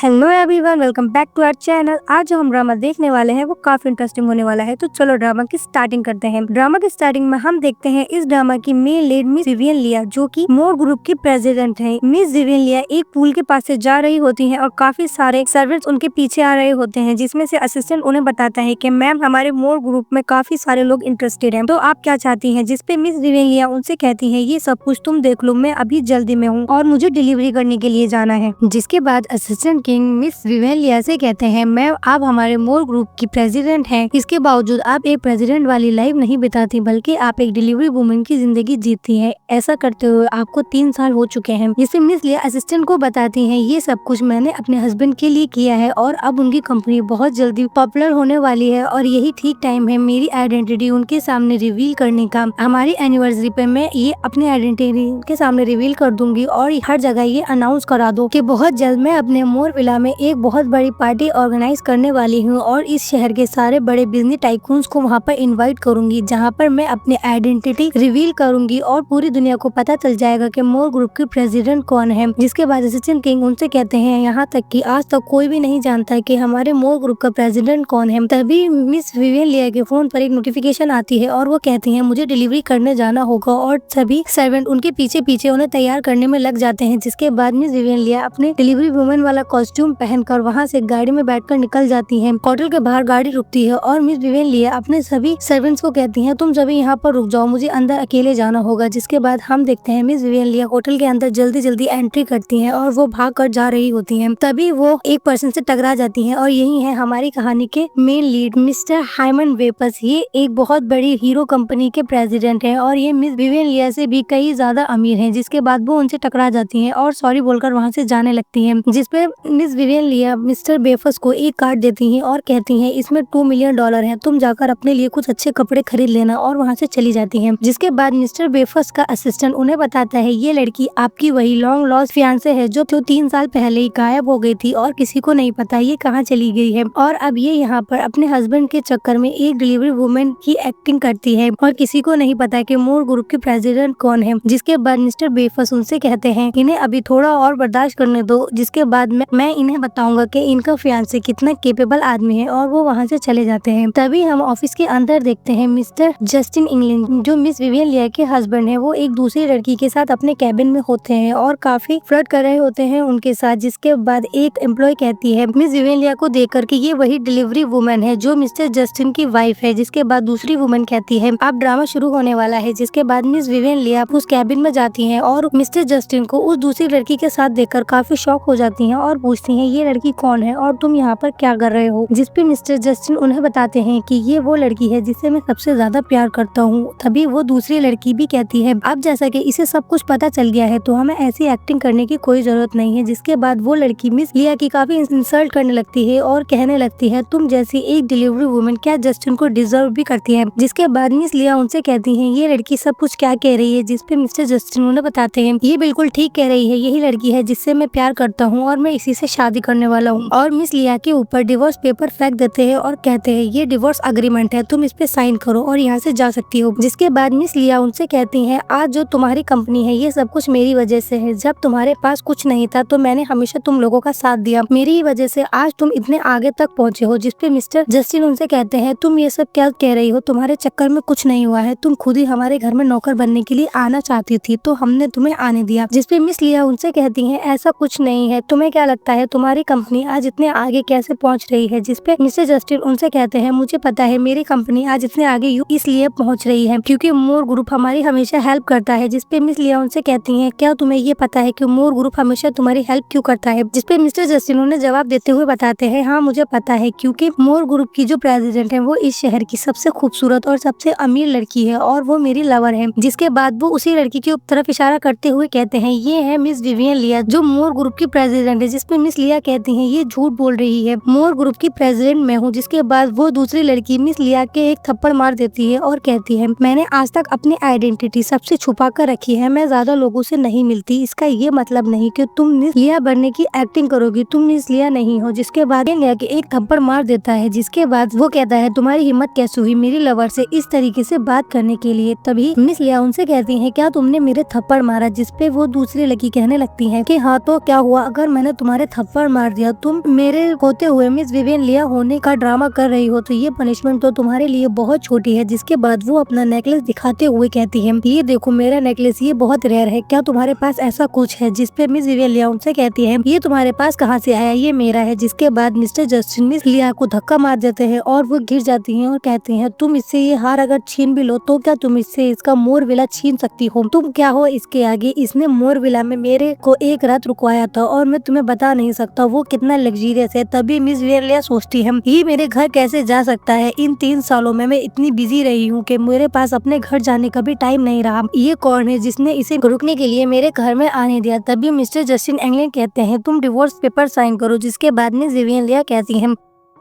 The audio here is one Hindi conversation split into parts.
Hello everyone, welcome back to our channel. आज जो हम ड्रामा देखने वाले हैं वो काफी इंटरेस्टिंग होने वाला है। तो चलो ड्रामा की स्टार्टिंग करते हैं। ड्रामा की स्टार्टिंग में हम देखते हैं इस ड्रामा की मेन लीड मिस विवियन लिया, जो कि मोर ग्रुप की प्रेसिडेंट है। मिस विवियन लिया एक पूल के पास से जा रही होती है और काफी सारे सर्वेंट्स उनके पीछे आ रहे होते हैं, जिसमें से असिस्टेंट उन्हें बताता है कि मैम हमारे मोर ग्रुप में काफी सारे लोग इंटरेस्टेड हैं, तो आप क्या चाहती हैं। जिसपे मिस विवियन लिया उनसे कहती है ये सब कुछ तुम देख लो, मैं अभी जल्दी में हूँ और मुझे डिलीवरी करने के लिए जाना है। जिसके बाद असिस्टेंट किंग मिस विवियन लिया से कहते हैं मैम आप हमारे मोर ग्रुप की प्रेसिडेंट हैं, इसके बावजूद आप एक प्रेसिडेंट वाली लाइफ नहीं बिताती बल्कि आप एक डिलीवरी वुमन की जिंदगी जीती हैं। ऐसा करते हुए आपको 3 साल हो चुके हैं। जिसे मिस लिया असिस्टेंट को बताती हैं ये सब कुछ मैंने अपने हस्बैंड के लिए किया है और अब उनकी कंपनी बहुत जल्दी पॉपुलर होने वाली है और यही ठीक टाइम है मेरी आइडेंटिटी उनके सामने रिवील करने का। हमारी एनिवर्सरी पे मैं ये अपनी आइडेंटिटी के सामने रिवील कर दूंगी और हर जगह ये अनाउंस करा दो कि बहुत जल्द मैं अपने मोर विला में एक बहुत बड़ी पार्टी ऑर्गेनाइज करने वाली हूँ और इस शहर के सारे बड़े बिजनेस टाइकून्स को वहाँ पर इनवाइट करूंगी, जहाँ पर मैं अपनी आइडेंटिटी रिवील करूंगी और पूरी दुनिया को पता चल जाएगा कि मोर ग्रुप की प्रेसिडेंट कौन है। जिसके बाद असिस्टेंट किंग उनसे कहते हैं यहाँ तक कि आज तक कोई भी नहीं जानता कि हमारे मोर ग्रुप का प्रेसिडेंट कौन है। तभी मिस विवियन लिया के फोन पर एक नोटिफिकेशन आती है और वो कहती है मुझे डिलीवरी करने जाना होगा और सभी सर्वेंट उनके पीछे पीछे उन्हें तैयार करने में लग जाते हैं। जिसके बाद मिस विवियन लिया अपने डिलीवरी वुमन वाला कॉस्ट्यूम पहनकर वहाँ से गाड़ी में बैठकर निकल जाती है। होटल के बाहर गाड़ी रुकती है और मिस विवियन लिया अपने सभी सर्वेंट्स को कहती हैं तुम सभी यहाँ पर रुक जाओ, मुझे अंदर अकेले जाना होगा। जिसके बाद हम देखते हैं मिस विवियन लिया होटल के अंदर जल्दी जल्दी एंट्री करती हैं और वो भाग कर जा रही होती हैं। तभी वो एक पर्सन से टकरा जाती हैं और यही है हमारी कहानी के main lead mister Hyman Vapers. ये एक बहुत बड़ी हीरो कंपनी के प्रेसिडेंट है और ये मिस विवियन लिया से भी कई ज्यादा अमीर हैं। जिसके बाद वो उनसे टकरा जाती हैं और सॉरी बोलकर वहाँ से जाने लगती हैं। जिसपे मिस विवियन लिया मिस्टर बेफस को एक कार्ड देती हैं और कहती हैं इसमें $2 मिलियन है, तुम जाकर अपने लिए कुछ अच्छे कपड़े खरीद लेना और वहाँ से चली जाती हैं। जिसके बाद मिस्टर बेफस का असिस्टेंट उन्हें बताता है ये लड़की आपकी वही लॉन्ग लॉस्ट फियांसे है जो 3 साल पहले ही गायब हो गई थी और किसी को नहीं पता ये कहाँ चली गई है और अब ये यहाँ पर अपने हस्बैंड के चक्कर में एक डिलीवरी वुमेन की एक्टिंग करती है और किसी को नहीं पता कि मोर ग्रुप के प्रेसिडेंट कौन है। जिसके बाद मिस्टर बेफस उनसे कहते हैं इन्हें अभी थोड़ा और बर्दाश्त करने दो, जिसके बाद मैं इन्हें बताऊंगा कि इनका फियांसे कितना केपेबल आदमी है और वो वहाँ से चले जाते हैं। तभी हम ऑफिस के अंदर देखते हैं मिस्टर जस्टिन इंग्लैंड जो मिस विवियन लिया के हस्बैंड है, वो एक दूसरी लड़की के साथ अपने कैबिन में होते हैं और काफी फ्लर्ट कर रहे होते हैं उनके साथ। जिसके बाद एक एम्प्लॉय कहती है मिस विवियन लिया को देखकर कि ये वही डिलीवरी वुमन है जो मिस्टर जस्टिन की वाइफ है। जिसके बाद दूसरी वुमन कहती है अब ड्रामा शुरू होने वाला है। जिसके बाद मिस विवियन लिया उस कैबिन में जाती है और मिस्टर जस्टिन को उस दूसरी लड़की के साथ देखकर काफी शॉक हो जाती है और पूछती है ये लड़की कौन है और तुम यहाँ पर क्या कर रहे हो। जिसपे मिस्टर जस्टिन उन्हें बताते हैं कि ये वो लड़की है जिससे मैं सबसे ज्यादा प्यार करता हूँ। तभी वो दूसरी लड़की भी कहती है अब जैसा कि इसे सब कुछ पता चल गया है तो हमें ऐसी एक्टिंग करने की कोई जरूरत नहीं है। जिसके बाद वो लड़की मिस लिया की काफी इंसल्ट करने लगती है और कहने लगती है तुम जैसी एक डिलीवरी वुमन क्या जस्टिन को डिजर्व भी करती है। जिसके बाद मिस लिया उनसे कहती है ये लड़की सब कुछ क्या कह रही है। जिसपे मिस्टर जस्टिन उन्हें बताते हैं ये बिल्कुल ठीक कह रही है, यही लड़की है जिससे मैं प्यार करता हूँ और मैं इसी से शादी करने वाला हूँ। और मिस लिया के ऊपर डिवोर्स पेपर फेंक देते हैं और कहते हैं ये डिवोर्स अग्रीमेंट है, तुम इस पे साइन करो और यहाँ से जा सकती हो। जिसके बाद मिस लिया उनसे कहती हैं आज जो तुम्हारी कंपनी है ये सब कुछ मेरी वजह से है। जब तुम्हारे पास कुछ नहीं था तो मैंने हमेशा तुम लोगों का साथ दिया, मेरी ही वजह से आज तुम इतने आगे तक पहुँचे हो। जिसपे मिस्टर जस्टिन उनसे कहते हैं तुम ये सब क्या कह रही हो, तुम्हारे चक्कर में कुछ नहीं हुआ है, तुम खुद ही हमारे घर में नौकर बनने के लिए आना चाहती थी तो हमने तुम्हें आने दिया। जिसपे मिस लिया उनसे कहती है ऐसा कुछ नहीं है, तुम्हें क्या लगता है तुम्हारी कंपनी आज इतने आगे कैसे पहुँच रही है। जिसपे मिस्टर जस्टिन उनसे कहते हैं मुझे पता है मेरी कंपनी आज इतने आगे इसलिए पहुंच रही है क्योंकि मोर ग्रुप हमारी हमेशा हेल्प करता है। जिसपे मिस लिया उनसे कहती हैं क्या तुम्हें ये पता है कि मोर ग्रुप हमेशा तुम्हारी हेल्प क्यों करता है। जिसपे मिस्टर जस्टिन उन्हें जवाब देते हुए बताते हैं हाँ मुझे पता है क्योंकि मोर ग्रुप की जो प्रेसिडेंट है वो इस शहर की सबसे खूबसूरत और सबसे अमीर लड़की है और वो मेरी लवर है। जिसके बाद वो उसी लड़की की तरफ इशारा करते हुए कहते हैं ये है मिस विवियन लिया जो मोर ग्रुप की प्रेसिडेंट है। जिसपे मिस लिया कहती है ये झूठ बोल रही है, मोर ग्रुप की प्रेसिडेंट मैं हूँ। जिसके बाद वो दूसरी लड़की मिस लिया के एक थप्पड़ मार देती है और कहती है मैंने आज तक अपनी आइडेंटिटी सबसे छुपा कर रखी है, मैं ज्यादा लोगों से नहीं मिलती। इसका ये मतलब नहीं कि तुम मिस लिया बनने की एक्टिंग करोगी, तुम मिस लिया नहीं हो। जिसके बाद लिया के एक थप्पड़ मार देता है। जिसके बाद वो कहता है तुम्हारी हिम्मत कैसे हुई मेरी लवर से इस तरीके से बात करने के लिए। तभी मिस लिया उनसे कहती है क्या तुमने मेरे थप्पड़ मारा। जिसपे वो दूसरी लड़की कहने लगती है कि हाँ तो क्या हुआ अगर मैंने तुम्हारे थप्पड़ मार दिया। तुम मेरे होते हुए मिस विवियन लिया होने का ड्रामा कर रही हो, तो ये पनिशमेंट तो तुम्हारे लिए बहुत छोटी है। जिसके बाद वो अपना नेकलेस दिखाते हुए कहती है, ये देखो मेरा नेकलेस, ये बहुत रेयर है, क्या तुम्हारे पास ऐसा कुछ है? जिसपे मिस विवियन लिया उनसे कहती है, ये तुम्हारे पास कहाँ से आया, ये मेरा है। जिसके बाद मिस्टर जस्टिन मिस लिया को धक्का मार देते हैं और वो गिर जाती हैं और कहते हैं, तुम इससे ये हार अगर छीन भी लो तो क्या तुम इससे इसका मोरविला छीन सकती हो? तुम क्या हो इसके आगे? इसने मोरविला में मेरे को एक रात रुकवाया था और मैं तुम्हें बता नहीं सकता वो कितना लग्जरियस है। तभी मिस विवियन सोचती है, ये मेरे घर कैसे जा सकता है? इन 3 सालों में मैं इतनी बिजी रही हूँ कि मेरे पास अपने घर जाने का भी टाइम नहीं रहा। ये कौन है जिसने इसे रुकने के लिए मेरे घर में आने दिया? तभी मिस्टर जस्टिन इंग्लैंड कहते हैं, तुम डिवोर्स पेपर साइन करो। जिसके बाद मिस विवियन लिया कहती है,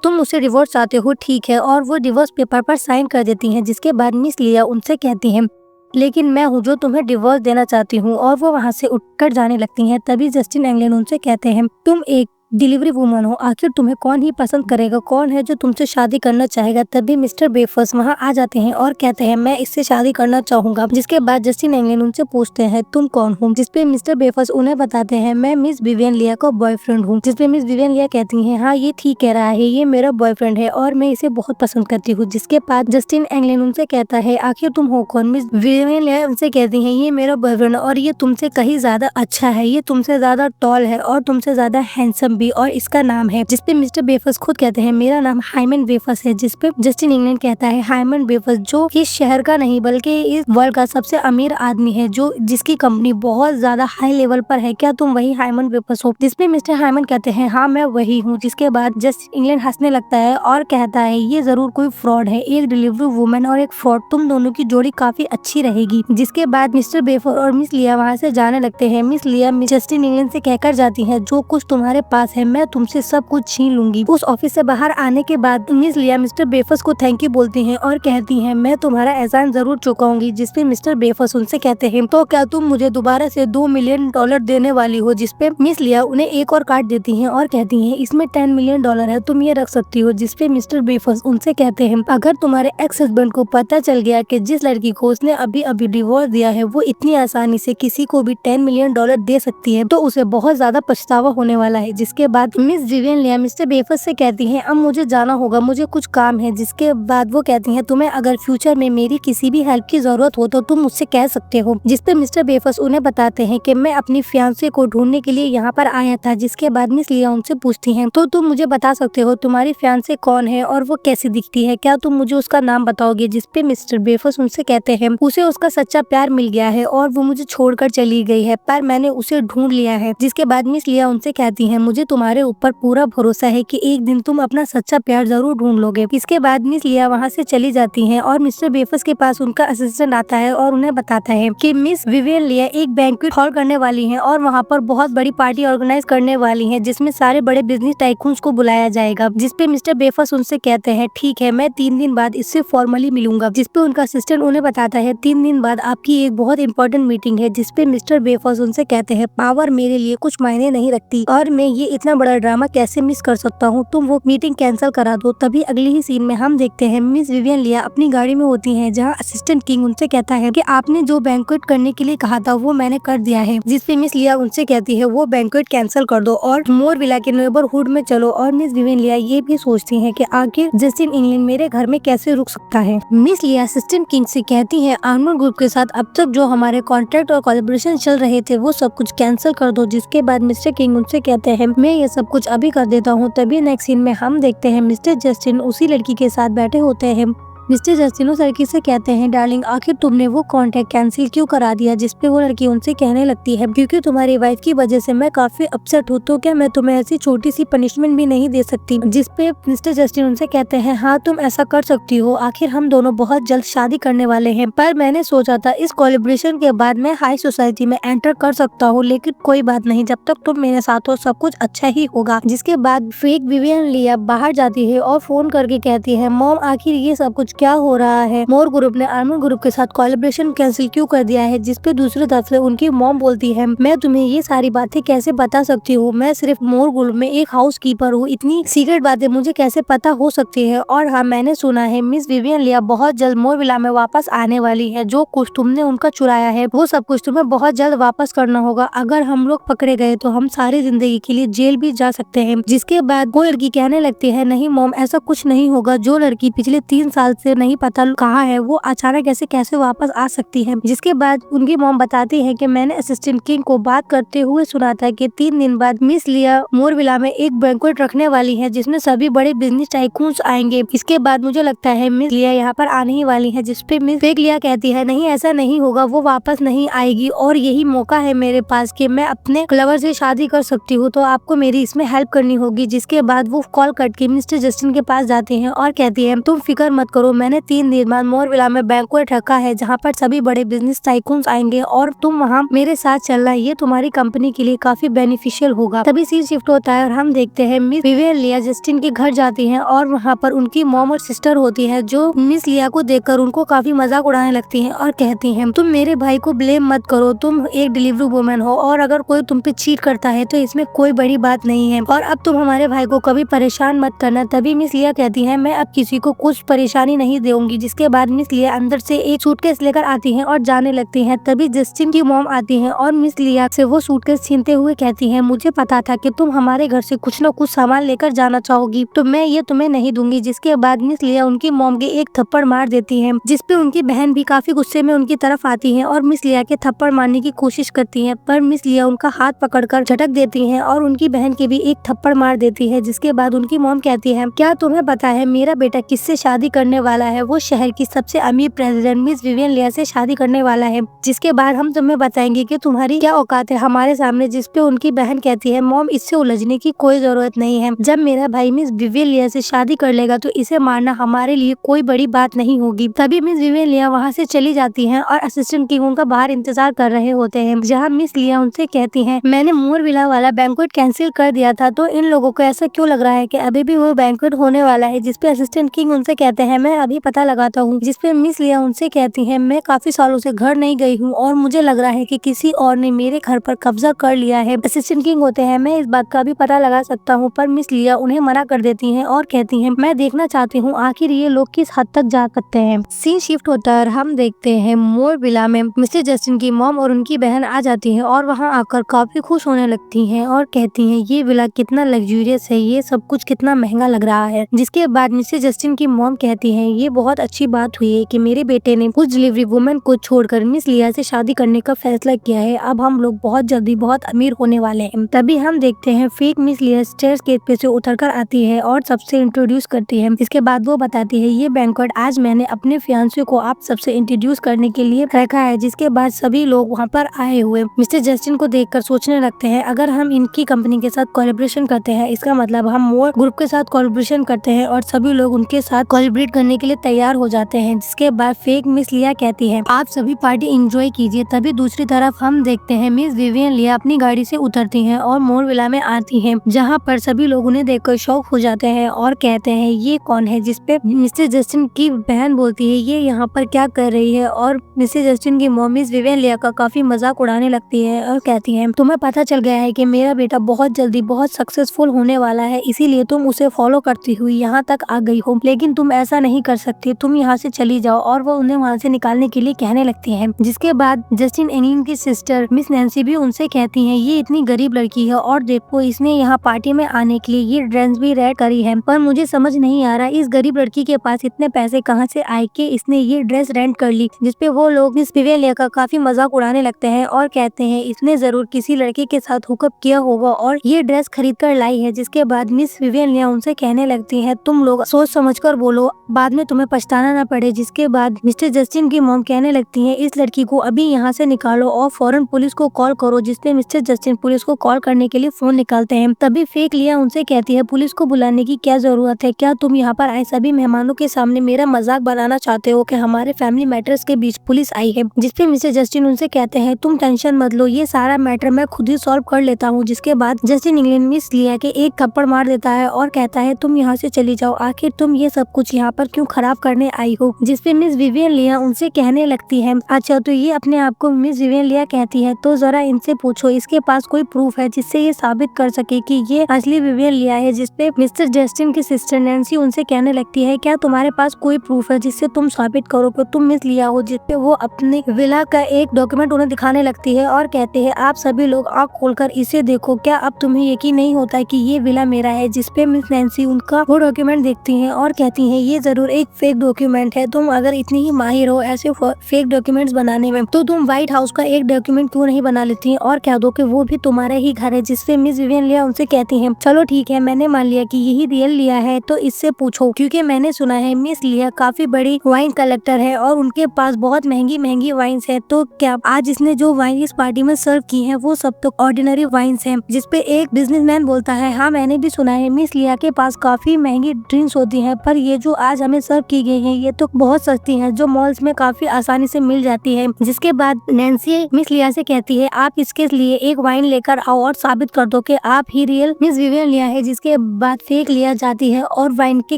तुम मुझसे डिवोर्स चाहते हो, ठीक है, और वो डिवोर्स पेपर पर साइन कर देती हैं। जिसके बाद मिस लिया उनसे कहती है, लेकिन मैं हूँ जो तुम्हें डिवोर्स देना चाहती हूँ, और वो वहाँ से उठकर जाने लगती हैं। तभी जस्टिन इंग्लैंड उनसे कहते हैं, तुम एक डिलीवरी वुमन हो, आखिर तुम्हें कौन ही पसंद करेगा, कौन है जो तुमसे शादी करना चाहेगा? तभी मिस्टर बेफर्स वहाँ आ जाते हैं और कहते हैं, मैं इससे शादी करना चाहूंगा। जिसके बाद जस्टिन इंग्लैंड उनसे पूछते हैं, तुम कौन हो? जिसपे मिस्टर बेफर्स उन्हें बताते हैं, मैं मिस विवियन लिया का बॉयफ्रेंड हूँ। जिसपे मिस विवियन लिया कहती है, हाँ ये ठीक कह रहा है, ये मेरा बॉयफ्रेंड है और मैं इसे बहुत पसंद करती हूँ। जिसके बाद जस्टिन इंग्लैंड उनसे कहता है, आखिर तुम हो कौन? मिस विवियन लिया उनसे कहती है, ये मेरा बॉयफ्रेंड और ये तुमसे कहीं ज्यादा अच्छा है, ये तुमसे ज्यादा टॉल है और तुमसे ज्यादा हैंडसम भी, और इसका नाम है। जिसपे मिस्टर बेफर्स खुद कहते हैं, मेरा नाम हाइमन बेफर्स है। जिसपे जस्टिन इंग्लैंड कहता है, हाइमन बेफर्स जो इस शहर का नहीं बल्कि इस वर्ल्ड का सबसे अमीर आदमी है, जो जिसकी कंपनी बहुत ज्यादा हाई लेवल पर है, क्या तुम वही हाइमन बेफर्स हो? जिसपे मिस्टर हाइमन कहते हैं, हाँ मैं वही हूँ। जिसके बाद जस्टिन इंग्लैंड हंसने लगता है और कहता है, ये जरूर कोई फ्रॉड है, एक डिलीवरी वुमन और एक फ्रॉड, तुम दोनों की जोड़ी काफी अच्छी रहेगी। जिसके बाद मिस्टर बेफर और मिस लिया वहाँ से जाने लगते हैं। मिस लिया जस्टिन इंग्लैंड से कहकर जाती है, जो कुछ तुम्हारे पास है मैं तुमसे सब कुछ छीन लूंगी। उस ऑफिस से बाहर आने के बाद मिस लिया मिस्टर बेफर्स को थैंक यू बोलती हैं और कहती हैं, मैं तुम्हारा एहसान जरूर चुकाऊंगी। जिसपे मिस्टर बेफर्स उनसे कहते हैं, तो क्या तुम मुझे दोबारा से $2 मिलियन देने वाली हो? जिसपे मिस लिया उन्हें एक और कार्ड देती हैं और कहती हैं, इसमें $10 मिलियन है, तुम ये रख सकती हो। जिसपे मिस्टर बेफर्स उनसे कहते हैं, अगर तुम्हारे एक्स हस्बैंड को पता चल गया कि जिस लड़की को उसने अभी अभी डिवोर्स दिया है वो इतनी आसानी से किसी को भी $10 मिलियन दे सकती है, तो उसे बहुत ज्यादा पछतावा होने वाला है। जिसके बाद मिस विवियन लिया मिस्टर बेफर्स से कहती हैं, अब मुझे जाना होगा, मुझे कुछ काम है। जिसके बाद वो कहती हैं, तुम्हें अगर फ्यूचर में मेरी किसी भी हेल्प की जरूरत हो तो तुम मुझसे कह सकते हो। जिसपे मिस्टर बेफर्स उन्हें बताते हैं कि मैं अपनी फियांसे को ढूंढने के लिए यहाँ पर आया था। जिसके बाद मिस लिया उनसे पूछती हैं, तो तुम मुझे बता सकते हो तुम्हारी फियांसे कौन है और वो कैसी दिखती है, क्या तुम मुझे उसका नाम बताओगे? जिसपे मिस्टर बेफर्स उनसे कहते हैं, उसे उसका सच्चा प्यार मिल गया है और वो मुझे छोड़कर चली गई है, पर मैंने उसे ढूंढ लिया है। जिसके बाद मिस लिया उनसे कहती है, मुझे तुम्हारे ऊपर पूरा भरोसा है कि एक दिन तुम अपना सच्चा प्यार जरूर ढूंढ लोगे। इसके बाद मिस लिया वहाँ से चली जाती हैं और मिस्टर बेफर्स के पास उनका असिस्टेंट आता है और उन्हें बताता है कि मिस विवियन लिया एक बैंक्वेट हॉल करने वाली हैं और वहाँ पर बहुत बड़ी पार्टी ऑर्गेनाइज करने वाली हैं, जिसमें सारे बड़े बिजनेस टाइकून्स को बुलाया जाएगा। जिसपे मिस्टर बेफर्स उनसे कहते हैं, ठीक है, मैं 3 दिन बाद इससे फॉर्मली मिलूंगा। जिसपे उनका असिस्टेंट उन्हें बताता है, 3 दिन बाद आपकी एक बहुत इंपॉर्टेंट मीटिंग है। जिसपे मिस्टर बेफर्स उनसे कहते हैं, पावर मेरे लिए कुछ मायने नहीं रखती और मैं ये इतना बड़ा ड्रामा कैसे मिस कर सकता हूँ, तुम वो मीटिंग कैंसिल करा दो। तभी अगली ही सीन में हम देखते हैं मिस विवियन लिया अपनी गाड़ी में होती हैं, जहाँ असिस्टेंट किंग उनसे कहता है कि आपने जो बैंक्वेट करने के लिए कहा था वो मैंने कर दिया है। जिसपे मिस लिया उनसे कहती है, वो बैंक्वेट कैंसिल कर दो और मोरविला के नेबरहुड में चलो। और मिस विवियन लिया ये भी सोचती है कि आखिर जस्टिन इंग्लैंड मेरे घर में कैसे रुक सकता है। मिस लिया असिस्टेंट किंग से कहती है, आर्मर ग्रुप के साथ अब तक जो हमारे कॉन्ट्रैक्ट और कोलैबोरेशन चल रहे थे वो सब कुछ कैंसिल कर दो। जिसके बाद मिस्टर किंग उनसे कहते हैं, मैं ये सब कुछ अभी कर देता हूँ। तभी नेक्स्ट सीन में हम देखते हैं मिस्टर जस्टिन उसी लड़की के साथ बैठे होते हैं। मिस्टर जस्टिन उस लड़की से कहते हैं, डार्लिंग आखिर तुमने वो कॉन्ट्रैक्ट कैंसिल क्यों करा दिया? जिसपे वो लड़की उनसे कहने लगती है, क्योंकि तुम्हारी वाइफ की वजह से मैं काफी अपसेट हूँ, तो क्या मैं तुम्हें ऐसी छोटी सी पनिशमेंट भी नहीं दे सकती? जिसपे मिस्टर जस्टिन उनसे कहते हैं, हाँ तुम ऐसा कर सकती हो, आखिर हम दोनों बहुत जल्द शादी करने वाले हैं, पर मैंने सोचा था इस कोलैबोरेशन के बाद मैं हाई सोसाइटी में एंटर कर सकता हूँ, लेकिन कोई बात नहीं, जब तक तुम मेरे साथ हो सब कुछ अच्छा ही होगा। जिसके बाद फेक विवियन लिया बाहर जाती है और फोन करके कहती है, मॉम आखिर ये सब कुछ कुछ क्या हो रहा है, मोर ग्रुप ने आर्मन ग्रुप के साथ कोलैबोरेशन कैंसिल क्यों कर दिया है। जिसपे दूसरी तरफ से उनकी मॉम बोलती है, मैं तुम्हें ये सारी बातें कैसे बता सकती हूँ, मैं सिर्फ मोर ग्रुप में एक हाउस कीपर हूँ, इतनी सीक्रेट बातें मुझे कैसे पता हो सकती है। और हाँ, मैंने सुना है मिस विवियन लिया बहुत जल्द मोर विला में वापस आने वाली है, जो कुछ तुमने उनका चुराया है वो सब कुछ तुम्हें बहुत जल्द वापस करना होगा। अगर हम लोग पकड़े गए तो हम सारी जिंदगी के लिए जेल भी जा सकते हैं। जिसके बाद वो लड़की कहने लगती है, नहीं मॉम, ऐसा कुछ नहीं होगा, जो लड़की पिछले 3 साल से नहीं पता कहाँ है वो अचानक ऐसे कैसे वापस आ सकती है। जिसके बाद उनकी मॉम बताती है कि मैंने असिस्टेंट किंग को बात करते हुए सुना था कि 3 दिन बाद मिस लिया मोर विला में एक बैंक्वेट रखने वाली है जिसमें सभी बड़े बिजनेस टाइकून्स आएंगे। इसके बाद मुझे लगता है मिस लिया यहाँ पर आने ही वाली है। जिसपे मिस फेक लिया कहती है, नहीं ऐसा नहीं होगा, वो वापस नहीं आएगी और यही मौका है मेरे पास कि मैं अपने क्लवर से शादी कर सकती हूँ, तो आपको मेरी इसमें हेल्प करनी होगी। जिसके बाद वो कॉल कट के मिस्टर जस्टिन के पास जाते हैं और कहती है, तुम फिक्र मत करो, मैंने 3 दिन बाद मोर विला में बैंक्वेट रखा है जहाँ पर सभी बड़े बिजनेस टाइकून्स आएंगे और तुम वहाँ मेरे साथ चलना, ये तुम्हारी कंपनी के लिए काफी बेनिफिशियल होगा। तभी सीन शिफ्ट होता है और हम देखते हैं मिस विवियन लिया जस्टिन के घर जाती है और वहाँ पर उनकी मॉम और सिस्टर होती है जो मिस लिया को देखकर उनको काफी मजाक उड़ाने लगती है और कहती है, तुम मेरे भाई को ब्लेम मत करो, तुम एक डिलीवरी वुमन हो और अगर कोई तुम पे चीट करता है तो इसमें कोई बड़ी बात नहीं है और अब तुम हमारे भाई को कभी परेशान मत करना। तभी मिस लिया कहती है, मैं अब किसी को कुछ परेशानी नहीं दूंगी। जिसके बाद मिस लिया अंदर से एक सूटकेस लेकर आती है और जाने लगती है। तभी जस्टिन की मॉम आती है और मिस लिया से वो सूटकेस छीनते हुए कहती है, मुझे पता था कि तुम हमारे घर से कुछ न कुछ सामान लेकर जाना चाहोगी, तो मैं ये तुम्हें नहीं दूंगी। जिसके बाद मिस लिया उनकी मॉम के एक थप्पड़ मार देती है, जिसपे उनकी बहन भी काफी गुस्से में उनकी तरफ आती है और मिस लिया के थप्पड़ मारने की कोशिश करती है, पर मिस लिया उनका हाथ पकड़कर झटक देती है और उनकी बहन के भी एक थप्पड़ मार देती है। जिसके बाद उनकी मॉम कहती है, क्या तुम्हें पता है मेरा बेटा किससे शादी करने वाला है, वो शहर की सबसे अमीर प्रेसिडेंट मिस विवियन लिया से शादी करने वाला है। जिसके बाद हम तुम्हें बताएंगे कि तुम्हारी क्या औकात है हमारे सामने। जिसपे उनकी बहन कहती है, मॉम इससे उलझने की कोई जरूरत नहीं है, जब मेरा भाई मिस विवियन लिया से शादी कर लेगा तो इसे मारना हमारे लिए कोई बड़ी बात नहीं होगी। तभी मिस विवियन लिया वहाँ से चली जाती है और असिस्टेंट किंग उनका बाहर इंतजार कर रहे होते हैं, जहाँ मिस लिया उनसे कहती है, मैंने मोर विला वाला बैंक्वेट कैंसिल कर दिया था, तो इन लोगों को ऐसा क्यों लग रहा है कि अभी भी वो बैंक्वेट होने वाला है। जिसपे असिस्टेंट किंग उनसे कहते हैं, मैं अभी पता लगाता हूँ। जिसपे मिस लिया उनसे कहती है, मैं काफी सालों से घर नहीं गई हूँ और मुझे लग रहा है कि किसी और ने मेरे घर पर कब्जा कर लिया है। असिस्टेंट किंग होते हैं, मैं इस बात का भी पता लगा सकता हूँ, पर मिस लिया उन्हें मना कर देती है और कहती है, मैं देखना चाहती हूँ आखिर ये लोग किस हद तक जा सकते हैं। सीन शिफ्ट होता है और हम देखते हैं मोर विला में मिस्टर जस्टिन की मॉम और उनकी बहन आ जाती है और वहाँ आकर काफी खुश होने लगती हैं और कहती हैं, ये विला कितना लग्जूरियस है, ये सब कुछ कितना महंगा लग रहा है। जिसके बाद मिस्टर जस्टिन की मॉम कहती है, ये बहुत अच्छी बात हुई है कि मेरे बेटे ने उस डिलीवरी वुमन को छोड़कर मिस लिया से शादी करने का फैसला किया है। अब हम लोग बहुत जल्दी बहुत अमीर होने वाले हैं। तभी हम देखते हैं फेक मिस लिया स्टेयर्स के पे से उतरकर आती है और सबसे इंट्रोड्यूस करती है। इसके बाद वो बताती है, ये बैंक्वेट आज मैंने अपने फियांसे को आप सबसे इंट्रोड्यूस करने के लिए रखा है। जिसके बाद सभी लोग वहाँ पर आए हुए मिस्टर जस्टिन को देखकर सोचने लगते हैं, अगर हम इनकी कंपनी के साथ कोलैबोरेशन करते हैं इसका मतलब हम मोर ग्रुप के साथ कोलैबोरेशन करते हैं और सभी लोग उनके साथ कोलैबोरेट करने के लिए तैयार हो जाते हैं। जिसके बाद फेक मिस लिया कहती है, आप सभी पार्टी एंजॉय कीजिए। तभी दूसरी तरफ हम देखते हैं मिस विवियन लिया अपनी गाड़ी से उतरती हैं और मोर विला में आती हैं, जहाँ पर सभी लोग उन्हें देखकर शॉक हो जाते हैं और कहते हैं, ये कौन है। जिसपे मिस्टर जस्टिन की बहन बोलती है, ये यहाँ पर क्या कर रही है, और मिस्टर जस्टिन की मॉम मिस विवियन लिया का काफी मजाक उड़ाने लगती है और कहती है, तुम्हें पता चल गया है कि मेरा बेटा बहुत जल्दी बहुत सक्सेसफुल होने वाला है, इसीलिए तुम उसे फॉलो करती हुई यहाँ तक आ गई हो, लेकिन तुम ऐसा नहीं कर सकती, तुम यहाँ से चली जाओ। और वो उन्हें वहाँ से निकालने के लिए कहने लगती है। जिसके बाद जस्टिन एंगलिन की सिस्टर मिस नैन्सी भी उनसे कहती है, ये इतनी गरीब लड़की है और देखो इसने यहाँ पार्टी में आने के लिए ये ड्रेस भी रेड करी है, पर मुझे समझ नहीं आ रहा इस गरीब लड़की के पास इतने पैसे कहाँ से आए कि इसने ये ड्रेस रेंट कर ली। जिसपे वो लोग मिस विवियन लिया का काफी मजाक उड़ाने लगते हैं और कहते हैं, इसने जरूर किसी लड़के के साथ हुकअप किया होगा और ये ड्रेस खरीद कर लाई है। जिसके बाद मिस विवियन लिया उनसे कहने लगती है, तुम लोग सोच समझ कर बोलो, बाद में तुम्हें पछताना न पड़े। जिसके बाद मिस्टर जस्टिन की मॉम कहने लगती है, इस लड़की को अभी यहाँ से निकालो और फौरन पुलिस को कॉल करो। जिसपे मिस्टर जस्टिन पुलिस को कॉल करने के लिए फोन निकालते हैं। तभी फेक लिया उनसे कहती है, पुलिस को बुलाने की क्या जरूरत है, क्या तुम यहाँ पर आए सभी मेहमानों के सामने मेरा मजाक बनाना चाहते हो कि हमारे फैमिली मैटर्स के बीच पुलिस आई है। जिसपे मिस्टर जस्टिन उनसे कहते हैं, तुम टेंशन मत लो, ये सारा मैटर मैं खुद ही सॉल्व कर लेता हूँ। जिसके बाद जस्टिन इंग्लैंड मिस लिया के एक थप्पड़ मार देता है और कहता है, तुम यहाँ से चली जाओ, आखिर तुम ये सब कुछ यहाँ पर क्यों क्यों खराब करने आई हो, जिसपे मिस विवियन लिया उनसे कहने लगती है, अच्छा तो ये अपने आप को मिस विवियन लिया कहती है, तो जरा इनसे पूछो इसके पास कोई प्रूफ है जिससे ये साबित कर सके कि ये असली विवियन लिया है। जिसपे मिस्टर जस्टिन की सिस्टर नैन्सी उनसे कहने लगती है, क्या तुम्हारे पास कोई प्रूफ है जिससे तुम साबित करो कि तुम मिस लिया हो। जिसपे वो अपने विला का एक डॉक्यूमेंट उन्हें दिखाने लगती है और कहते हैं, आप सभी लोग आँख खोलकर इसे देखो, क्या अब तुम्हें यकीन नहीं होता है कि ये विला मेरा है। जिसपे मिस नैन्सी उनका वो डॉक्यूमेंट देखती हैं और कहती हैं, ये जरूर एक फेक डॉक्यूमेंट है, तुम अगर इतनी ही माहिर हो ऐसे फेक डॉक्यूमेंट्स बनाने में तो तुम व्हाइट हाउस का एक डॉक्यूमेंट क्यों नहीं बना लेती हैं और कह दो कि वो भी तुम्हारा ही घर है। जिससे मिस विवियन लिया उनसे कहती हैं, चलो ठीक है, मैंने मान लिया कि यही रियल लिया है, तो इससे पूछो, क्योंकि मैंने सुना है मिस लिया काफी बड़ी वाइन कलेक्टर है और उनके पास बहुत महंगी महंगी वाइन्स है, तो क्या आज इसने जो वाइन इस पार्टी में सर्व की है वो सब तो ऑर्डिनरी वाइन्स है। जिसपे एक बिजनेसमैन बोलता है, हाँ मैंने भी सुना है मिस लिया के पास काफी महंगी ड्रिंक्स होती हैं, पर ये जो आज हमें सर्व की गई है ये तो बहुत सस्ती है, जो मॉल्स में काफी आसानी से मिल जाती है। जिसके बाद नैन्सी मिस लिया से कहती है, आप इसके लिए एक वाइन लेकर आओ और साबित कर दो कि आप ही रियल मिस विवियन लिया है। जिसके बाद फेक लिया जाती है और वाइन के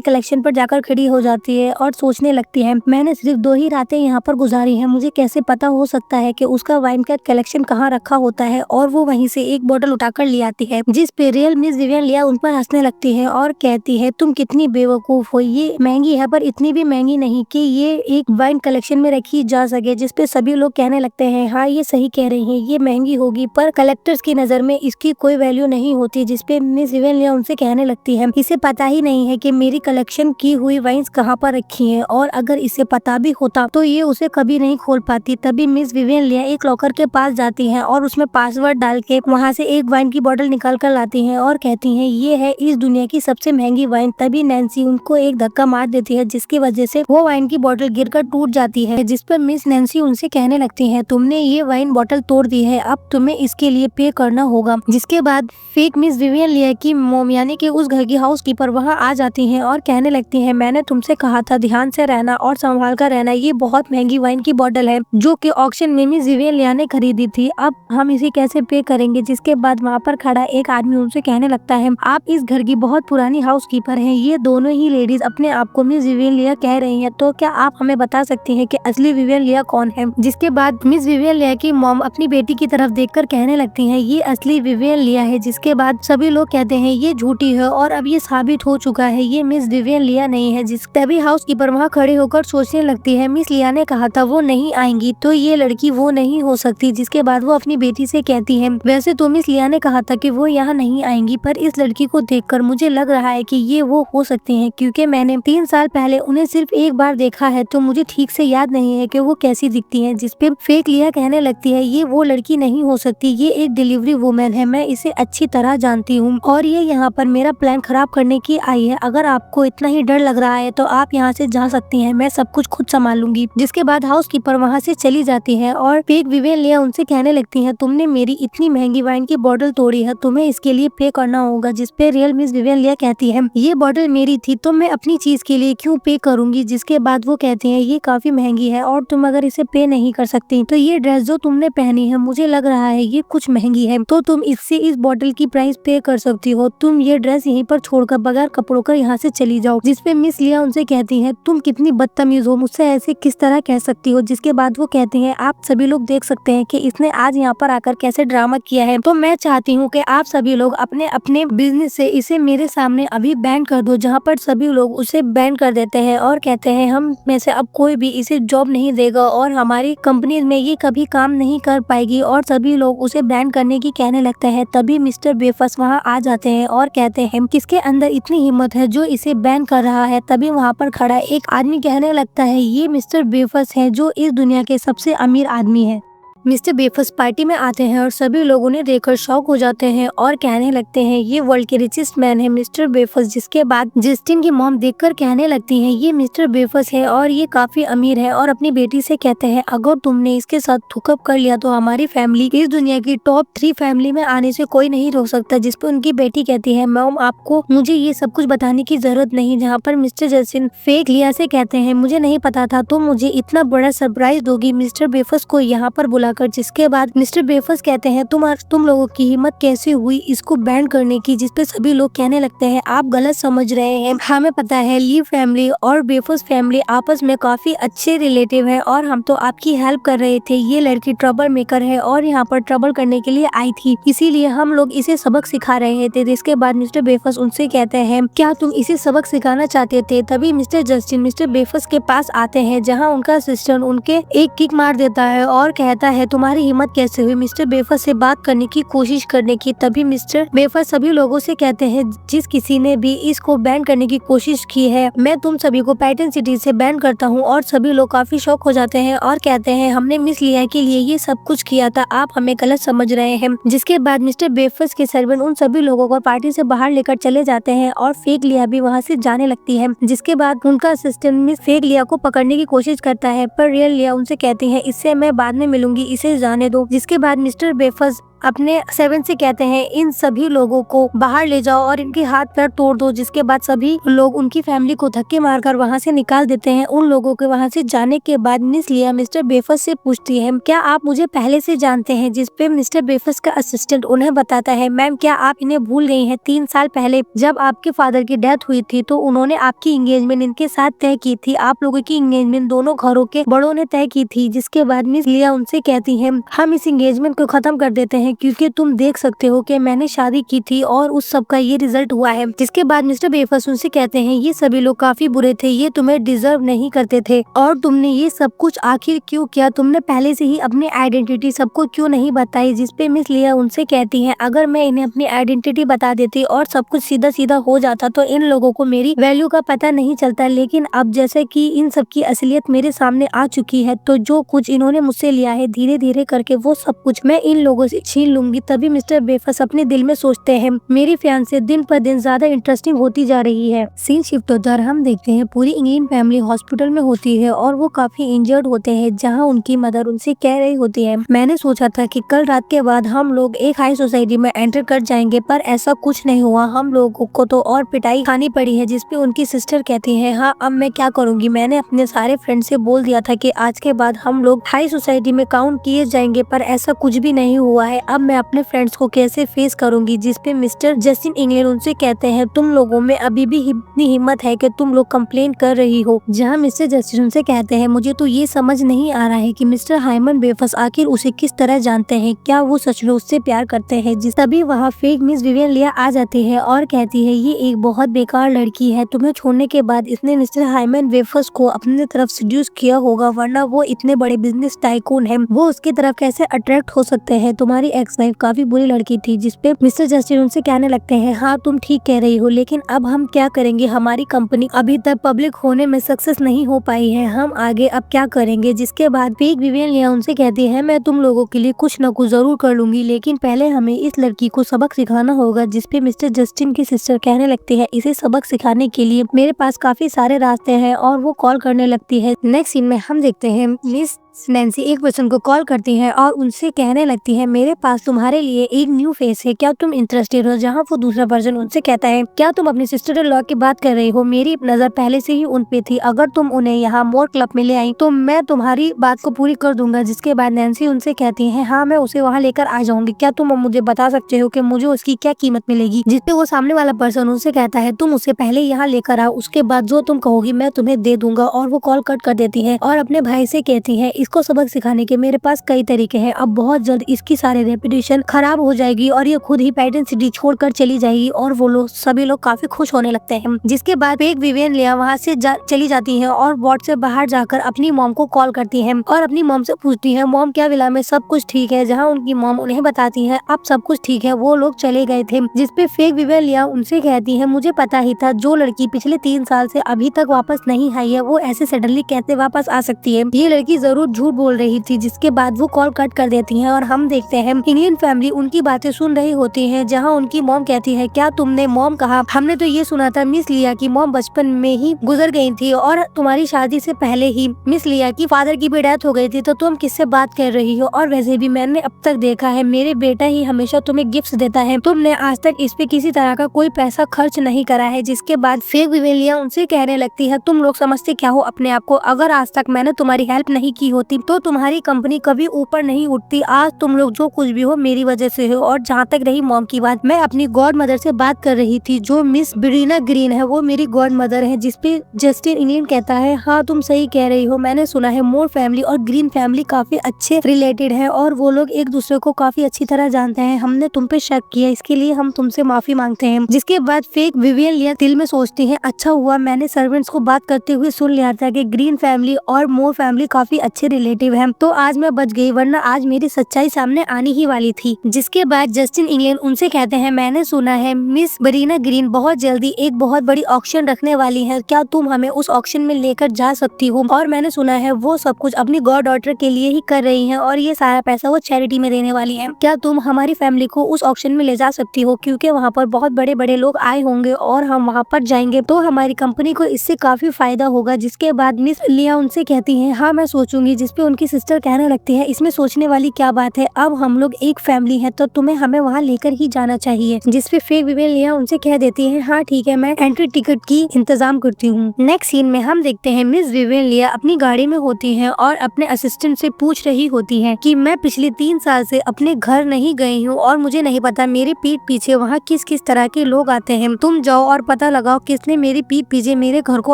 कलेक्शन पर जाकर खड़ी हो जाती है और सोचने लगती है, मैंने सिर्फ 2 ही रातें यहाँ पर गुजारी है, मुझे कैसे पता हो सकता है कि उसका वाइन का कलेक्शन कहाँ रखा होता है। और वो वहीं से एक बोतल उठाकर ले आती है, जिस पे रियल मिस विवियन लिया उन पर हंसने लगती है और कहती है, तुम कितनी बेवकूफ हो, ये महंगी है पर इतनी भी महंगी नहीं कि ये एक वाइन कलेक्शन में रखी जा सके। जिसपे सभी लोग कहने लगते हैं, हाँ ये सही कह रही है, ये महंगी होगी पर कलेक्टर्स की नजर में इसकी कोई वैल्यू नहीं होती। जिसपे मिस विवियन लिया उनसे कहने लगती है, इसे पता ही नहीं है कि मेरी कलेक्शन की हुई वाइन्स कहाँ पर रखी हैं, और अगर इसे पता भी होता तो ये उसे कभी नहीं खोल पाती। तभी मिस विवियन लिया एक लॉकर के पास जाती हैं और उसमें पासवर्ड डाल के वहाँ से एक वाइन की बोतल निकाल कर लाती हैं और कहती हैं, ये है इस दुनिया की सबसे महंगी वाइन। तभी नैन्सी उनको एक धक्का मार देती है, जिसकी वजह से वो वाइन की बोतल गिरकर टूट जाती है। जिस पर मिस नैन्सी उनसे कहने लगती है, तुमने ये वाइन बोतल तोड़ दी है, अब तुम्हें इसके लिए पे करना होगा। जिसके बाद फेक मिस विवियन लिया की मोम यानी कि उस घर की हाउसकीपर वहाँ आ जाती हैं और कहने लगती हैं, मैंने तुमसे कहा था ध्यान से रहना और संभाल कर रहना, ये बहुत महंगी वाइन की बोतल है जो कि ऑक्शन में मिस विवियन लिया ने खरीदी थी, अब हम इसे कैसे पे करेंगे। जिसके बाद वहाँ पर खड़ा एक आदमी उनसे कहने लगता है, आप इस घर की बहुत पुरानी हाउसकीपर हैं, ये दोनों ही लेडीज अपने आप को मिस विवियन लिया कह रही हैं, तो क्या आप हमें बता सकती हैं कि असली विवियन लिया कौन है। जिसके बाद मिस विवियन लिया की मॉम अपनी बेटी की तरफ देखकर कहने लगती हैं, ये असली विवियन लिया है। जिसके बाद सभी लोग कहते हैं, ये झूठी है और अब ये साबित हो चुका है, ये मिस विवियन लिया नहीं है। तभी हाउसकीपर वहाँ खड़े होकर सोचने लगती है, मिस लिया ने कहा था वो नहीं आएंगी, तो ये लड़की वो नहीं हो सकती। जिसके बाद वो अपनी बेटी से कहती है, वैसे तो मिस लिया ने कहा था कि वो यहाँ नहीं आएंगी, पर इस लड़की को देखकर मुझे लग रहा है कि ये वो हो सकती हैं, क्योंकि मैंने 3 साल पहले उन्हें सिर्फ एक बार देखा है, तो मुझे ठीक से याद नहीं है कि वो कैसी दिखती हैं। जिसपे फेक लिया कहने लगती है, ये वो लड़की नहीं हो सकती, ये एक डिलीवरी वुमेन है, मैं इसे अच्छी तरह जानती हूँ और ये यहाँ पर मेरा प्लान खराब करने की आई है। अगर आपको इतना ही डर लग रहा है तो आप यहाँ से जा सकती हैं, मैं सब कुछ खुद संभाल लूंगी। जिसके बाद हाउसकीपर वहाँ से चली जाती है और फेक विवियन लिया उनसे कहने लगती है, तुमने मेरी इतनी महंगी वाइन की बोतल तोड़ी है, तुम्हें इसके लिए पे करना होगा। जिसपे रियल मिस विवियन लिया कहती है, ये बोतल मेरी थी तो मैं अपनी चीज के लिए क्यों पे करूंगी। जिसके बाद वो कहती है, ये काफी महंगी है और तुम अगर इसे पे नहीं कर सकती तो ये ड्रेस जो तुमने पहनी है मुझे लग रहा है ये कुछ महंगी है, तो तुम इससे इस बोतल की प्राइस पे कर सकती हो, तुम ये ड्रेस यहीं पर छोड़कर बगैर कपड़ों का यहाँ से चली जाओ। जिसपे मिस लिया उनसे कहती है, तुम कितनी बदतमीज हो, मुझसे ऐसे किस तरह कह सकती हो। जिसके बाद वो कहती है, आप सभी लोग देख सकते हैं कि इसने आज यहाँ पर आकर कैसे ड्रामा किया है, तो मैं चाहती हूँ कि आप सभी लोग अपने अपने बिजनेस से इसे मेरे सामने अभी बैन कर दो। जहाँ पर सभी लोग उसे बैन कर देते हैं और कहते हैं, हम में से अब कोई भी इसे जॉब नहीं देगा और हमारी कंपनी में ये कभी काम नहीं कर पाएगी, और सभी लोग उसे बैन करने की कहने लगते हैं। तभी मिस्टर बेफस वहाँ आ जाते हैं और कहते हैं, किसके अंदर इतनी हिम्मत है जो इसे बैन कर रहा है। तभी वहाँ पर खड़ा एक आदमी कहने लगता है, ये मिस्टर बेफस है जो इस दुनिया के सबसे अमीर आदमी है। मिस्टर बेफस पार्टी में आते हैं और सभी लोग उन्हें देखकर शॉक हो जाते हैं और कहने लगते हैं, ये वर्ल्ड के रिचेस्ट मैन है मिस्टर बेफस। जिसके बाद जस्टिन की मॉम देखकर कहने लगती हैं, ये मिस्टर बेफस है और ये काफी अमीर है, और अपनी बेटी से कहते हैं, अगर तुमने इसके साथ हुकअप कर लिया तो हमारी फैमिली इस दुनिया की टॉप 3 फैमिली में आने से कोई नहीं रोक सकता। जिसपे उनकी बेटी कहती है, मॉम आपको मुझे ये सब कुछ बताने की जरूरत नहीं। जहाँ पर मिस्टर जस्टिन फेक लिया से कहते हैं, मुझे नहीं पता था तो मुझे इतना बड़ा सरप्राइज दोगी मिस्टर बेफस को यहाँ पर बुला जाकर, जिसके बाद मिस्टर बेफस कहते हैं तुम लोगों की हिम्मत कैसे हुई इसको बैंड करने की, जिसपे सभी लोग कहने लगते हैं आप गलत समझ रहे हैं, हमें पता है ली फैमिली और बेफस फैमिली आपस में काफी अच्छे रिलेटिव है और हम तो आपकी हेल्प कर रहे थे। ये लड़की ट्रबल मेकर है और यहाँ पर ट्रबल करने के लिए आई थी, इसीलिए हम लोग इसे सबक सिखा रहे थे। इसके बाद मिस्टर बेफस उनसे कहते हैं क्या तुम इसे सबक सिखाना चाहते थे? तभी मिस्टर जस्टिन मिस्टर बेफस के पास आते हैं, जहाँ उनका असिस्टेंट उनके एक किक मार देता है और कहता है तुम्हारी हिम्मत कैसे हुई मिस्टर बेफस से बात करने की कोशिश करने की। तभी मिस्टर बेफस सभी लोगों से कहते हैं जिस किसी ने भी इसको बैन करने की कोशिश की है, मैं तुम सभी को पैटर्न सिटी से बैन करता हूँ। और सभी लोग काफी शॉक हो जाते हैं और कहते हैं हमने मिस लिया के लिए ये सब कुछ किया था, आप हमें गलत समझ रहे हैं। जिसके बाद मिस्टर बेफस के सर्वेंट उन सभी लोगों को पार्टी से बाहर लेकर चले जाते हैं और फेक लिया भी वहाँ से जाने लगती है। जिसके बाद उनका असिस्टेंट मिस फेक लिया को पकड़ने की कोशिश करता है, पर रियल लिया उनसे कहती है इससे मैं बाद में मिलूंगी, इसे जाने दो। जिसके बाद मिस्टर बेफस अपने सर्वेंट से कहते हैं इन सभी लोगों को बाहर ले जाओ और इनके हाथ पैर तोड़ दो। जिसके बाद सभी लोग उनकी फैमिली को धक्के मारकर वहां से निकाल देते हैं। उन लोगों के वहां से जाने के बाद मिस लिया मिस्टर बेफस से पूछती है क्या आप मुझे पहले से जानते हैं? जिसपे मिस्टर बेफस का असिस्टेंट उन्हें बताता है मैम क्या आप इन्हें भूल गई हैं? 3 साल पहले जब आपके फादर की डेथ हुई थी तो उन्होंने आपकी एंगेजमेंट इनके साथ तय की थी। आप लोगों की एंगेजमेंट दोनों घरों के बड़ों ने तय की थी। जिसके बाद मिस लिया उनसे कहती है हम इस एंगेजमेंट को खत्म कर देते हैं क्योंकि तुम देख सकते हो कि मैंने शादी की थी और उस सब का ये रिजल्ट हुआ है। जिसके बाद मिस्टर बेफस उनसे कहते हैं ये सभी लोग काफी बुरे थे, ये तुम्हें डिजर्व नहीं करते थे और तुमने ये सब कुछ आखिर क्यों किया? तुमने पहले से ही अपनी आइडेंटिटी सबको क्यों नहीं बताई? जिसपे मिस लिया उनसे कहती है अगर मैं इन्हें अपनी आइडेंटिटी बता देती और सब कुछ सीधा सीधा हो जाता तो इन लोगों को मेरी वैल्यू का पता नहीं चलता, लेकिन अब जैसे कि इन सब की असलियत मेरे सामने आ चुकी है तो जो कुछ इन्होंने मुझसे लिया है धीरे धीरे करके वो सब कुछ मैं इन लोगों से छीन लूंगी। तभी मिस्टर बेफस अपने दिल में सोचते हैं मेरी फियांसे दिन पर दिन ज्यादा इंटरेस्टिंग होती जा रही है। सीन शिफ्ट होता है, हम देखते हैं पूरी इंग्लैंड फैमिली हॉस्पिटल में होती है और वो काफी इंजर्ड होते हैं, जहां उनकी मदर उनसे कह रही होती है मैंने सोचा था कि कल रात के बाद हम लोग एक हाई सोसाइटी में एंटर कर जाएंगे, पर ऐसा कुछ नहीं हुआ, हम लोगों को तो और पिटाई खानी पड़ी है। जिसपे उनकी सिस्टर कहती है हाँ अब मैं क्या करूंगी, मैंने अपने सारे फ्रेंड से बोल दिया था कि आज के बाद हम लोग हाई सोसाइटी में काउंट किए जाएंगे, पर ऐसा कुछ भी नहीं हुआ है, अब मैं अपने फ्रेंड्स को कैसे फेस करूंगी। जिसपे मिस्टर जस्टिन इंग्लैंड उनसे कहते हैं तुम लोगों में अभी भी इतनी हिम्मत है कि तुम लोग कंप्लेन कर रही हो। जहां मिस्टर जस्टिन उनसे कहते हैं मुझे तो ये समझ नहीं आ रहा है कि मिस्टर हाइमन बेफस आखिर उसे किस तरह जानते हैं, क्या वो सच में उससे प्यार करते हैं। जिस तभी वहाँ फेक मिस विवियन लिया आ जाती है और कहती है ये एक बहुत बेकार लड़की है, तुम्हें छोड़ने के बाद इसने मिस्टर हाइमन बेफस को अपने तरफ सेड्यूस किया होगा, वरना वो इतने बड़े बिजनेस टाइकून है, वो उसकी तरफ कैसे अट्रैक्ट हो सकते हैं, तुम्हारी एक्स वाइफ काफी बुरी लड़की थी। जिसपे मिस्टर जस्टिन उनसे कहने लगते हैं हाँ तुम ठीक कह रही हो, लेकिन अब हम क्या करेंगे, हमारी कंपनी अभी तक पब्लिक होने में सक्सेस नहीं हो पाई है, हम आगे अब क्या करेंगे। जिसके बाद फेक विवियन लिया उनसे कहती है मैं तुम लोगों के लिए कुछ न कुछ जरूर कर लूंगी, लेकिन पहले हमें इस लड़की को सबक सिखाना होगा। जिसपे मिस्टर जस्टिन की सिस्टर कहने लगती है इसे सबक सिखाने के लिए मेरे पास काफी सारे रास्ते हैं और वो कॉल करने लगती है। नेक्स्ट सीन में हम देखते हैं मिस नैन्सी एक पर्सन को कॉल करती है और उनसे कहने लगती है मेरे पास तुम्हारे लिए एक न्यू फेस है, क्या तुम इंटरेस्टेड हो। जहां वो दूसरा पर्सन उनसे कहता है क्या तुम अपनी सिस्टर इन लॉ की बात कर रही हो, मेरी नजर पहले से ही उन पे थी, अगर तुम उन्हें यहाँ मोर क्लब में ले आई तो मैं तुम्हारी बात को पूरी कर दूंगा। जिसके बाद नैन्सी उनसे कहती है हाँ मैं उसे वहाँ लेकर आ जाऊंगी, क्या तुम मुझे बता सकते हो कि मुझे उसकी क्या कीमत मिलेगी। जिसपे वो सामने वाला पर्सन उनसे कहता है तुम उसे पहले यहाँ लेकर आओ, उसके बाद जो तुम कहोगी मैं तुम्हें दे दूंगा। और वो कॉल कट कर देती है और अपने भाई से कहती है इसको सबक सिखाने के मेरे पास कई तरीके हैं, अब बहुत जल्द इसकी सारी रेपुटेशन खराब हो जाएगी और ये खुद ही पैटर्न सिटी छोड़कर चली जाएगी। और वो लोग सभी लोग काफी खुश होने लगते हैं। जिसके बाद फेक विवियन लिया वहाँ से चली जाती है और वार्ड से बाहर जाकर अपनी मॉम को कॉल करती है और अपनी मॉम से पूछती है मॉम क्या विला में सब कुछ ठीक है। जहाँ उनकी मॉम उन्हें बताती है अब सब कुछ ठीक है, वो लोग चले गए थे। जिसपे फेक विवियन लिया उनसे कहती है मुझे पता ही था, जो लड़की पिछले 3 साल से अभी तक वापस नहीं आई है वो ऐसे सडनली कैसे वापस आ सकती है, ये लड़की जरूर झूठ बोल रही थी। जिसके बाद वो कॉल कट कर देती हैं और हम देखते हैं इंडियन फैमिली उनकी बातें सुन रही होती है। जहाँ उनकी मॉम कहती है क्या तुमने मॉम कहा, हमने तो ये सुना था मिस लिया की मॉम बचपन में ही गुजर गई थी और तुम्हारी शादी से पहले ही मिस लिया की फादर की भी डेथ हो गई थी, तो तुम किससे बात कर रही हो। और वैसे भी मैंने अब तक देखा है मेरे बेटा ही हमेशा तुम्हें गिफ्ट देता है, तुमने आज तक इस पे किसी तरह का कोई पैसा खर्च नहीं करा है। जिसके बाद फेक विवेलिया उनसे कहने लगती है तुम लोग समझते क्या हो अपने आप को, अगर आज तक मैंने तुम्हारी हेल्प नहीं की होती होती तो तुम्हारी कंपनी कभी ऊपर नहीं उठती। आज तुम लोग जो कुछ भी हो मेरी वजह से हो। और जहाँ तक रही मॉम की बात, मैं अपनी गॉड मदर से बात कर रही थी, जो मिस ब्रीना ग्रीन है वो मेरी गॉड मदर है। जिसपे जस्टिन इंग्लैंड कहता है हाँ तुम सही कह रही हो, मैंने सुना है मोर फैमिली और ग्रीन फैमिली काफी अच्छे रिलेटेड है और वो लोग एक दूसरे को काफी अच्छी तरह जानते हैं। हमने तुम पे शक किया, इसके लिए हम तुमसे माफी मांगते हैं। जिसके बाद फेक विवियन लिया दिल में सोचती है अच्छा हुआ मैंने सर्वेंट्स को बात करते हुए सुन लिया था कि ग्रीन फैमिली और मोर फैमिली काफी अच्छे रिलेटिव हैं, तो आज मैं बच गई, वरना आज मेरी सच्चाई सामने आने ही वाली थी। जिसके बाद जस्टिन इंग्लैंड उनसे कहते हैं मैंने सुना है मिस ब्रीना ग्रीन बहुत जल्दी एक बहुत बड़ी ऑक्शन रखने वाली है, क्या तुम हमें उस ऑक्शन में लेकर जा सकती हो? और मैंने सुना है वो सब कुछ अपनी गॉड डॉटर के लिए ही कर रही है और ये सारा पैसा वो चैरिटी में देने वाली है। क्या तुम हमारी फैमिली को उस ऑक्शन में ले जा सकती हो, क्योंकि वहाँ पर बहुत बड़े बड़े लोग आए होंगे और हम वहाँ पर जाएंगे तो हमारी कंपनी को इससे काफी फायदा होगा। जिसके बाद मिस लिया उनसे कहती है हाँ मैं सोचूंगी। जिसपे उनकी सिस्टर कहने लगती है इसमें सोचने वाली क्या बात है, अब हम लोग एक फैमिली है तो तुम्हें हमें वहाँ लेकर ही जाना चाहिए। जिसपे फेक विवेन लिया उनसे कह देती है हाँ ठीक है मैं एंट्री टिकट की इंतजाम करती हूँ। नेक्स्ट सीन में हम देखते हैं मिस विवेन लिया अपनी गाड़ी में होती है और अपने असिस्टेंट से पूछ रही होती है कि मैं पिछले 3 साल से अपने घर नहीं गई हूँ और मुझे नहीं पता मेरी पीठ पीछे वहाँ किस किस तरह के लोग आते हैं। तुम जाओ और पता लगाओ किसने मेरी पीठ पीछे मेरे घर को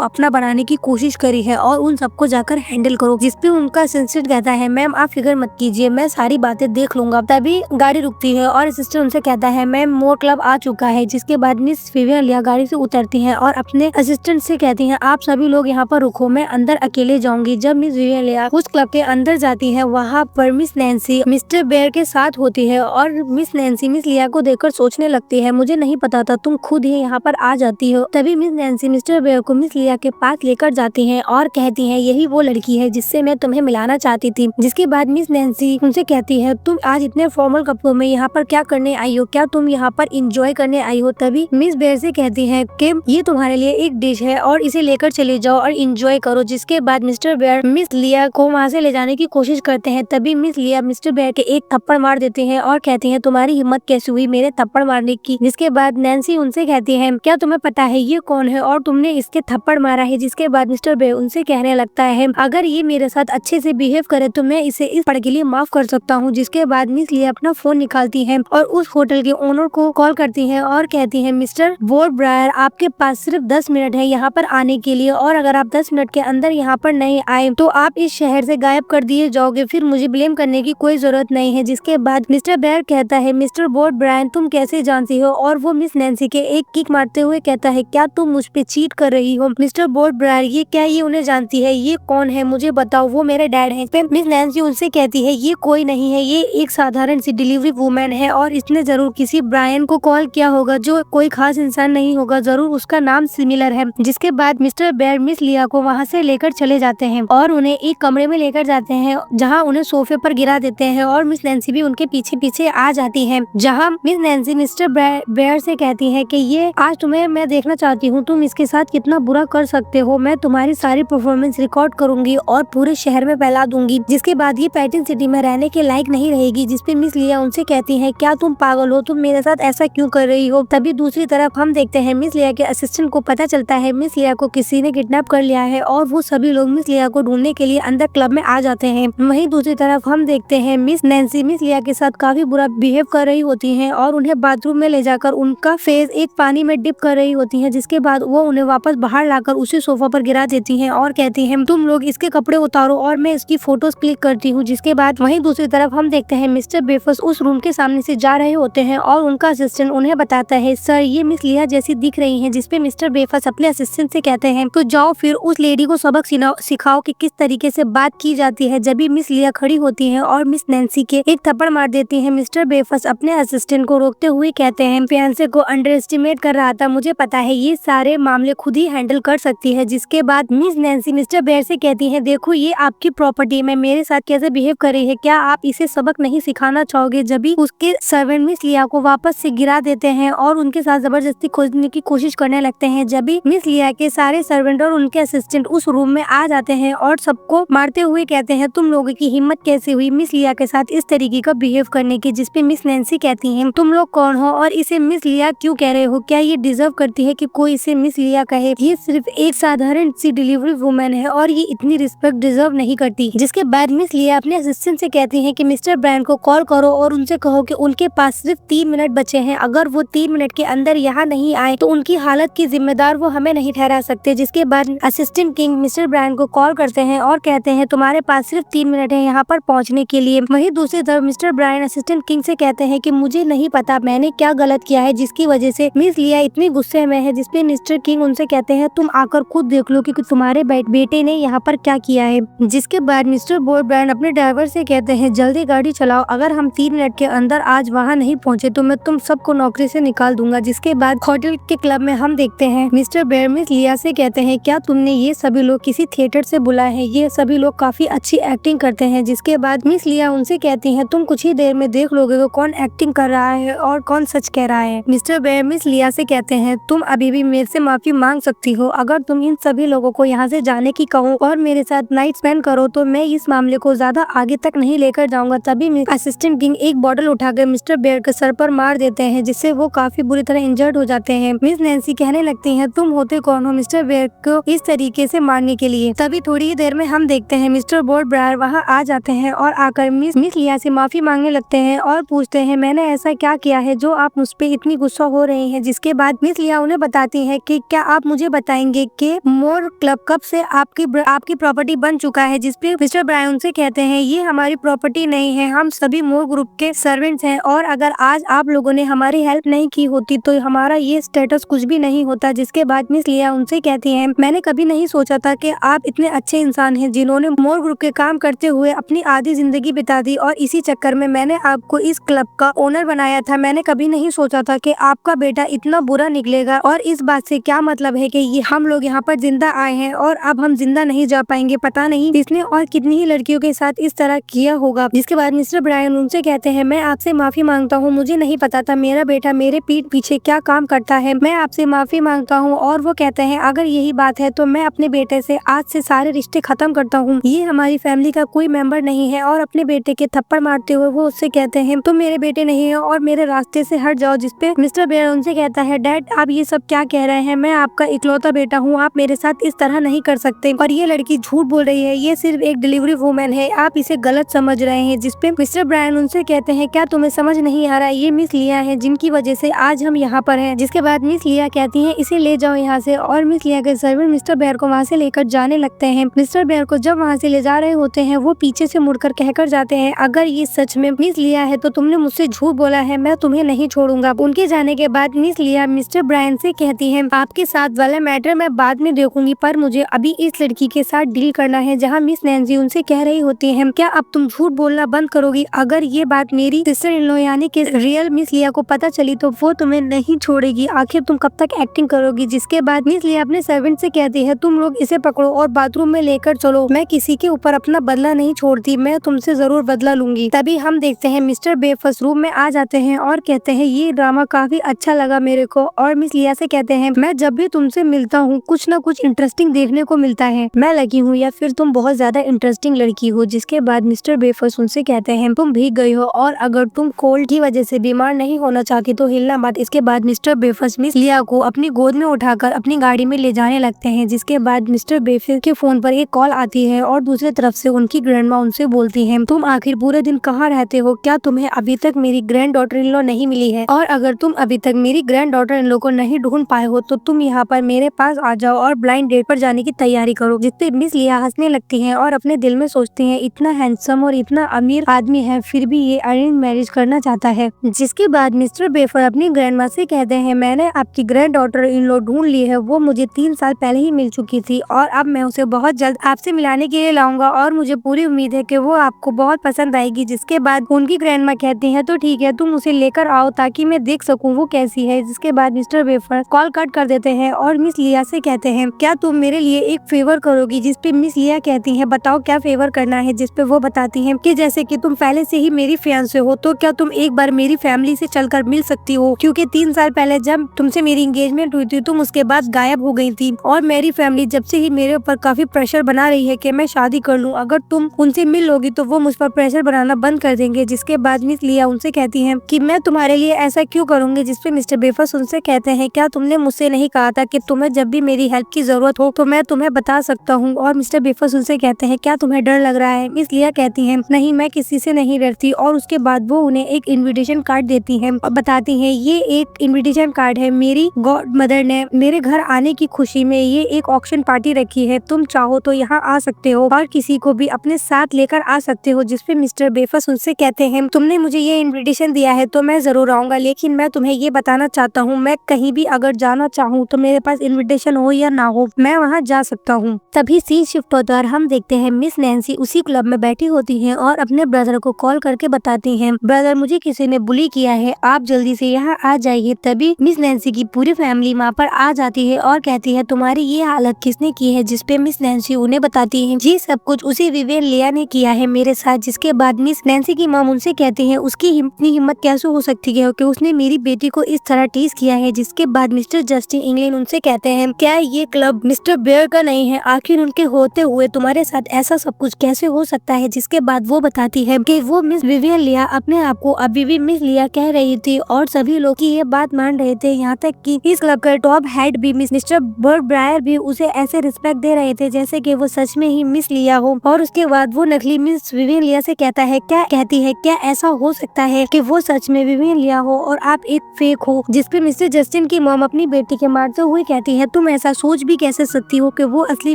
अपना बनाने की कोशिश करी है और उन सबको जाकर हैंडल करो। जिसपे उनका असिस्टेंट कहता है मैम आप फिक्र मत कीजिए, मैं सारी बातें देख लूंगा। तभी गाड़ी रुकती है और असिस्टेंट उनसे कहता है मैम मोर क्लब आ चुका है। जिसके बाद मिस विवियन लिया गाड़ी से उतरती है और अपने असिस्टेंट से कहती है आप सभी लोग यहाँ पर रुको, मैं अंदर अकेले जाऊंगी। जब मिस विवियन लिया उस क्लब के अंदर जाती है वहाँ पर मिस नैन्सी मिस्टर बेयर के साथ होती है और मिस नैन्सी मिस लिया को देखकर सोचने लगती है मुझे नहीं पता था तुम खुद ही यहाँ पर आ जाती हो। तभी मिस नैन्सी मिस्टर बेयर को मिस लिया के पास लेकर जाती है और कहती है यही वो लड़की है जिससे मैं तुम्हें मिलाना चाहती थी। जिसके बाद मिस नैन्सी उनसे कहती है तुम आज इतने फॉर्मल कपड़ों में यहाँ पर क्या करने आई हो, क्या तुम यहाँ पर इंजॉय करने आई हो? तभी मिस बेयर से कहती है कि ये तुम्हारे लिए एक डिश है और इसे लेकर चले जाओ और इंजॉय करो। जिसके बाद मिस्टर बेयर मिस लिया को वहाँ से ले जाने की कोशिश करते हैं। तभी मिस लिया मिस्टर बेयर के एक थप्पड़ मार देते हैं और कहती है तुम्हारी हिम्मत कैसे हुई मेरे थप्पड़ मारने की? जिसके बाद नैन्सी उनसे कहती है क्या तुम्हें पता है ये कौन है और तुमने इसके थप्पड़ मारा है? जिसके बाद मिस्टर बेयर उनसे कहने लगता है अगर ये मेरे साथ अच्छे से बिहेव करे तो मैं इसे इस पढ़ के लिए माफ कर सकता हूँ। जिसके बाद मिस लिया अपना फोन निकालती है और उस होटल के ओनर को कॉल करती है और कहती है मिस्टर वॉर्ड ब्रायर आपके पास सिर्फ 10 मिनट है यहाँ पर आने के लिए और अगर आप 10 मिनट के अंदर यहाँ पर नहीं आए तो आप इस शहर से गायब कर दिए जाओगे, फिर मुझे ब्लेम करने की कोई जरूरत नहीं है। जिसके बाद मिस्टर बेयर कहता है मिस्टर वॉर्ड ब्रायन तुम कैसे जानती हो? और वो मिस नैन्सी के एक किक मारते हुए कहता है क्या तुम मुझ पे चीट कर रही हो? मिस्टर वॉर्ड ब्रायर ये क्या ये उन्हें जानती है? ये कौन है मुझे बताओ, वो मेरे डैड है। मिस नैन्सी उनसे कहती है ये कोई नहीं है, ये एक साधारण सी डिलीवरी वुमेन है और इसने जरूर किसी ब्रायन को कॉल किया होगा जो कोई खास इंसान नहीं होगा, जरूर उसका नाम सिमिलर है। जिसके बाद मिस्टर बेयर मिस लिया को वहाँ से लेकर चले जाते हैं और उन्हें एक कमरे में लेकर जाते हैं जहाँ उन्हें सोफे पर गिरा देते हैं और मिस नैन्सी भी उनके पीछे पीछे आ जाती है। जहाँ मिस नैन्सी मिस्टर बेयर से कहती है कि ये आज तुम्हें मैं देखना चाहती हूँ, तुम इसके साथ कितना बुरा कर सकते हो, मैं तुम्हारी सारी परफॉर्मेंस रिकॉर्ड करूंगी और पूरे शहर में फैला दूंगी। जिसके बाद ये पैटर्न सिटी में रहने के लायक नहीं रहेगी। जिसपे मिस लिया उनसे कहती है क्या तुम पागल हो, तुम मेरे साथ ऐसा क्यों कर रही हो? तभी दूसरी तरफ हम देखते हैं मिस लिया के असिस्टेंट को पता चलता है मिस लिया को किसी ने किडनैप कर लिया है और वो सभी लोग मिस लिया को ढूंढने के लिए अंदर क्लब में आ जाते हैं। वहीं दूसरी तरफ हम देखते हैं मिस नैन्सी मिस लिया के साथ काफी बुरा बिहेव कर रही होती हैं और उन्हें बाथरूम में ले जाकर उनका फेस एक पानी में डिप कर रही होती है। जिसके बाद वो उन्हें वापस बाहर लाकर उसी सोफा पर गिरा देती हैं और कहती हैं तुम लोग इसके कपड़े उतारो और मैं इसकी फोटोज क्लिक करती हूँ। जिसके बाद वहीं दूसरी तरफ हम देखते हैं मिस्टर बेफस उस रूम के सामने से जा रहे होते हैं और उनका असिस्टेंट उन्हें बताता है सर ये मिस लिया जैसी दिख रही हैं। जिसपे मिस्टर बेफस अपने असिस्टेंट से कहते हैं तो जाओ फिर उस लेडी को सबक सिखाओ कि किस तरीके से बात की जाती है। जब भी मिस लिया खड़ी होती है और मिस नैन्सी के एक थप्पड़ मार देती है, मिस्टर बेफस अपने असिस्टेंट को रोकते हुए कहते हैं फियांसे को अंडर एस्टिमेट कर रहा था, मुझे पता है ये सारे मामले खुद ही हैंडल कर सकती है। जिसके बाद मिस नैन्सी मिस्टर बेयर से कहती है देखो ये आपकी प्रॉपर्टी में मेरे साथ कैसे बिहेव कर रही है, क्या आप इसे सबक नहीं सिखाना चाहोगे? जब भी उसके सर्वेंट मिस लिया को वापस से गिरा देते हैं और उनके साथ जबरदस्ती खोजने की कोशिश करने लगते हैं। जब भी मिस लिया के सारे सर्वेंट और उनके असिस्टेंट उस रूम में आ जाते हैं और सबको मारते हुए कहते हैं तुम लोगों की हिम्मत कैसे हुई मिस लिया के साथ इस तरीके का बिहेव करने की? जिसपे मिस नैन्सी कहती हैं तुम लोग कौन हो और इसे मिस लिया क्यों कह रहे हो? क्या ये डिजर्व करती है कि कोई इसे मिस लिया कहे? ये सिर्फ एक साधारण सी डिलीवरी वुमेन है और ये इतनी रिस्पेक्ट डिजर्व नहीं करती। जिसके बाद मिस लिया अपने असिस्टेंट से कहती है कि मिस्टर ब्रायन को कॉल करो और उनसे कहो कि उनके पास सिर्फ 3 मिनट बचे हैं, अगर वो 3 मिनट के अंदर यहाँ नहीं आए तो उनकी हालत की जिम्मेदार वो हमें नहीं ठहरा सकते। जिसके बाद असिस्टेंट किंग मिस्टर ब्रायन को कॉल करते हैं और कहते हैं तुम्हारे पास सिर्फ 3 मिनट है यहाँ पर पहुँचने के लिए। वहीं दूसरी तरफ मिस्टर ब्रायन असिस्टेंट किंग से कहते हैं कि मुझे नहीं पता मैंने क्या गलत किया है जिसकी वजह से मिस लिया इतनी गुस्से में है। जिसपे मिस्टर किंग उनसे कहते हैं तुम आकर खुद देख लो कि तुम्हारे बेटे ने यहाँ पर क्या किया है। जिसके बाद मिस्टर ब्रायन अपने ड्राइवर से कहते हैं जल्दी गाड़ी चलाओ, अगर हम 3 मिनट के अंदर आज वहाँ नहीं पहुँचे तो मैं तुम सबको नौकरी से निकाल दूंगा। जिसके बाद होटल के क्लब में हम देखते हैं मिस्टर ब्रायन मिस लिया से कहते हैं क्या तुमने ये सभी लोग किसी थिएटर से बुलाए हैं, ये सभी लोग काफी अच्छी एक्टिंग करते हैं। जिसके बाद मिस लिया उनसे कहती है तुम कुछ ही देर में देख लोगे तो कौन एक्टिंग कर रहा है और कौन सच कह रहा है। मिस्टर ब्रायन मिस लिया से कहते हैं तुम अभी भी मेरे से माफी मांग सकती हो, अगर तुम इन सभी लोगों को यहाँ से जाने की कहो और मेरे साथ नाइट स्पेंड करो तो मैं इस मामले को ज्यादा आगे तक नहीं लेकर जाऊंगा। तभी असिस्टेंट किंग एक बॉटल उठाकर मिस्टर ब्रायन के सर पर मार देते हैं जिससे वो काफी बुरी तरह इंजर्ड हो जाते हैं। मिस नैन्सी कहने लगती हैं तुम होते कौन हो मिस्टर ब्रायन को इस तरीके से मारने के लिए। तभी थोड़ी ही देर में हम देखते हैं मिस्टर ब्रायन वहाँ आ जाते हैं और आकर मिस लिया से माफी मांगने लगते हैं और पूछते हैं मैंने ऐसा क्या किया है जो आप मुझ पे इतनी गुस्सा हो रहे हैं। जिसके बाद मिस लिया उन्हें बताती है कि क्या आप मुझे बताएंगे कि मोर क्लब कब से आपकी प्रॉपर्टी बन चुका है। जिसपे मिस्टर ब्रायन उनसे कहते हैं ये हमारी प्रॉपर्टी नहीं है, हम सभी मोर ग्रुप के सर्वेंट्स हैं और अगर आज आप लोगों ने हमारी हेल्प नहीं की होती तो हमारा ये स्टेटस कुछ भी नहीं होता। जिसके बाद मिस लिया उनसे कहती है मैंने कभी नहीं सोचा था कि आप इतने अच्छे इंसान हैं जिन्होंने मोर ग्रुप के काम करते हुए अपनी आधी जिंदगी बिता दी और इसी चक्कर में मैंने आपको इस क्लब का ओनर बनाया था। मैंने कभी नहीं सोचा था कि आपका बेटा इतना बुरा निकलेगा और इस बात से क्या मतलब है कि ये हम लोग यहाँ पर जिंदा आए हैं और अब हम जिंदा नहीं जा पाएंगे। पता नहीं इसने और कितनी ही लड़कियों के साथ इस तरह किया होगा। जिसके बाद मिस्टर ब्रायन उनसे कहते हैं मैं आपसे माफी मांगता हूँ, मुझे नहीं पता था मेरा बेटा मेरे पीठ पीछे क्या काम करता है, मैं आपसे माफी मांगता हूँ। और वो कहते हैं अगर यही बात है तो मैं अपने बेटे से आज से सारे रिश्ते खत्म करता हूँ, ये हमारी फैमिली का कोई मेंबर नहीं है। और अपने बेटे के थप्पड़ मारते हुए वो उससे कहते हैं तुम मेरे बेटे नहीं है और मेरे रास्ते से हट जाओ। जिसपे मिस्टर ब्रायन उनसे कहता है डैड आप ये सब क्या कह रहे हैं, मैं आपका इकलौता बेटा हूँ, आप मेरे साथ इस तरह नहीं कर सकते और ये लड़की झूठ बोल रही है, ये सिर्फ एक डिलीवरी वूमेन है, आप इसे गलत समझ रहे हैं। जिसपे मिस्टर ब्रायन उनसे कहते हैं क्या तुम्हें समझ नहीं आ रहा, ये मिस लिया है जिनकी वजह से आज हम यहाँ पर हैं। जिसके बाद मिस लिया कहती है इसे ले जाओ यहाँ से और मिस लिया के सर्वेंट मिस्टर ब्रायन को वहाँ से लेकर जाने लगते हैं। मिस्टर ब्रायन को जब वहाँ से ले जा रहे होते हैं वो पीछे से मुड़कर कहकर जाते हैं अगर ये सच में मिस लिया है तो तुमने मुझसे झूठ बोला है, मैं तुम्हें नहीं छोड़ूंगा। उनके जाने के बाद मिस लिया मिस्टर ब्रायन से कहती है आपके साथ वाला मैटर मैं बाद में देखूंगी पर मुझे अभी इस लड़की के साथ डील करना है। जहाँ मिस नैन्सी उनसे कह रही होती है क्या अब तुम झूठ बोलना बंद करोगी, अगर ये बात मेरी सिस्टर इन लॉ यानी कि रियल मिस लिया को पता चली तो वो तुम्हें नहीं छोड़ेगी, आखिर तुम कब तक एक्टिंग करोगी। जिसके बाद मिस लिया अपने सर्वेंट से कहती है तुम लोग इसे पकड़ो और बाथरूम में लेकर चलो, मैं किसी के ऊपर अपना बदला नहीं छोड़ती, मैं तुमसे जरूर बदला लूंगी। तभी हम देखते हैं मिस्टर बेफस रूम में आ जाते हैं और कहते हैं ये ड्रामा काफी अच्छा लगा मेरे को। और मिस लिया से कहते हैं मैं जब भी तुमसे मिलता हूँ कुछ न कुछ इंटरेस्टिंग देखने को मिलता है, मैं लगी हूँ या फिर तुम बहुत ज्यादा इंटरेस्टिंग लड़की हो। जिसके बाद मिस्टर बेफस उनसे कहते हैं तुम भीग गई हो और अगर तुम कोल्ड की वजह से बीमार नहीं होना चाहती तो हिलना मत। इसके बाद मिस्टर बेफस मिस लिया को अपनी गोद में उठाकर अपनी गाड़ी में ले जाने लगते हैं। जिसके बाद मिस्टर बेफस के फोन पर एक कॉल आती है और दूसरी तरफ से उनकी ग्रैंडमा उनसे बोलती है तुम आखिर पूरे दिन कहाँ रहते हो, क्या तुम्हें अभी तक मेरी ग्रैंड डॉटर इन लॉ नहीं मिली है, और अगर तुम अभी तक मेरी ग्रैंड डॉटर इन लॉ को नहीं ढूंढ पाए हो तो तुम यहाँ पर मेरे पास आ जाओ और ब्लाइंड डेट पर जाने की तैयारी करो। जिसपे मिस लिया हंसने लगती है और अपने दिल में सोचती है इतना हैंडसम और इतना अमीर आदमी है फिर भी ये अरेंज मैरिज करना चाहता है। जिसके बाद मिस्टर बेफर अपनी ग्रैंडमा से कहते हैं मैंने आपकी ग्रैंड डॉटर इन लॉ ढूंढ ली है, वो मुझे 3 साल पहले ही मिल चुकी थी और अब मैं उसे बहुत जल्द आपसे मिलाने के लिए लाऊंगा और मुझे पूरी उम्मीद है कि वो आपको बहुत पसंद आएगी। जिसके बाद उनकी ग्रैंडमा कहती है तो ठीक है तुम उसे लेकर आओ ताकि मैं देख सकूं वो कैसी है। जिसके बाद मिस्टर बेफर कॉल कट कर देते हैं और मिस लिया से कहते हैं क्या तुम मेरे लिए एक फेवर करोगी। जिसपे मिस लिया कहती है बताओ क्या फेवर करना है। जिसपे वो बताती है कि जैसे कि तुम पहले से ही मेरी फियांसे हो तो क्या तुम एक बार मेरी फैमिली से चलकर मिल सकती हो, क्योंकि 3 साल पहले जब तुमसे मेरी एंगेजमेंट हुई थी तुम उसके बाद गायब हो गई थी और मेरी फैमिली जब से ही मेरे ऊपर काफी प्रेशर बना रही है कि मैं शादी कर लूं, अगर तुम उनसे मिल लोगी तो वो मुझ पर प्रेशर बनाना बंद कर देंगे। जिसके बाद मिस लिया उनसे कहती है कि मैं तुम्हारे लिए ऐसा क्यों करूंगी। जिसपे मिस्टर बेफस उनसे कहते हैं क्या तुमने मुझसे नहीं कहा था कि तुम्हें जब भी मेरी हेल्प की जरूरत हो तो मैं तुम्हें बता सकता हूँ। और मिस्टर बेफस उनसे कहते हैं क्या तुम्हें डर लग रहा है? मिस लिया कहती है नहीं, मैं किसी से नहीं डरती। और उसके बाद वो उन्हें एक इनविटेशन कार्ड देती है और बताती है ये एक इनविटेशन कार्ड है, मेरी गॉड मदर ने मेरे घर आने की खुशी में ये एक ऑक्शन पार्टी रखी है, तुम चाहो तो यहाँ आ सकते हो और किसी को भी अपने साथ लेकर आ सकते हो। जिसपे मिस्टर बेफस उनसे कहते हैं तुमने मुझे ये इनविटेशन दिया है तो मैं जरूर आऊंगा, लेकिन मैं तुम्हें ये बताना चाहता हूँ मैं कहीं भी अगर जाना चाहूँ तो मेरे पास इनविटेशन हो या ना हो मैं वहाँ जा सकता हूँ। तभी सीन शिफ्ट होता है और हम देखते हैं मिस नैन्सी उसी क्लब में बैठी होती है और अपने ब्रदर को कॉल करके बताती है ब्रदर मुझे किसी ने बुली किया है, आप जल्दी से यहाँ आ जाइए। तभी मिस नैन्सी की पूरी फैमिली वहाँ पर आ जाती है और कहती है तुम्हारी ये हालत किसने की है? जिसपे मिस नैन्सी उन्हें बताती है ये सब कुछ उसी विवियन लिया ने किया है मेरे साथ। जिसके बाद मिस नैन्सी की मॉम उनसे कहती है उसकी इतनी हिम्मत कैसे हो सकती है कि उसने मेरी बेटी को इस तरह टीज किया है। जिसके बाद मिस्टर जस्टिन इंग्लैंड उनसे कहते हैं क्या ये क्लब मिस्टर बेयर का नहीं है? आखिर उनके होते हुए तुम्हारे साथ ऐसा सब कुछ कैसे हो सकता है? जिसके बाद वो बताती है कि वो मिस विवियन लिया अपने आप को अभी भी मिस लिया कह रही थी और सभी लोग की ये बात मान रहे थे, यहाँ तक कि इस क्लब का टॉप हेड भी मिस्टर बर्ड ब्रायर भी उसे ऐसे रिस्पेक्ट दे रहे थे जैसे कि वो सच में ही मिस लिया हो। और उसके बाद वो नकली मिस विवियन लिया से कहता है क्या ऐसा हो सकता है कि वो सच में विवियन लिया हो और आप एक फेक हो? जिसपे मिस्टर जस्टिन की मॉम अपनी बेटी के मारते हुए कहती है तुम ऐसा सोच भी कैसे सकती हो कि वो असली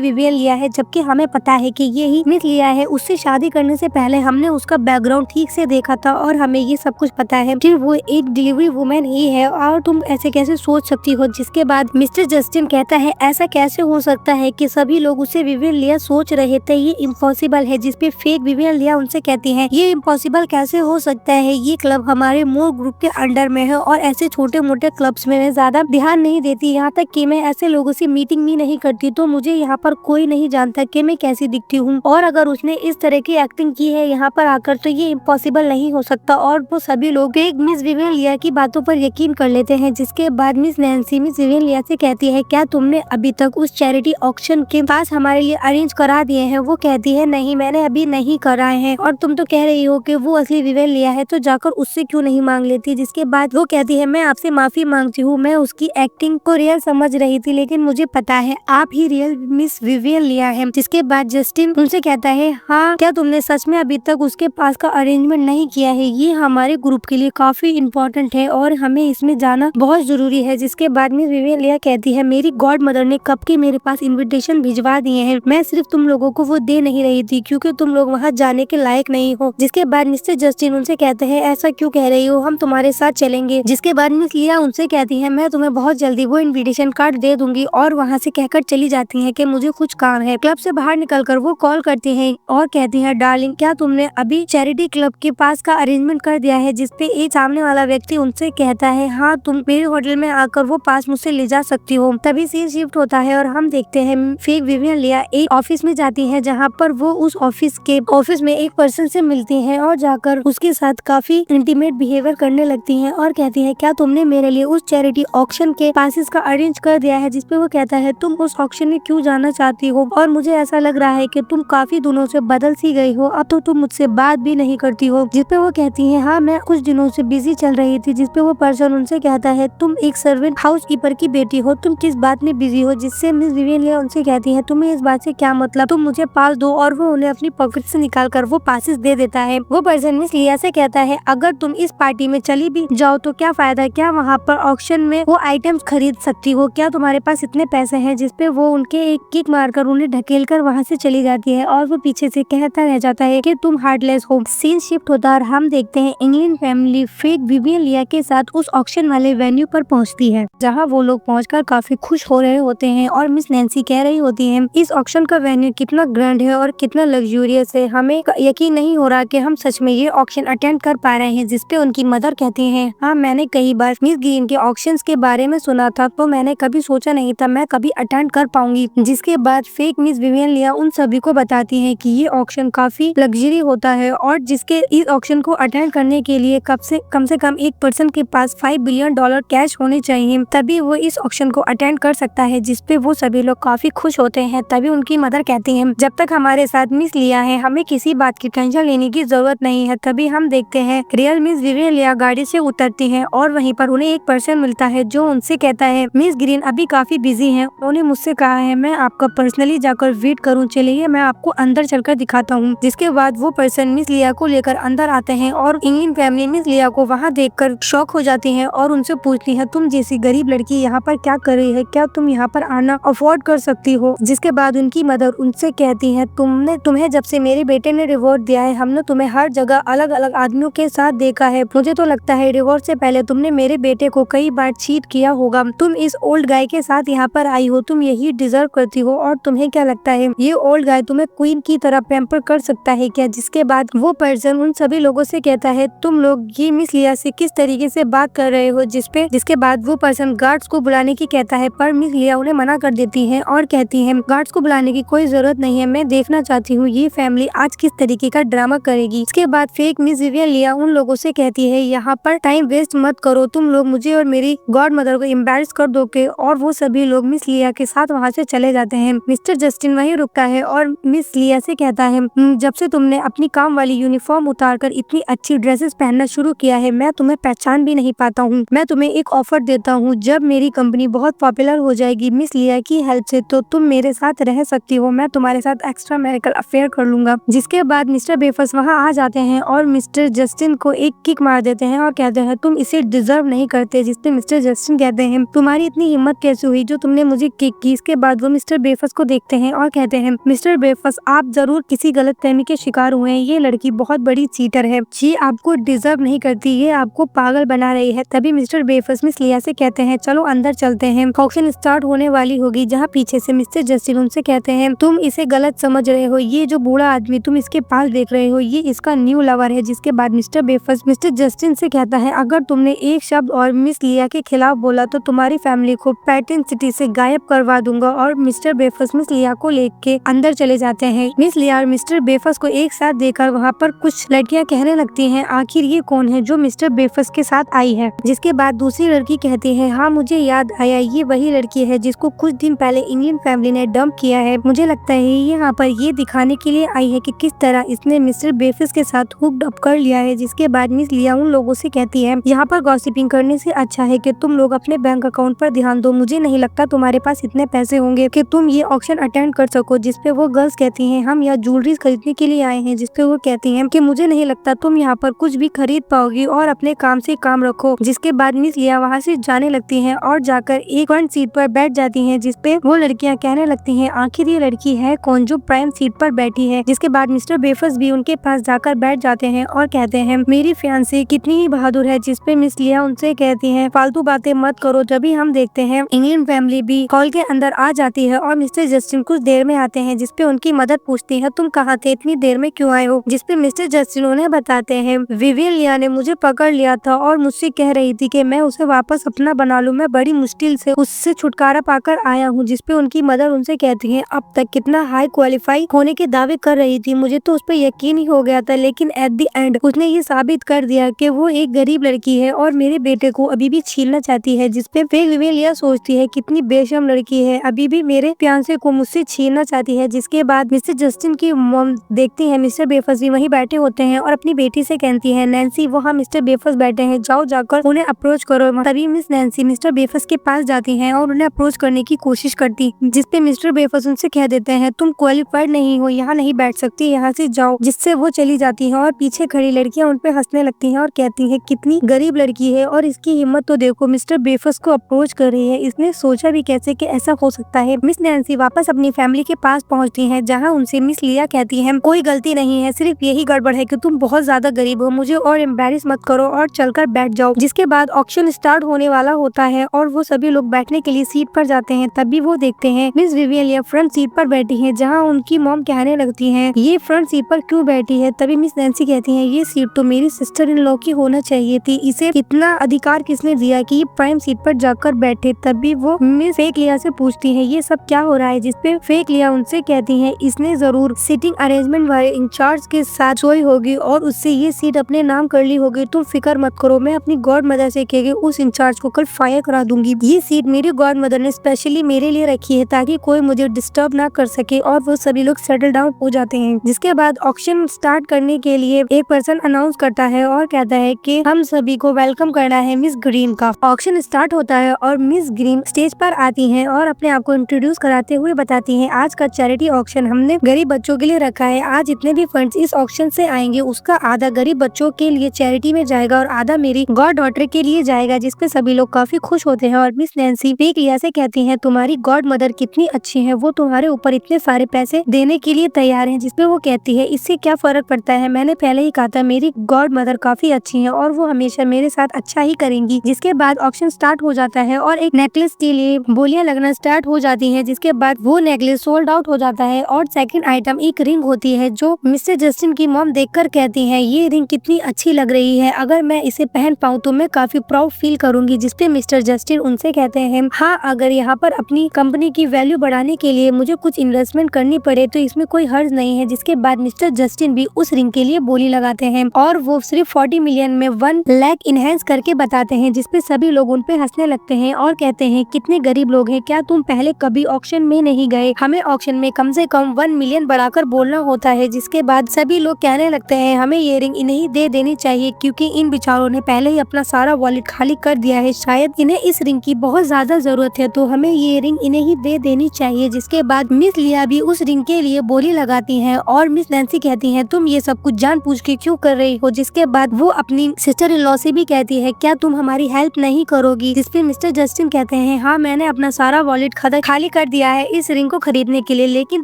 विवियन लिया है, जबकि हमें पता है कि ये ही मिस लिया है। उससे शादी करने से पहले हमने उसका बैकग्राउंड ठीक से देखा था और हमें ये सब कुछ पता है कि वो एक डिलीवरी वुमेन ही है और तुम ऐसे कैसे सोच सकती हो? जिसके बाद मिस्टर जस्टिन कहता है ऐसा कैसे हो सकता है कि सभी लोग उसे विवियन लिया सोच रहे थे, ये इम्पॉसिबल है। जिसपे फेक विवियन लिया उनसे कहती है ये इम्पॉसिबल कैसे हो सकता है, ये क्लब हमारे मोर ग्रुप के अंडर में है और ऐसे छोटे मोटे क्लब्स में मैं ज्यादा ध्यान नहीं देती, यहाँ तक कि मैं ऐसे लोगों से मीटिंग भी नहीं करती, तो मुझे यहाँ पर कोई नहीं जानता कि मैं कैसी दिखती हूँ और अगर उसने इस तरह की एक्टिंग की है यहाँ पर आकर तो ये इम्पॉसिबल नहीं हो सकता। और वो सभी लोग एक मिस विवियन लिया की बातों पर यकीन कर लेते हैं। जिसके बाद मिस नैन्सी मिस विवियन लिया से कहती है क्या तुमने अभी तक उस चैरिटी ऑक्शन के पास हमारे लिए अरेंज करा दिए हैं? वो कहती है नहीं मैंने अभी नहीं कराए हैं और तुम तो कह रही हो कि वो असली विवियन लिया है तो जाकर उससे क्यों नहीं मांग लेती? जिसके बाद वो कहती है मैं आपसे माफी मांगती हूँ, मैं उसकी एक्टिंग को रियल समझ रही थी लेकिन मुझे पता है आप ही रियल मिस विवियन लिया है। जिसके बाद जस्टिन उनसे कहता है हाँ क्या तुमने सच में अभी तक उसके पास का अरेंजमेंट नहीं किया है? ये हमारे ग्रुप के लिए काफी इम्पोर्टेंट है और हमें इसमें जाना बहुत जरूरी है। जिसके बाद मिस विवियन लिया कहती है मेरी गॉड मदर ने कब के मेरे पास इन्विटेशन भिजवा दिए हैं, मैं सिर्फ तुम लोगों को वो दे नहीं रही थी क्योंकि तुम लोग वहाँ जाने के लायक नहीं हो। जिसके बाद मिस्टर जस्टिन उनसे कहते हैं ऐसा क्यों कह रही हो, हम तुम्हारे साथ चलेंगे। जिसके बाद मिस लिया उनसे कहती है मैं तुम्हें बहुत जल्दी वो इन्विटेशन कार्ड दे दूंगी और वहाँ से कहकर चली जाती है कि मुझे कुछ काम है। क्लब से बाहर निकलकर वो कॉल करती है और कहती है डार्लिंग क्या तुमने अभी चैरिटी क्लब के पास का अरेंजमेंट कर दिया है? जिसपे एक सामने वाला व्यक्ति उनसे कहता है हाँ तुम मेरे होटल में आकर वो पास मुझसे ले जा सकती हो। तभी सीन शिफ्ट होता है और हम देखते हैं फेक विवियन लिया एक ऑफिस में जाती है जहाँ पर वो उस ऑफिस में एक पर्सन से मिलती है और जाकर उसके साथ काफी इंटीमेट बिहेवियर करने लगती है और कहती है क्या तुमने मेरे लिए उस चैरिटी ऑक्शन के पासेस का अरेंज कर दिया है? जिसपे वो कहता है तुम उस ऑक्शन में क्यों जाना चाहती हो और मुझे ऐसा लग रहा है कि तुम काफी दिनों से बदल सी गई हो, अब तो तुम मुझसे बात भी नहीं करती हो। जिसपे वो कहती है हाँ मैं कुछ दिनों से बिजी चल रही थी। जिसपे वो पर्सन उनसे कहता है तुम एक सर्वेंट हाउस कीपर की बेटी हो, तुम किस बात में बिजी हो? जिससे मिस विवियन लिया उनसे कहती है तुम्हें इस बात से क्या मतलब, तुम मुझे पाल दो। और वो उन्हें अपनी पॉकेट से निकाल कर वो पासेस दे देता है। वो पर्सन मिस लिया से कहता है अगर तुम इस पार्टी में चली भी जाओ तो क्या फायदा, क्या वहाँ पर ऑक्शन में वो आइटम्स खरीद सकती हो, क्या तुम्हारे पास इतने पैसे हैं? जिसपे वो उनके एक किक मारकर उन्हें ढकेल कर वहाँ से चली जाती है और वो पीछे से कहता रह जाता है कि तुम हार्टलेस हो। सीन शिफ्ट होता है और हम देखते हैं इंग्लैंड फैमिली फेक विवियन लिया के साथ उस ऑक्शन वाले वेन्यू पर पहुंचती है जहां वो लोग पहुंचकर काफी खुश हो रहे होते हैं और मिस नैन्सी कह रही होती है इस ऑक्शन का वेन्यू कितना ग्रैंड है और कितना लग्जूरियस है, हमें यकीन नहीं हो रहा कि हम सच में ये ऑक्शन अटेंड कर पा रहे हैं। जिसपे उनकी मदर कहती है हाँ मैंने कई बार मिस ग्रीन के ऑक्शंस के बारे में सुना था तो मैंने कभी सोचा नहीं था मैं कभी अटेंड कर पाऊंगी। जिसके बाद फेक मिस विवियन लिया उन सभी को बताती है कि ये ऑक्शन काफी लग्जरी होता है और जिसके इस ऑक्शन को अटेंड करने के लिए कम से कम एक पर्सन के पास $5 बिलियन कैश होने चाहिए, तभी वो इस ऑक्शन को अटेंड कर सकता है। जिसपे वो सभी लोग काफी खुश होते हैं। तभी उनकी मदर कहती है जब तक हमारे साथ मिस लिया है हमें किसी बात की टेंशन लेने की जरूरत नहीं है। तभी हम देखते हैं रियल मिस विवियन लिया गाड़ी से उतरती है और वहीं पर उन्हें एक पर्सन मिलता है जो उनसे कहता है मिस ग्रीन अभी काफी बिजी है, उन्होंने मुझसे कहा है मैं आपका पर्सनली जाकर वेट करूँ चलिए मैं आपको अंदर चलकर दिखाता हूँ। जिसके बाद वो पर्सन मिस लिया को लेकर अंदर आते हैं और इंग्लिन फैमिली मिस लिया को वहाँ देखकर शॉक हो जाती है और उनसे पूछती है, तुम जैसी गरीब लड़की यहाँ पर क्या कर रही है, क्या तुम यहाँ पर आना अफोर्ड कर सकती हो। जिसके बाद उनकी मदर उनसे कहती है, तुम्हें जब से मेरे बेटे ने डिवोर्स दिया है, हमने तुम्हें हर जगह अलग अलग आदमियों के साथ देखा है। मुझे तो लगता है डिवोर्स से पहले तुमने मेरे बेटे को कई बार चीट किया होगा। तुम इस ओल्ड गाय के साथ यहाँ पर आई हो, तुम यही डिजर्व करती हो। और तुम्हें क्या लगता है ये ओल्ड गाय तुम्हें क्वीन की तरह पैम्पर कर सकता है क्या। जिसके बाद वो पर्सन उन सभी लोगों से कहता है, तुम लोग ये मिस लिया से किस तरीके से बात कर रहे हो। जिसके बाद वो पर्सन गार्ड्स को बुलाने की कहता है, पर मिस लिया उन्हें मना कर देती है और कहती है, गार्ड्स को बुलाने की कोई जरूरत नहीं है, मैं देखना चाहती हूँ ये फैमिली आज किस तरीके का ड्रामा करेगी। इसके बाद फेक मिस विवियन लिया उन लोगों से कहती है, यहाँ पर टाइम वेस्ट मत करो, तुम लोग मुझे और मेरी गॉड मदर को एम्बैरेस कर दोगे। और वो सभी लोग मिस लिया के साथ वहाँ से चले जाते हैं। मिस्टर जस्टिन वहीं रुकता है और मिस लिया से कहता है, जब से तुमने अपनी काम वाली यूनिफॉर्म उतारकर इतनी अच्छी ड्रेसेस पहनना शुरू किया है, मैं तुम्हें पहचान भी नहीं पाता हूँ। मैं तुम्हें एक ऑफर देता हूँ, जब मेरी कंपनी बहुत पॉपुलर हो जाएगी मिस लिया की हेल्प से, तो तुम मेरे साथ रह सकती हो, मैं तुम्हारे साथ एक्स्ट्रा मैरिटल अफेयर कर लूंगा। जिसके बाद मिस्टर बेफस वहाँ आ जाते हैं और मिस्टर जस्टिन को एक किक मार देते हैं और कहते हैं, तुम इसे डिजर्व नहीं करते। जिसपे मिस्टर जस्टिन कहते हैं, तुम्हारी इतनी हिम्मत कैसे हुई जो तुमने मुझे किक की। इसके बाद वो मिस्टर बेफस को देखते हैं और कहते हैं, मिस्टर बेफस आप जरूर किसी गलतफहमी के शिकार हुए हैं, ये लड़की बहुत बड़ी चीटर है, ये आपको डिजर्व नहीं करती, ये आपको पागल बना रही है। तभी मिस्टर बेफस मिस लिया से कहते हैं, चलो अंदर चलते हैं, ऑक्शन स्टार्ट होने वाली होगी। जहाँ पीछे से मिस्टर जस्टिन उनसे कहते हैं, तुम इसे गलत समझ रहे हो, ये जो बूढ़ा आदमी तुम इसके पास देख रहे हो ये इसका न्यू लवर है। जिसके बाद मिस्टर बेफस मिस्टर जस्टिन से कहता है, अगर तुमने एक शब्द और मिस लिया के खिलाफ बोला तो तुम्हारी फैमिली को पैटर्न सिटी से गायब करवा दूंगा। और मिस्टर बेफस मिस लिया को लेके अंदर चले जाते हैं। मिस लिया और मिस्टर बेफस को एक साथ देखकर वहाँ पर कुछ लड़कियाँ कहने लगती हैं, आखिर ये कौन है जो मिस्टर बेफस के साथ आई है। जिसके बाद दूसरी लड़की कहती है, हाँ मुझे याद आया, ये वही लड़की है जिसको कुछ दिन पहले इंडियन फैमिली ने डंप किया है। मुझे लगता है ये यहाँ पर ये दिखाने के लिए आई है कि किस तरह इसने मिस्टर बेफस के साथ हुक्ड अप कर लिया है। जिसके बाद मिस लिया उन लोगों से कहती है, यहाँ पर गॉसिपिंग करने से अच्छा है कि तुम लोग अपने बैंक अकाउंट पर ध्यान दो, मुझे नहीं लगता तुम्हारे पास इतने पैसे होंगे कि तुम ये ऑक्शन अटेंड कर सको। जिसपे वो गर्ल्स कहती हैं, हम यहाँ ज्वेलरी खरीदने के लिए आए हैं। जिसपे वो कहती हैं कि मुझे नहीं लगता तुम यहाँ पर कुछ भी खरीद पाओगी और अपने काम से काम रखो। जिसके बाद मिस लिया वहाँ से जाने लगती हैं और जाकर एक फ्रंट सीट पर बैठ जाती हैं। जिसपे वो लड़कियाँ कहने लगती हैं, आखिर ये लड़की है कौन जो प्राइम सीट पर बैठी है। जिसके बाद मिस्टर बेफस भी उनके पास जाकर बैठ जाते हैं और कहते हैं, मेरी फियांसी कितनी ही बहादुर है। जिसपे मिस लिया उनसे कहती हैं, फालतू बातें मत करो। तभी हम देखते हैं इंग्लैंड फैमिली भी हॉल के अंदर आ जाती है और मिस्टर जस्टिन कुछ देर में आते हैं। जिसपे उनकी मदद पूछती है, तुम कहाँ थे, इतनी देर में क्यों आए हो। जिसपे मिस्टर जस्टिन उन्हें बताते हैं, विवियन लिया ने मुझे पकड़ लिया था और मुझसे कह रही थी कि मैं उसे वापस अपना बना लूं, मैं बड़ी मुश्किल से उससे छुटकारा पाकर आया हूँ। जिसपे उनकी मदर उनसे कहती है, अब तक कितना हाई क्वालिफाई होने के दावे कर रही थी, मुझे तो उस पर यकीन ही हो गया था, लेकिन एट द एंड उसने ये साबित कर दिया कि वो एक गरीब लड़की है और मेरे बेटे को अभी भी छीनना चाहती है। जिसपे फेक विवियन लिया सोचती है, कितनी बेशर्म लड़की है, अभी भी मेरे फियांसे को मुझसे छीनना चाहती है। जिसके बाद मिस्टर जस्टिन की मॉम देखती है मिस्टर बेफस भी वहीं बैठे होते हैं और अपनी बेटी से कहती है, नैन्सी वहाँ मिस्टर बेफस बैठे हैं, जाओ जाकर उन्हें अप्रोच करो। तभी मिस नैन्सी मिस्टर बेफस के पास जाती हैं और उन्हें अप्रोच करने की कोशिश करती। जिसपे मिस्टर बेफस उनसे कह देते हैं, तुम क्वालिफाइड नहीं हो, यहाँ नहीं बैठ सकती, यहाँ से जाओ। जिससे वो चली जाती है और पीछे खड़ी लड़कियां उन पे हंसने लगती हैं और कहती हैं, कितनी गरीब लड़की है और इसकी हिम्मत तो देखो, मिस्टर बेफस को अप्रोच कर रही है, इसने सोचा भी कैसे कि ऐसा हो सकता है। मिस नैन्सी वापस अपनी फैमिली के पास पहुंचती हैं, जहां उनसे मिस लिया कहती है, कोई गलती नहीं है, सिर्फ यही गड़बड़ है कि तुम बहुत ज्यादा गरीब हो, मुझे और एम्बैरेस मत करो और चलकर बैठ जाओ। जिसके बाद ऑक्शन स्टार्ट होने वाला होता है और वो सभी लोग बैठने के लिए सीट पर जाते हैं। तभी वो देखते हैं मिस विवियन लिया फ्रंट सीट पर बैठी है, जहाँ उनकी मॉम कहने लगती है, ये फ्रंट सीट पर क्यों बैठी है। तभी मिस नैन्सी कहती है, ये सीट तो मेरी सिस्टर इन लॉ की होना चाहिए थी, इसे इतना अधिकार किसने दिया कि ये प्राइम सीट पर जाकर बैठे। तभी वो मिस फेक लिया से पूछती है, ये सब क्या हो रहा है। जिसपे फेक लिया उनसे कहती है, इसने जरूर सीटिंग अरेंजमेंट वाले इंचार्ज के साथ सोई होगी और उससे ये सीट अपने नाम कर ली होगी, तुम फिक्र मत करो, मैं अपनी गॉड मदर से कह के उस इंचार्ज को कल फायर करा दूंगी। ये सीट मेरी गॉड मदर ने स्पेशली मेरे लिए रखी है ताकि कोई मुझे डिस्टर्ब ना कर सके। और वो सभी लोग सेटल डाउन हो जाते हैं। जिसके बाद ऑक्शन स्टार्ट करने के लिए एक पर्सन अनाउंस करता है और कहता है कि हम सभी को वेलकम करना है मिस ग्रीन का। ऑक्शन स्टार्ट होता है और मिस ग्रीन स्टेज पर आती हैं और अपने आप को इंट्रोड्यूस कराते हुए बताती हैं, आज का चैरिटी ऑक्शन हमने गरीब बच्चों के लिए रखा है। आज जितने भी फंड्स इस ऑक्शन से आएंगे उसका आधा गरीब बच्चों के लिए चैरिटी में जाएगा और आधा मेरी गॉड डॉटर के लिए जाएगा, जिसपे सभी लोग काफी खुश होते हैं। और मिस नैन्सी फेक लिया से कहती है तुम्हारी गॉड मदर कितनी अच्छी है, वो तुम्हारे ऊपर इतने सारे पैसे देने के लिए तैयार है। जिसपे वो कहती है इससे क्या फर्क पड़ता है, मैंने पहले ही कहा था मेरी गॉड मदर काफी अच्छी है और वो हमेशा मेरे साथ अच्छा ही करेंगी। जिसके बाद ऑक्शन स्टार्ट हो जाता है और एक नेकलेस के लिए बोलियां लगना स्टार्ट हो जाती है। जिसके बाद वो नेकलेस सोल्ड आउट हो जाता है और सेकंड आइटम एक रिंग होती है जो मिस्टर जस्टिन की मॉम देखकर कहती है ये रिंग कितनी अच्छी लग रही है, अगर मैं इसे पहन पाऊँ तो मैं काफी प्राउड फील करूंगी। जिसपे मिस्टर जस्टिन उनसे कहते हैं हाँ, अगर यहाँ पर अपनी कंपनी की वैल्यू बढ़ाने के लिए मुझे कुछ इन्वेस्टमेंट करनी पड़े तो इसमें कोई हर्ज नहीं है। जिसके बाद मिस्टर जस्टिन भी उस रिंग के लिए बोली लगाते हैं और वो सिर्फ 40 मिलियन में 1 लाख इनहेंस करके बताते हैं। जिसपे सभी लोग उन पे हंसने लगते हैं और कहते हैं कितने गरीब लोग हैं, क्या तुम पहले कभी ऑक्शन में नहीं गए, हमें ऑक्शन में कम से कम 1 मिलियन बढ़ाकर बोलना होता है। जिसके बाद सभी लोग कहने लगते हैं हमें ये रिंग इन्हें दे देनी चाहिए क्योंकि इन बेचारों ने पहले ही अपना सारा वॉलेट खाली कर दिया है, शायद इन्हें इस रिंग की बहुत ज्यादा जरूरत है तो हमें ये रिंग इन्हें ही दे देनी चाहिए। जिसके बाद मिस लिया भी उस रिंग के लिए बोली लगाती हैं और मिस नैन्सी कहती हैं तुम ये सब कुछ जानबूझ के क्यों कर रही हो। जिसके बाद वो अपनी सिस्टर इन लॉ से भी कहती है क्या तुम हमारी हेल्प नहीं करोगी। जिसपे मिस्टर जस्टिन कहते हैं हाँ, मैंने अपना सारा वॉलेट खाली कर दिया है इस रिंग को खरीदने के लिए, लेकिन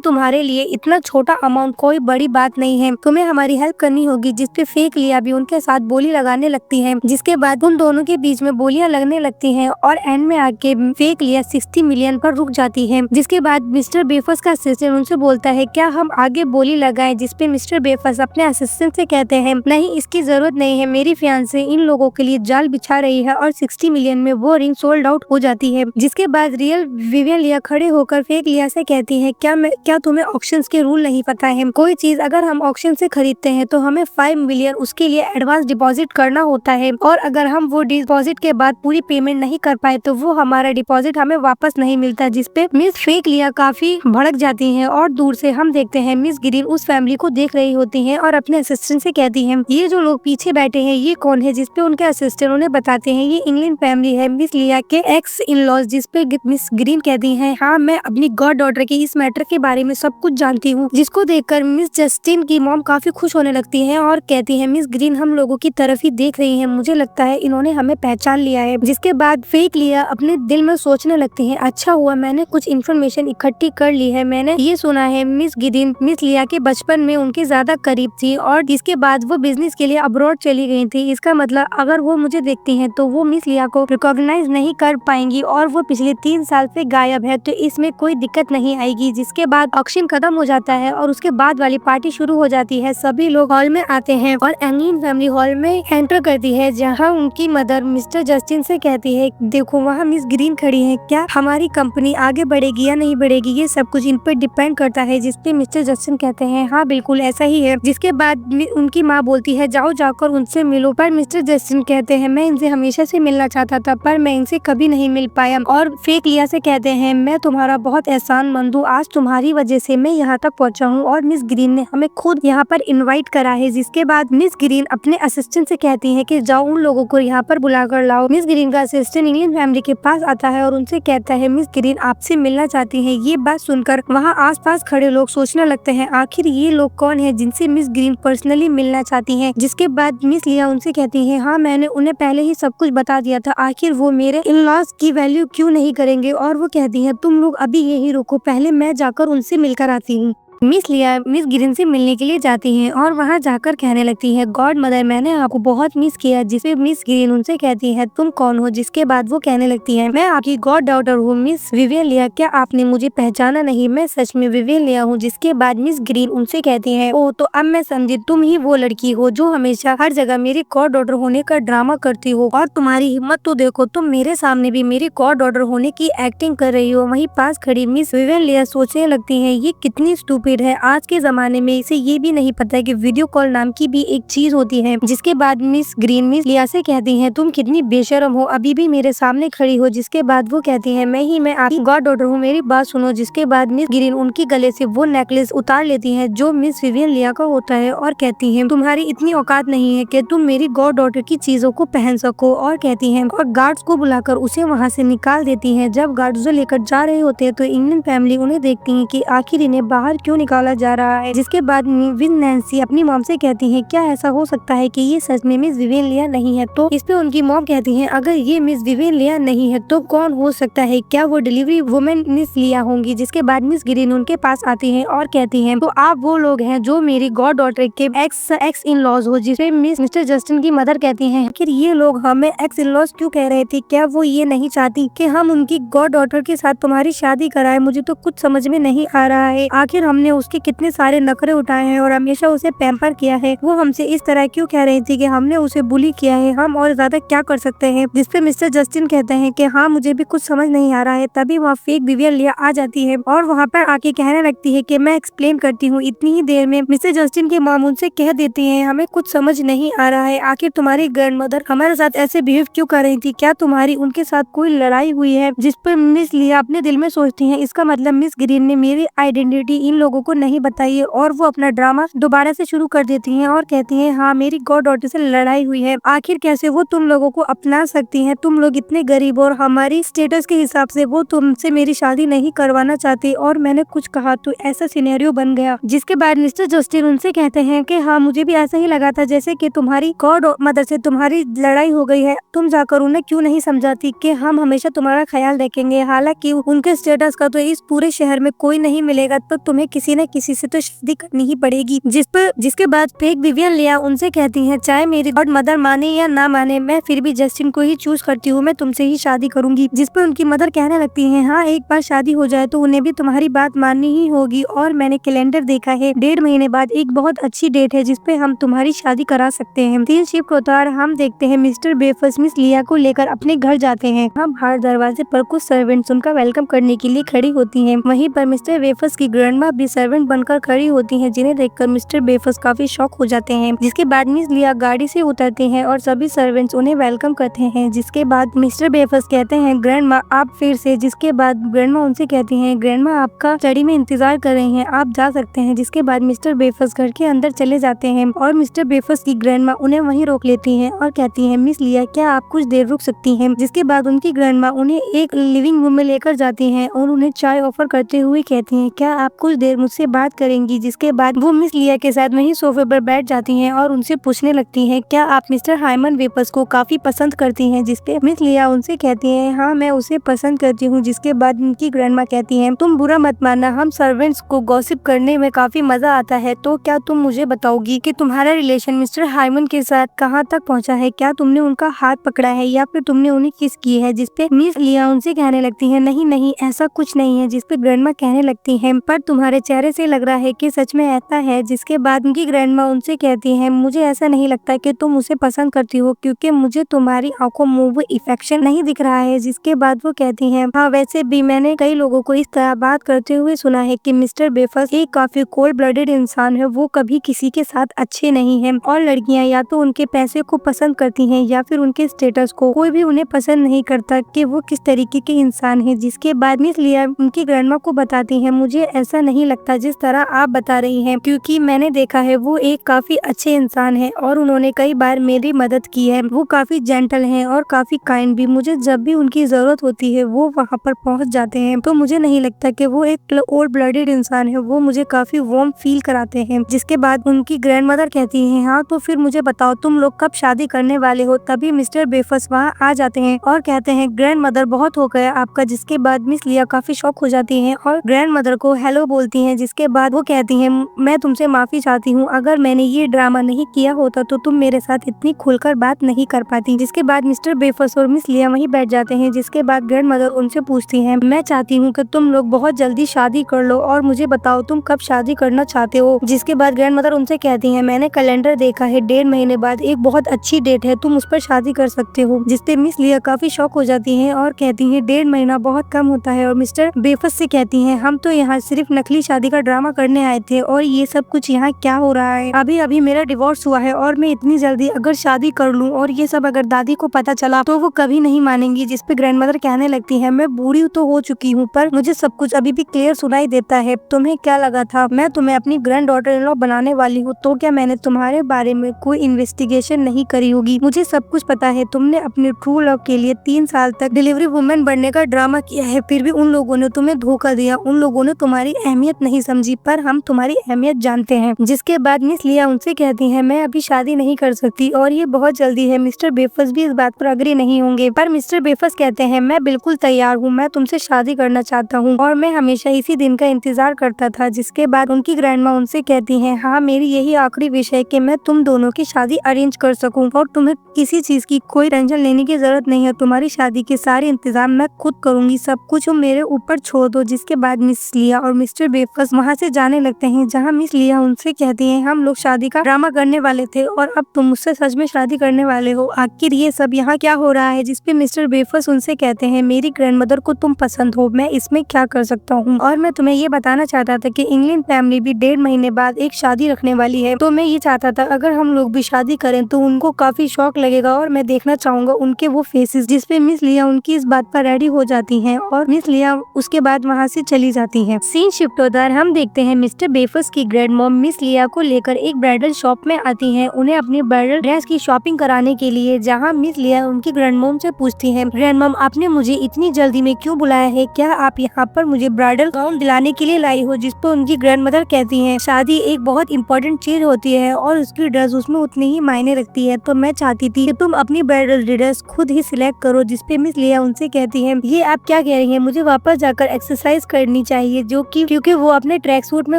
तुम्हारे लिए इतना छोटा अमाउंट कोई बड़ी बात नहीं है, तुम्हें हमारी हेल्प करनी होगी। जिसपे फेक लिया भी उनके साथ बोली लगाने लगती है। जिसके बाद उन दोनों के बीच में बोलियां लगने लगती हैं और एंड में आके फेक लिया 60 मिलियन पर रुक जाती है। जिसके बाद मिस्टर बेफस का असिस्टेंट उनसे बोलता है क्या हम आगे बोली लगाएं। जिसपे मिस्टर बेफस अपने असिस्टेंट से कहते हैं नहीं, इसकी जरूरत नहीं है, मेरी फियांसे इन लोगों के लिए जाल बिछा रही है और 60 मिलियन में वो रिंग सोल्ड आउट हो जाती है। जिसके बाद रियल विवियन लिया खड़े होकर फेक लिया से कहती है क्या तुम्हें ऑक्शंस के रूल नहीं पता है, कोई चीज अगर हम ऑक्शन से खरीदते हैं तो हमें 5 मिलियन उसके लिए एडवांस डिपॉजिट करना होता है और अगर हम वो डिपॉजिट के बाद पूरी पेमेंट नहीं कर पाए तो वो हमारा डिपॉजिट हमें वापस नहीं मिलता। जिसपे मिस फेक लिया काफी भड़क जाती हैं और दूर से हम देखते हैं मिस ग्रीन उस फैमिली को देख रही होती हैं और अपने असिस्टेंट से कहती हैं ये जो लोग पीछे बैठे हैं ये कौन है। जिसपे उनके असिस्टेंट उन्हें बताते हैं ये इंग्लैंड फैमिली है मिस लिया के एक्स इन लॉज। जिसपे मिस ग्रीन कहती हैं हाँ, मैं अपनी गॉड डॉटर के इस मैटर के बारे में सब कुछ जानती हूँ। जिसको देखकर मिस जस्टिन की मॉम काफी खुश होने लगती है और कहती है मिस ग्रीन हम लोगों की तरफ ही देख रही है, मुझे लगता है इन्होंने हमें पहचान लिया है। जिसके बाद फेक लिया अपने दिल में सोचने लगती है अच्छा हुआ मैंने कुछ इन्फॉर्मेशन इकट्ठी कर ली है, मैंने ये सुना है मिस ग्रीन मिस लिया के बचपन में उनके ज्यादा करीब थी और इसके बाद वो बिजनेस के लिए अब्रॉड चली गई थी। इसका मतलब अगर वो मुझे देखती हैं तो वो मिस लिया को रिकॉग्नाइज नहीं कर पाएंगी और वो पिछले 3 साल से गायब है तो इसमें कोई दिक्कत नहीं आएगी। जिसके बाद ऑक्शन खत्म हो जाता है और उसके बाद वाली पार्टी शुरू हो जाती है। सभी लोग हॉल में आते हैं और एंगलिन फैमिली हॉल में एंटर करती है जहाँ उनकी मदर मिस्टर जस्टिन से कहती है देखो वहाँ मिस ग्रीन खड़ी है, क्या हमारी कंपनी आगे बढ़ेगी या नहीं बढ़ेगी ये सब कुछ इन पर डिपेंड करता है। जिसपे मिस्टर जस्टिन कहते हैं हाँ बिल्कुल ऐसा ही है। जिसके बाद उनकी माँ बोलती है जाओ जाकर उनसे मिलो, पर मिस्टर जस्टिन कहते हैं मैं इनसे हमेशा से मिलना चाहता था पर मैं इनसे कभी नहीं मिल पाया। और फेक लिया से कहते हैं मैं तुम्हारा बहुत एहसानमंद हूँ, आज तुम्हारी वजह से मैं यहाँ तक पहुँचा हूँ और मिस ग्रीन ने हमें खुद यहाँ पर इन्वाइट करा है। जिसके बाद मिस ग्रीन अपने असिस्टेंट से कहती है कि जाओ उन लोगों को यहाँ पर बुला कर लाओ। मिस ग्रीन का असिस्टेंट इंग्लैंड फैमिली के पास आता है और उनसे कहता है मिस ग्रीन आपसे मिलना चाहती है। ये बात सुनकर वहाँ आसपास खड़े लोग सोचने लगते हैं आखिर ये लोग कौन है जिनसे मिस ग्रीन पर्सनली मिलना चाहती है। जिसके बाद मिस लिया उनसे कहती है हाँ, मैंने उन्हें पहले ही सब कुछ बता दिया था, आखिर वो मेरे इन लॉज की वैल्यू क्यों नहीं करेंगे। और वो कहती है तुम लोग अभी यही रुको, पहले मैं जाकर उनसे मिलकर आती हूँ। मिस लिया मिस ग्रीन से मिलने के लिए जाती हैं और वहां जाकर कहने लगती है गॉड मदर मैंने आपको बहुत मिस किया। जिसपे मिस ग्रीन उनसे कहती है तुम कौन हो। जिसके बाद वो कहने लगती है मैं आपकी गॉड डॉटर हूँ मिस विवियन लिया, क्या आपने मुझे पहचाना नहीं, मैं सच में विवियन लिया हूँ। जिसके बाद मिस ग्रीन उनसे कहती है ओह तो अब मैं समझी, तुम ही वो लड़की हो जो हमेशा हर जगह मेरी गॉड डॉटर होने का ड्रामा करती हो और तुम्हारी हिम्मत तो देखो, तुम मेरे सामने भी मेरी गॉड डॉटर होने की एक्टिंग कर रही हो। वहीं पास खड़ी मिस विवियन लिया सोचने लगती है ये कितनी स्टूपिड स्टूपिड है। आज के जमाने में इसे ये भी नहीं पता है कि वीडियो कॉल नाम की भी एक चीज होती है। जिसके बाद मिस ग्रीन मिस लिया से कहती है तुम कितनी बेशरम हो, अभी भी मेरे सामने खड़ी हो। जिसके बाद वो कहती है मैं आपकी गॉड डॉटर हूँ, मेरी बात सुनो। जिसके बाद मिस ग्रीन उनकी गले से वो नेकलेस उतार लेती है जो मिस विवियन लिया का होता है और कहती है तुम्हारी इतनी औकात नहीं है कि तुम मेरी गॉड डॉटर की चीजों को पहन सको। और कहती है और गार्ड्स को बुलाकर उसे वहाँ से निकाल देती है। जब गार्ड्स उसे लेकर जा रहे होते हैं तो इंडियन फैमिली उन्हें देखती है कि आखिर इन्हें बाहर क्यों निकाला जा रहा है। जिसके बाद विद नैन्सी अपनी मॉम से कहती है क्या ऐसा हो सकता है कि ये सच में मिस विवियन लिया नहीं है। तो इस पे उनकी मॉम कहती है अगर ये मिस विवियन लिया नहीं है तो कौन हो सकता है, क्या वो डिलीवरी वुमेन मिस लिया होंगी। जिसके बाद मिस ग्रीन उनके पास आती है और कहती है तो आप वो लोग हैं जो मेरी गॉड डॉटर के एक्स इन लॉज हो। जिसपे मिस्टर जस्टिन की मदर कहती है कि ये लोग हमें एक्स इन लॉज क्यों कह रहे थे, क्या वो ये नहीं चाहती कि हम उनकी गॉड डॉटर के साथ तुम्हारी शादी कराए। मुझे तो कुछ समझ में नहीं आ रहा है, आखिर हमने उसके कितने सारे नखरे उठाए हैं और हमेशा उसे पैम्पर किया है, वो हमसे इस तरह क्यों कह रही थी कि हमने उसे बुली किया है, हम और ज्यादा क्या कर सकते हैं। जिसपे मिस्टर जस्टिन कहते हैं कि हाँ मुझे भी कुछ समझ नहीं आ रहा है। तभी वहाँ फेक विवियन लिया आ जाती है और वहाँ पर आके कहने लगती है कि मैं एक्सप्लेन करती हूँ। इतनी ही देर में मिस्टर जस्टिन के मॉम उनसे कह देती है हमें कुछ समझ नहीं आ रहा है, आखिर तुम्हारी ग्रैंडमदर हमारे साथ ऐसे बिहेव क्यों कर रही थी, क्या तुम्हारी उनके साथ कोई लड़ाई हुई है। जिस पर मिस लिया अपने दिल में सोचती है इसका मतलब मिस ग्रीन ने मेरी आइडेंटिटी इन लोगों को नहीं बताई है। और वो अपना ड्रामा दोबारा से शुरू कर देती हैं और कहती हैं हाँ मेरी गॉड डॉटर से लड़ाई हुई है, आखिर कैसे वो तुम लोगों को अपना सकती हैं, तुम लोग इतने गरीब और हमारी स्टेटस के हिसाब से वो तुमसे मेरी शादी नहीं करवाना चाहती और मैंने कुछ कहा तो ऐसा सिनेरियो बन गया। जिसके बाद मिस्टर जस्टिन उनसे कहते हैं कि हाँ मुझे भी ऐसा ही लगा था जैसे कि तुम्हारी गॉड मदर से तुम्हारी लड़ाई हो गई है, तुम जाकर उन्हें क्यों नहीं समझाती कि हम हमेशा तुम्हारा ख्याल रखेंगे, हालांकि उनके स्टेटस का तो इस पूरे शहर में कोई नहीं मिलेगा तो तुम्हें किसी न किसी से तो शादी करनी ही पड़ेगी। जिसके बाद फेक विवियन लिया उनसे कहती है चाहे मेरी गॉड मदर माने या ना माने मैं फिर भी जस्टिन को ही चूज करती हूँ, मैं तुमसे ही शादी करूंगी। जिस पर उनकी मदर कहने लगती है हाँ एक बार शादी हो जाए तो उन्हें भी तुम्हारी बात माननी ही होगी और मैंने कैलेंडर देखा है 1.5 महीने बाद एक बहुत अच्छी डेट है जिसपे हम तुम्हारी शादी करा सकते हैं। 3 शिफ्ट होता है और हम देखते हैं मिस्टर बेफस मिस लिया को लेकर अपने घर जाते हैं। हम बाहर दरवाजे पर कुछ सर्वेंट्स उनका वेलकम करने के लिए खड़ी होती हैं। वहीं पर मिस्टर बेफस की ग्रैंडमा भी सर्वेंट बनकर खड़ी होती हैं जिन्हें देखकर मिस्टर बेफस काफी शॉक हो जाते हैं। जिसके बाद मिस लिया गाड़ी से उतरते हैं और सभी सर्वेंट्स उन्हें वेलकम करते हैं। जिसके बाद मिस्टर बेफस कहते हैं ग्रैंडमा आप फिर से। जिसके बाद ग्रैंडमा उनसे कहती हैं ग्रैंडमा आपका स्टडी में इंतजार कर रही हैं, आप जा सकते हैं। जिसके बाद मिस्टर बेफस घर के अंदर चले जाते हैं और मिस्टर बेफस की ग्रैंडमा उन्हें वहीं रोक लेती हैं और कहती हैं मिस लिया क्या आप कुछ देर रुक सकती हैं। जिसके बाद उनकी ग्रैंडमा उन्हें एक लिविंग रूम में लेकर जाती हैं और उन्हें चाय ऑफर करते हुए कहती हैं क्या आप कुछ देर मुझसे बात करेंगी। जिसके बाद वो मिस लिया के साथ वहीं सोफे पर बैठ जाती हैं और उनसे पूछने लगती हैं क्या आप मिस्टर हाइमन वेपर्स को काफी पसंद करती हैं। जिसपे मिस लिया उनसे कहती है हाँ मैं उसे पसंद करती हूँ। जिसके बाद उनकी ग्रैंडमा कहती है तुम बुरा मत मानना, हम सर्वेंट्स को गॉसिप करने में काफी मजा आता है, तो क्या तुम मुझे बताओगी कि तुम्हारा रिलेशन मिस्टर हाइमन के साथ कहाँ तक पहुँचा है, क्या तुमने उनका हाथ पकड़ा है या फिर तुमने उन्हें किस की है। जिसपे मिस लिया उनसे कहने लगती है नहीं नहीं ऐसा कुछ नहीं है। जिसपे ग्रैंडमा कहने लगती है पर तुम्हारे चेहरे से लग रहा है कि सच में ऐसा है। जिसके बाद उनकी ग्रैंडमा उनसे कहती है मुझे ऐसा नहीं लगता कि तुम उसे पसंद करती हो क्योंकि मुझे तुम्हारी आंखों में वो इफेक्शन नहीं दिख रहा है। जिसके बाद वो कहती है हाँ वैसे भी मैंने कई लोगों को इस तरह बात करते हुए सुना है कि मिस्टर बेफस एक काफी कोल्ड ब्लडेड इंसान है, वो कभी किसी के साथ अच्छे नहीं है और लड़कियां या तो उनके पैसे को पसंद करती हैं या फिर उनके स्टेटस को, कोई भी उन्हें पसंद नहीं करता कि वो किस तरीके के इंसान है। जिसके बाद मिस लिया उनकी ग्रैंडमा को बताती है मुझे ऐसा नहीं लगता जिस तरह आप बता रही हैं, क्योंकि मैंने देखा है वो एक काफी अच्छे इंसान है और उन्होंने कई बार मेरी मदद की है, वो काफी जेंटल हैं और काफी काइंड भी, मुझे जब भी उनकी जरूरत होती है वो वहाँ पर पहुँच जाते हैं, तो मुझे नहीं लगता कि वो एक ओल्ड ब्लडेड इंसान है, वो मुझे काफी वार्म फील कराते हैं। जिसके बाद उनकी ग्रैंड मदर कहती है हाँ तो फिर मुझे बताओ तुम लोग कब शादी करने वाले हो। तभी मिस्टर बेफस वहाँ आ जाते हैं और कहते हैं ग्रैंड मदर बहुत हो गया आपका। जिसके बाद मिस लिया काफी शॉक हो जाती हैं और ग्रैंड मदर को हेलो बोलती हैं। जिसके बाद वो कहती हैं मैं तुमसे माफी चाहती हूँ, अगर मैंने ये ड्रामा नहीं किया होता तो तुम मेरे साथ इतनी खुलकर बात नहीं कर पाती। जिसके बाद मिस्टर बेफस और मिस लिया वहीं बैठ जाते हैं। जिसके बाद ग्रैंड मदर उनसे पूछती है मैं चाहती हूँ कि तुम लोग बहुत जल्दी शादी कर लो और मुझे बताओ तुम कब शादी करना चाहते हो। जिसके बाद ग्रैंड मदर उनसे कहती है मैंने कैलेंडर देखा है 1.5 महीने बाद एक बहुत अच्छी डेट है, तुम उस पर शादी कर सकते हो। जिसपे मिस लिया काफी शॉक हो जाती है और कहती है 1.5 महीना बहुत कम होता है और मिस्टर बेफस से कहती है हम तो यहाँ सिर्फ नकली शादी शादी का ड्रामा करने आए थे और ये सब कुछ यहाँ क्या हो रहा है। अभी अभी मेरा डिवोर्स हुआ है और मैं इतनी जल्दी अगर शादी कर लूँ और ये सब अगर दादी को पता चला तो वो कभी नहीं मानेंगी। जिस पे ग्रैंडमदर कहने लगती है, मैं बूढ़ी तो हो चुकी हूँ पर मुझे सब कुछ अभी भी क्लियर सुनाई देता है। तुम्हें क्या लगा था मैं तुम्हें अपनी ग्रैंड डॉटर इन लॉ बनाने वाली हूँ? तो क्या मैंने तुम्हारे बारे में कोई इन्वेस्टिगेशन नहीं करी होगी? मुझे सब कुछ पता है। तुमने अपने ट्रू लव के लिए 3 साल तक डिलीवरी वुमेन बनने का ड्रामा किया है, फिर भी उन लोगों ने तुम्हें धोखा दिया। उन लोगों ने तुम्हारी अहमियत नहीं समझी, पर हम तुम्हारी अहमियत जानते हैं। जिसके बाद मिस लिया उनसे कहती है, मैं अभी शादी नहीं कर सकती और ये बहुत जल्दी है। मिस्टर बेफस भी इस बात पर अग्री नहीं होंगे, पर मिस्टर बेफस कहते हैं, मैं बिल्कुल तैयार हूँ, मैं तुमसे शादी करना चाहता हूँ और मैं हमेशा इसी दिन का इंतजार करता था। जिसके बाद उनकी ग्रैंडमा उनसे कहती है, हाँ मेरी यही आखिरी विश है कि मैं तुम दोनों की शादी अरेंज कर सकूं और तुम्हें किसी चीज की कोई टेंशन लेने की जरूरत नहीं है। तुम्हारी शादी के सारे इंतजाम मैं खुद करूंगी, सब कुछ तुम मेरे ऊपर छोड़ दो। जिसके बाद मिस लिया और मिस्टर बेफस वहाँ से जाने लगते हैं, जहाँ मिस लिया उनसे कहती है, हम लोग शादी का ड्रामा करने वाले थे और अब तुम मुझसे सच में शादी करने वाले हो। आखिर ये सब यहाँ क्या हो रहा है? जिसपे मिस्टर बेफस उनसे कहते हैं, मेरी ग्रैंडमदर को तुम पसंद हो, मैं इसमें क्या कर सकता हूँ। और मैं तुम्हें ये बताना चाहता था कि इंग्लैंड फैमिली भी 1.5 महीने बाद एक शादी रखने वाली है, तो मैं ये चाहता था अगर हम लोग भी शादी करें तो उनको काफी शौक लगेगा और मैं देखना चाहूंगा उनके वो फेसेस। जिसपे मिस लिया उनकी इस बात पर रेडी हो जाती है और मिस लिया उसके बाद वहाँ से चली जाती है। सीन शिफ्ट होता है, हम देखते हैं मिस्टर बेफस की ग्रैंड मॉम मिस लिया को लेकर एक ब्राइडल शॉप में आती है, उन्हें अपनी ब्राइडल ड्रेस की शॉपिंग कराने के लिए। जहाँ मिस लिया उनकी ग्रैंड मॉम से पूछती है, ग्रैंड मॉम आपने मुझे इतनी जल्दी में क्यों बुलाया है? क्या आप यहाँ पर मुझे ब्राइडल गाउन दिलाने के लिए लाई हो? जिस पर उनकी ग्रैंड मदर कहती है, शादी एक बहुत इंपॉर्टेंट चीज होती है और उसकी ड्रेस उसमें उतनी ही मायने रखती है, तो मैं चाहती थी कि तुम अपनी ब्राइडल ड्रेस खुद ही सिलेक्ट करो। जिसपे मिस लिया उनसे कहती है, ये आप क्या कह रही हैं? मुझे वापस जाकर एक्सरसाइज करनी चाहिए, जो कि क्योंकि वो अपने ट्रैक सूट में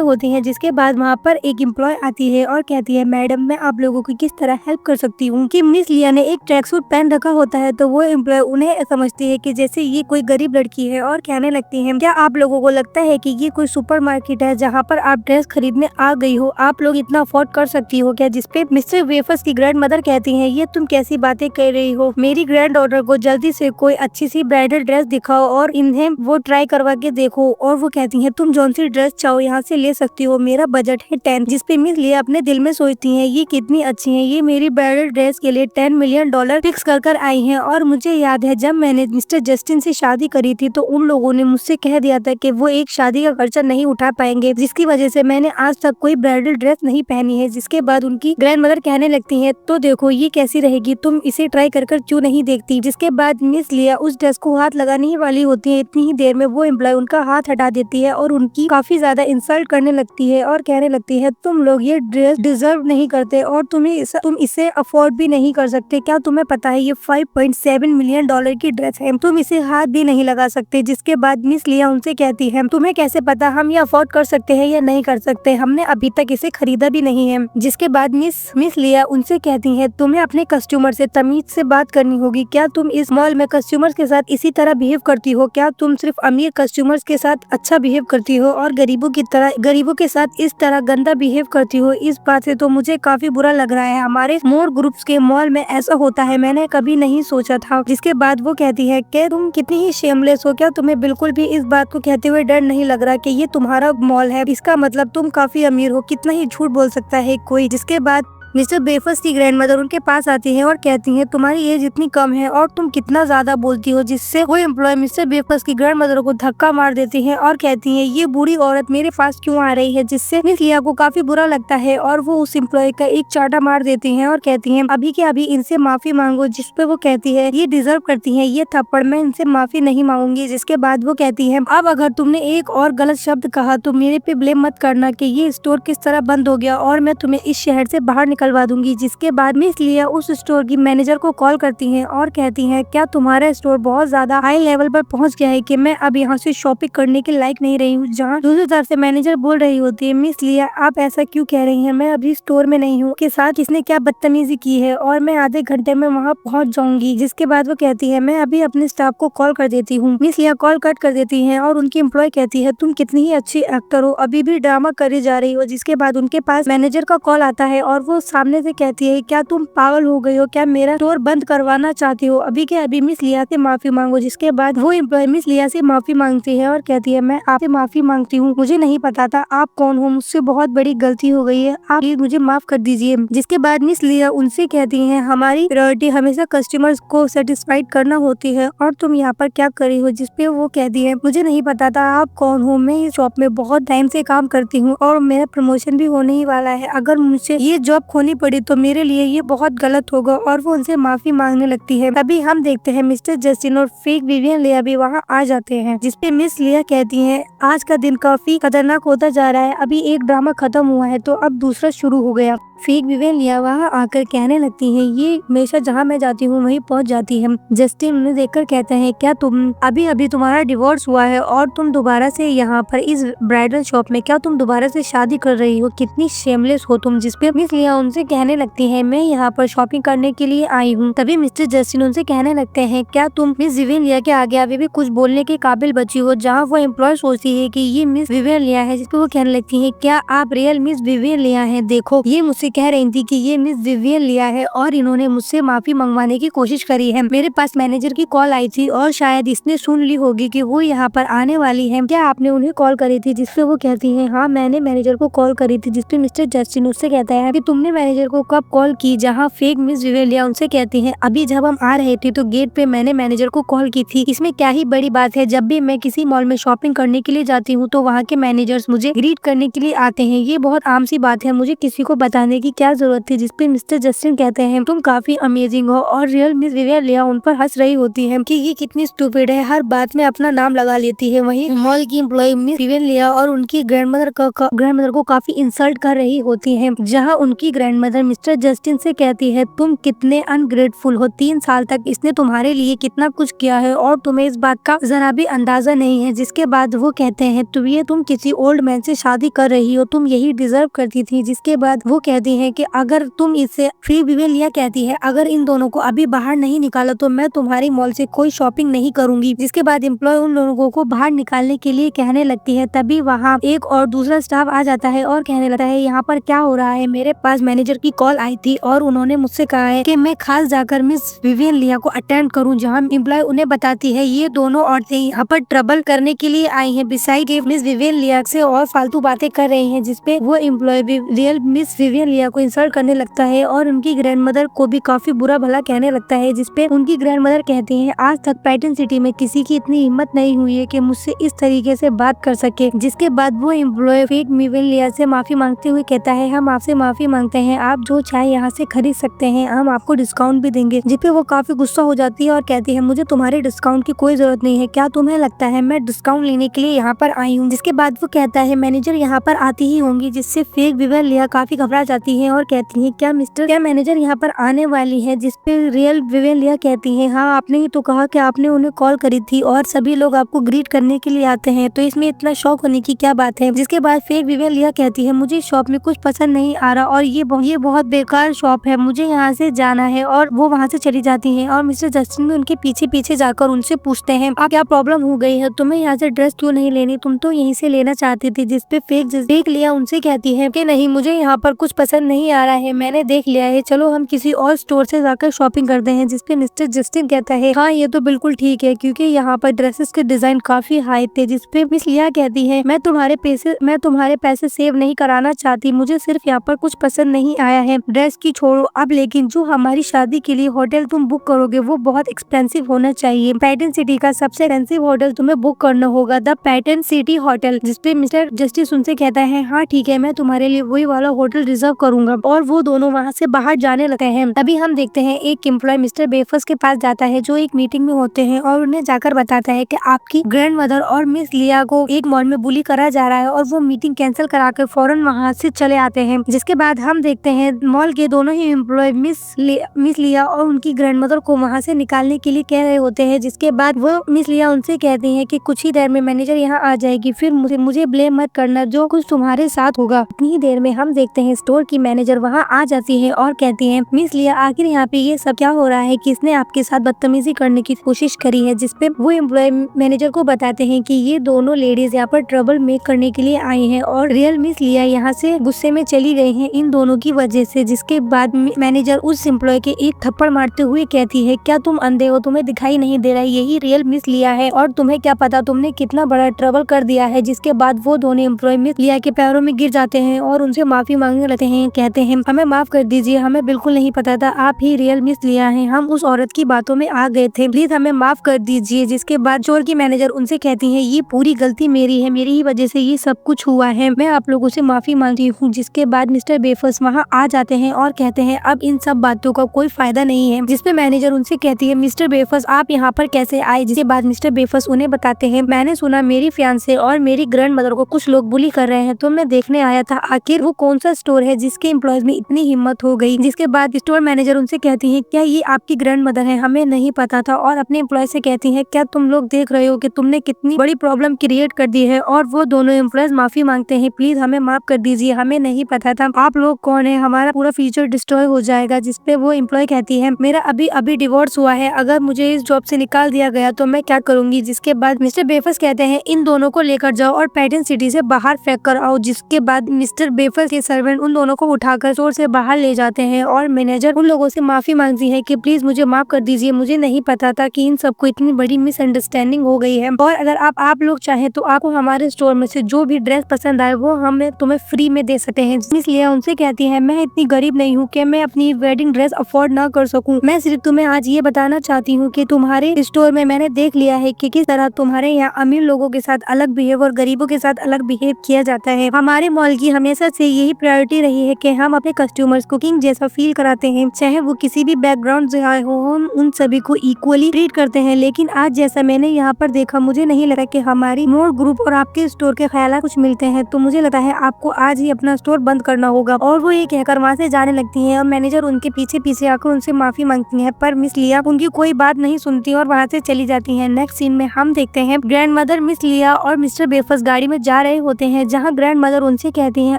होती हैं। जिसके बाद वहाँ पर एक एम्प्लॉय आती है और कहती है, मैडम मैं आप लोगों की किस तरह हेल्प कर सकती हूँ? कि मिस लिया ने एक ट्रैक सूट पहन रखा होता है, तो वो एम्प्लॉय उन्हें समझती है कि जैसे ये कोई गरीब लड़की है और कहने लगती है, क्या आप लोगों को लगता है कि ये कोई सुपरमार्केट है जहाँ पर आप ड्रेस खरीदने आ गई हो? आप लोग इतना अफोर्ड कर सकती हो क्या? जिसपे मिस्टर वेफस की ग्रैंड मदर कहती है, ये तुम कैसी बातें कर रही हो? मेरी ग्रैंड डॉटर को जल्दी से कोई अच्छी सी ब्राइडल ड्रेस दिखाओ और इन्हें वो ट्राई करवा के देखो। और वो कहती है, तुम जौन सी ड्रेस चाहो यहाँ से ले सकती हो, मेरा बजट है 10। जिसपे मिस लिया अपने दिल में सोचती है, ये कितनी अच्छी है, ये मेरी ब्राइडल ड्रेस के लिए $10 मिलियन फिक्स कर आई है। और मुझे याद है जब मैंने मिस्टर जस्टिन से शादी करी थी तो उन लोगों ने मुझसे कह दिया था कि वो एक शादी का खर्चा नहीं उठा पाएंगे, जिसकी वजह से मैंने आज तक कोई ब्राइडल ड्रेस नहीं पहनी है। जिसके बाद उनकी ग्रैंड मदर कहने लगती है, तो देखो ये कैसी रहेगी, तुम इसे ट्राई कर क्यों नहीं देखती? जिसके बाद मिस लिया उस ड्रेस को हाथ लगाने ही वाली होती है, इतनी ही देर में वो एम्प्लॉय उनका हाथ हटा देती है और उनकी काफी ज्यादा इंसल्ट करने लगती है और कहने लगती है, तुम लोग ये ड्रेस डिजर्व नहीं करते और तुम इसे अफोर्ड भी नहीं कर सकते। क्या तुम्हें पता है ये $5.7 मिलियन की ड्रेस है, तुम इसे हाथ भी नहीं लगा सकते। जिसके बाद मिस लिया उनसे कहती है, तुम्हें कैसे पता हम ये अफोर्ड कर सकते हैं या नहीं कर सकते? हमने अभी तक इसे खरीदा भी नहीं है। जिसके बाद मिस लिया उनसे कहती है, तुम्हें अपने कस्टमर से तमीज से बात करनी होगी। क्या तुम इस मॉल में कस्टमर्स के साथ इसी तरह बिहेव करती हो? क्या तुम सिर्फ अमीर कस्टमर्स के साथ अच्छा बिहेव करती हो और गरीबों के साथ इस तरह गंदा बिहेव करती हो? इस बात से तो मुझे काफी बुरा लग रहा है, हमारे मोर ग्रुप्स के मॉल में ऐसा होता है, मैंने कभी नहीं सोचा था। जिसके बाद वो कहती है कि तुम कितनी ही शेमलेस हो, क्या तुम्हें बिल्कुल भी इस बात को कहते हुए डर नहीं लग रहा कि ये तुम्हारा मॉल है, इसका मतलब तुम काफी अमीर हो, कितना ही झूठ बोल सकता है कोई? जिसके बाद मिस्टर बेफस की ग्रैंड मदर उनके पास आती है और कहती है, तुम्हारी एज इतनी कम है और तुम कितना ज्यादा बोलती हो। जिससे वो एम्प्लॉय मिस्टर बेफस की ग्रैंड मदर को धक्का मार देती है और कहती है, ये बूढ़ी औरत मेरे पास क्यों आ रही है? जिससे मिस लिया को काफी बुरा लगता है और वो उस एम्प्लॉय का एक चाटा मार देती है और कहती है, अभी के अभी इनसे माफी मांगो। जिसपे वो कहती है, ये डिजर्व करती है ये थप्पड़, मैं इनसे माफी नहीं मांगूंगी। जिसके बाद वो कहती है, अब अगर तुमने एक और गलत शब्द कहा तो मेरे पे ब्लेम मत करना कि ये स्टोर किस तरह बंद हो गया और मैं तुम्हें इस शहर से बाहर निकलवा दूंगी। जिसके बाद मिस लिया उस स्टोर की मैनेजर को कॉल करती हैं और कहती हैं, क्या तुम्हारा स्टोर बहुत ज्यादा हाई लेवल पर पहुंच गया है कि मैं अब यहाँ से शॉपिंग करने के लायक नहीं रही हूँ? जहाँ दूसरी तरफ से मैनेजर बोल रही होती है, मिस लिया आप ऐसा क्यों कह रही हैं, मैं अभी स्टोर में नहीं हूँ, के साथ इसने क्या बदतमीजी की है और मैं आधे घंटे में वहाँ पहुँच जाऊंगी। जिसके बाद वो कहती है, मैं अभी अपने स्टाफ को कॉल कर देती हूँ। मिस लिया कॉल कट कर देती है और उनकी एम्प्लॉय कहती है, तुम कितनी ही अच्छी एक्टर हो, अभी भी ड्रामा करे जा रही हो। जिसके बाद उनके पास मैनेजर का कॉल आता है और वो सामने से कहती है, क्या तुम पागल हो गई हो? क्या मेरा स्टोर बंद करवाना चाहती हो? अभी के अभी मिस लिया से माफी मांगो। जिसके बाद वो एम्प्लॉय मिस लिया से माफी मांगती है और कहती है, मैं आपसे माफी मांगती हूँ, मुझे नहीं पता था आप कौन हो, मुझसे बहुत बड़ी गलती हो गई है, आप प्लीज मुझे माफ कर दीजिए। जिसके बाद मिस लिया उनसे कहती है, हमारी प्रायोरिटी हमेशा कस्टमर्स को सेटिस्फाइड करना होती है और तुम यहाँ पर क्या कर रही हो? जिसपे वो कहती है, मुझे नहीं पता था आप कौन हो, मैं इस शॉप में बहुत टाइम से काम करती हूँ और मेरा प्रमोशन भी होने ही वाला है, अगर मुझे ये जॉब खोनी पड़ी तो मेरे लिए ये बहुत गलत होगा। और वो उनसे माफी मांगने लगती है। तभी हम देखते हैं मिस्टर जस्टिन और फेक विवियन लिया भी वहाँ आ जाते हैं, जिसपे मिस लिया कहती है, आज का दिन काफी खतरनाक होता जा रहा है, अभी एक ड्रामा खत्म हुआ है तो अब दूसरा शुरू हो गया। फेक विवियन लिया वहाँ आकर कहने लगती है, ये हमेशा जहाँ मैं जाती हूँ वहीं पहुँच जाती है। जस्टिन उन्हें देखकर कहता है, क्या तुम अभी तुम्हारा डिवोर्स हुआ है और तुम दोबारा से यहाँ पर इस ब्राइडल शॉप में, क्या तुम दोबारा से शादी कर रही हो? कितनी शेमलेस हो तुम। जिसपे मिस लिया उनसे कहने लगती है, मैं यहाँ पर शॉपिंग करने के लिए आई हूँ। तभी मिस्टर जस्टिन उनसे कहने लगते हैं, क्या तुम मिस विवियन लिया के आगे अभी भी कुछ बोलने के काबिल बची हो? जहाँ वो एम्प्लॉय सोचती है कि ये मिस विवियन लिया है, जिसपे वो कहने लगती है, क्या आप रियल मिस विवियन लिया है? देखो ये मुझसे कह रही थी कि ये मिस विवियन लिया है और इन्होंने मुझसे माफी मंगवाने की कोशिश करी है। मेरे पास मैनेजर की कॉल आई थी और शायद इसने सुन ली होगी कि वो यहाँ पर आने वाली है, क्या आपने उन्हें कॉल करी थी? जिसपे वो कहती है, हाँ मैंने मैनेजर को कॉल करी थी। जिसपे मिस्टर जस्टिन उससे कहता है कि तुमने मैनेजर को कब कॉल की? जहाँ फेक मिस विवियन लिया उनसे कहती है, अभी जब हम आ रहे थे तो गेट पे मैंने मैनेजर को कॉल की थी, इसमें क्या ही बड़ी बात है, जब भी मैं किसी मॉल में शॉपिंग करने के लिए जाती हूँ तो वहाँ के मैनेजर्स मुझे ग्रीट करने के लिए आते हैं, ये बहुत आम सी बात है, मुझे किसी को बताने की क्या जरूरत थी। जिसपे मिस्टर जस्टिन कहते हैं, तुम काफी अमेजिंग हो। और रियल मिस विवियन लिया उन पर हंस रही होती है कि ये कितनी स्टूपिड है, हर बात में अपना नाम लगा लेती है। वहीं मॉल की एम्प्लॉय मिस विवियन लिया और उनकी ग्रैंडमदर को काफी इंसल्ट कर रही होती है, जहाँ उनकी ग्रैंडमदर मिस्टर जस्टिन से कहती है, तुम कितने अनग्रेटफुल हो, 3 साल तक इसने तुम्हारे लिए कितना कुछ किया है और तुम्हें इस बात का जरा भी अंदाजा नहीं है। जिसके बाद वो कहते हैं, तुम किसी ओल्ड मैन से शादी कर रही हो, तुम यही डिजर्व करती थी। जिसके बाद वो कहती है कि अगर तुम इससे फ्री विवियन लिया कहती है, अगर इन दोनों को अभी बाहर नहीं निकाला तो मैं तुम्हारी मॉल से कोई शॉपिंग नहीं करूंगी। जिसके बाद एम्प्लॉय उन लोगों को बाहर निकालने के लिए कहने लगती है। तभी वहाँ एक और दूसरा स्टाफ आ जाता है और कहने लगता है, यहाँ पर क्या हो रहा है? मेरे पास मैनेजर की कॉल आई थी और उन्होंने मुझसे कहा है कि मैं खास जाकर मिस विवियन लिया को अटेंड करूं। जहाँ एम्प्लॉय उन्हें बताती है, ये दोनों औरतें यहाँ पर ट्रबल करने के लिए आई हैं, बिसाइड मिस विवियन लिया से और फालतू बातें कर रही हैं। जिसपे वो एम्प्लॉय भी रियल मिस विवियन लिया को इंसल्ट करने लगता है और उनकी ग्रैंडमदर को भी काफी बुरा भला कहने लगता है। जिसपे उनकी ग्रैंडमदर कहती है, आज तक पैटर्न सिटी में किसी की इतनी हिम्मत नहीं हुई है कि मुझसे इस तरीके से बात कर सके। जिसके बाद वो एम्प्लॉय फेक विवियन लिया से माफी मांगते हुए कहता है, हम आपसे माफी मांगते हैं, आप जो चाहे यहाँ से खरीद सकते हैं, हम आपको डिस्काउंट भी देंगे। जिसपे वो काफी गुस्सा हो जाती है और कहती है, मुझे तुम्हारे डिस्काउंट की कोई जरूरत नहीं है, क्या तुम्हें लगता है मैं डिस्काउंट लेने के लिए यहाँ पर आई हूँ? जिसके बाद वो कहता है, मैनेजर यहाँ पर आती ही होंगी। जिससे फेक विवियन लिया काफी घबरा जाती है और कहती है, क्या मैनेजर यहाँ पर आने वाली है? जिसपे रियल विवियन लिया कहती है, हाँ आपने ही तो कहा कि आपने उन्हें कॉल करी थी और सभी लोग आपको ग्रीट करने के लिए आते हैं, तो इसमें इतना शौक होने की क्या बात है? जिसके बाद फेक विवियन लिया कहती है, मुझे शॉप में कुछ पसंद नहीं आ रहा और ये बहुत बेकार शॉप है, मुझे यहाँ से जाना है। और वो वहाँ से चली जाती है और मिस्टर जस्टिन भी उनके पीछे पीछे जाकर उनसे पूछते हैं, आप क्या प्रॉब्लम हो गई है, तुम्हें यहाँ से ड्रेस क्यों नहीं लेनी, तुम तो यहीं से लेना चाहती थी? जिसपे फेक लिया उनसे कहती है कि नहीं, मुझे यहाँ पर कुछ पसंद नहीं आ रहा है, मैंने देख लिया है, चलो हम किसी और स्टोर से जाकर शॉपिंग करते हैं। जिसपे मिस्टर जस्टिन कहता है, हाँ ये तो बिल्कुल ठीक है, क्योंकि यहाँ पर ड्रेसेस के डिजाइन काफी हाई थे। जिसपे मिस लिया कहती है, मैं तुम्हारे पैसे सेव नहीं कराना चाहती, मुझे सिर्फ यहाँ पर कुछ पसंद नहीं आया है, ड्रेस की छोड़ो अब, लेकिन जो हमारी शादी के लिए होटल तुम बुक करोगे वो बहुत एक्सपेंसिव होना चाहिए, पैटर्न सिटी का सबसे एक्सपेंसिव होटल तुम्हें बुक करना होगा, द पैटर्न सिटी होटल। जिसपे मिस्टर जस्टिस उनसे कहता है, हाँ ठीक है, मैं तुम्हारे लिए वही वाला होटल रिजर्व करूंगा। और वो दोनों वहाँ से बाहर जाने लगते हैं। तभी हम देखते हैं एक एम्प्लॉय मिस्टर बेफस के पास जाता है, जो एक मीटिंग में होते हैं, और उन्हें जाकर बताता है कि आपकी ग्रैंडमदर और मिस लिया को एक मॉल में बुली करा जा रहा है, और वो मीटिंग कैंसिल कराकर फौरन वहाँ से चले आते हैं। जिसके बाद हम देखते हैं मॉल के दोनों ही एम्प्लॉय मिस लिया और उनकी ग्रैंडमदर को वहाँ से निकालने के लिए कह रहे होते हैं। जिसके बाद वो मिस लिया उनसे कहती है कि कुछ ही देर में मैनेजर यहाँ आ जाएगी, फिर मुझे ब्लेम मत करना, जो कुछ तुम्हारे साथ होगा। इतनी ही देर में हम देखते हैं स्टोर की मैनेजर वहाँ आ जाती है और कहती है, मिस लिया आखिर यहाँ पे ये सब क्या हो रहा है, किसने आपके साथ बदतमीजी करने की कोशिश करी है। जिसपे वो एम्प्लॉय मैनेजर को बताते हैं कि ये दोनों लेडीज यहाँ पर ट्रबल मेक करने के लिए आई हैं और रियल मिस लिया यहाँ से गुस्से में चली गई हैं इन दोनों की वजह से। जिसके बाद मैनेजर उस एम्प्लॉय के एक थप्पड़ मारते हुए कहती है, क्या तुम अंधे हो, तुम्हें दिखाई नहीं दे रहा है, यही रियल मिस लिया है और तुम्हें क्या पता तुमने कितना बड़ा ट्रबल कर दिया है। जिसके बाद वो दोनों एम्प्लॉय मिस लिया के पैरों में गिर जाते हैं और उनसे माफी मांगने लगते हैं। कहते हैं, हमें माफ कर दीजिए, हमें बिल्कुल नहीं पता था आप ही रियल मिस लिया है, हम उस औरत की बातों में आ गए थे, प्लीज हमें माफ कर दीजिए। जिसके बाद स्टोर की मैनेजर उनसे कहती है, ये पूरी गलती मेरी है, मेरी ही वजह से ये सब कुछ हुआ है, मैं आप लोगों से माफी मांगती हूँ। जिसके बाद मिस्टर बेफस वहाँ आ जाते हैं और कहते हैं, अब इन सब बातों का कोई फायदा नहीं है। जिसपे मैनेजर उनसे कहती है, मिस्टर बेफस आप यहाँ पर कैसे आए। जिसके बाद मिस्टर बेफस उन्हें बताते हैं, मैंने सुना मेरी फियांसे और मेरी ग्रैंड मदर को कुछ लोग बुली कर रहे हैं, तो मैं देखने आया था आखिर वो कौन सा स्टोर है जिसके एम्प्लॉयज में इतनी हिम्मत हो गई। जिसके बाद स्टोर मैनेजर उनसे कहती है, क्या ये आपकी ग्रैंड मदर है, हमें नहीं पता था। और अपने एम्प्लॉय से कहती है, क्या तुम लोग देख रहे हो कि तुमने कितनी बड़ी प्रॉब्लम क्रिएट कर दी है। और वो दोनों एम्प्लॉयज माफी मांगते हैं, प्लीज हमें माफ कर दीजिए, हमें नहीं पता था आप लोग कौन है, हमारा पूरा फ्यूचर डिस्ट्रॉय हो जाएगा। जिसपे वो एम्प्लॉय कहती है, मेरा अभी अभी डिवोर्स हुआ है, अगर मुझे इस जॉब से निकाल दिया गया तो मैं क्या करूंगी। जिसके बाद मिस्टर बेफस कहते हैं, इन दोनों को लेकर जाओ और पैटर्न सिटी से बाहर फेंक कर आओ। जिसके बाद मिस्टर बेफस के सर्वेंट उन दोनों को उठाकर स्टोर से बाहर ले जाते हैं और मैनेजर उन लोगों से माफी मांगती है कि प्लीज मुझे माफ कर दीजिए, मुझे नहीं पता था कि इन सबको इतनी बड़ी मिसअंडरस्टैंडिंग हो गई है। और अगर आप लोग चाहें तो आपको हमारे स्टोर में से जो भी ड्रेस पसंद आए वो हम तुम्हें फ्री में दे सकते हैं। इसलिए उनसे कहती है, मैं इतनी गरीब नहीं हूँ कि मैं अपनी वेडिंग ड्रेस अफोर्ड ना कर सकूं, मैं सिर्फ तुम्हें आज ये बताना चाहती हूँ कि तुम्हारे स्टोर में मैंने देख लिया है कि किस तरह तुम्हारे यहाँ अमीर लोगों के साथ अलग बिहेव और गरीबों के साथ अलग बिहेव किया जाता है। हमारे मॉल की हमेशा से यही प्रायोरिटी रही है कि हम अपने कस्टमर्स को किंग जैसा फील कराते हैं, चाहे वो किसी भी बैकग्राउंड से आए हो, हम उन सभी को इक्वली ट्रीट करते हैं। लेकिन आज जैसा मैंने यहाँ पर देखा, मुझे नहीं लगा कि हमारी मोर ग्रुप और आपके स्टोर के ख्याल कुछ मिलते हैं, तो मुझे लगता है आपको आज ही अपना स्टोर बंद करना होगा। और वो ये कहकर वहाँ से जाने लगती है और मैनेजर उनके पीछे पीछे आकर उनसे माफी मांगती है, पर मिस लिया उनकी कोई बात नहीं सुनती और वहाँ से चली जाती है। नेक्स्ट सीन में हम देखते हैं ग्रैंड मदर मिस लिया और मिस्टर बेफस गाड़ी में जा रहे होते हैं, जहाँ ग्रैंड मदर उनसे कहती है,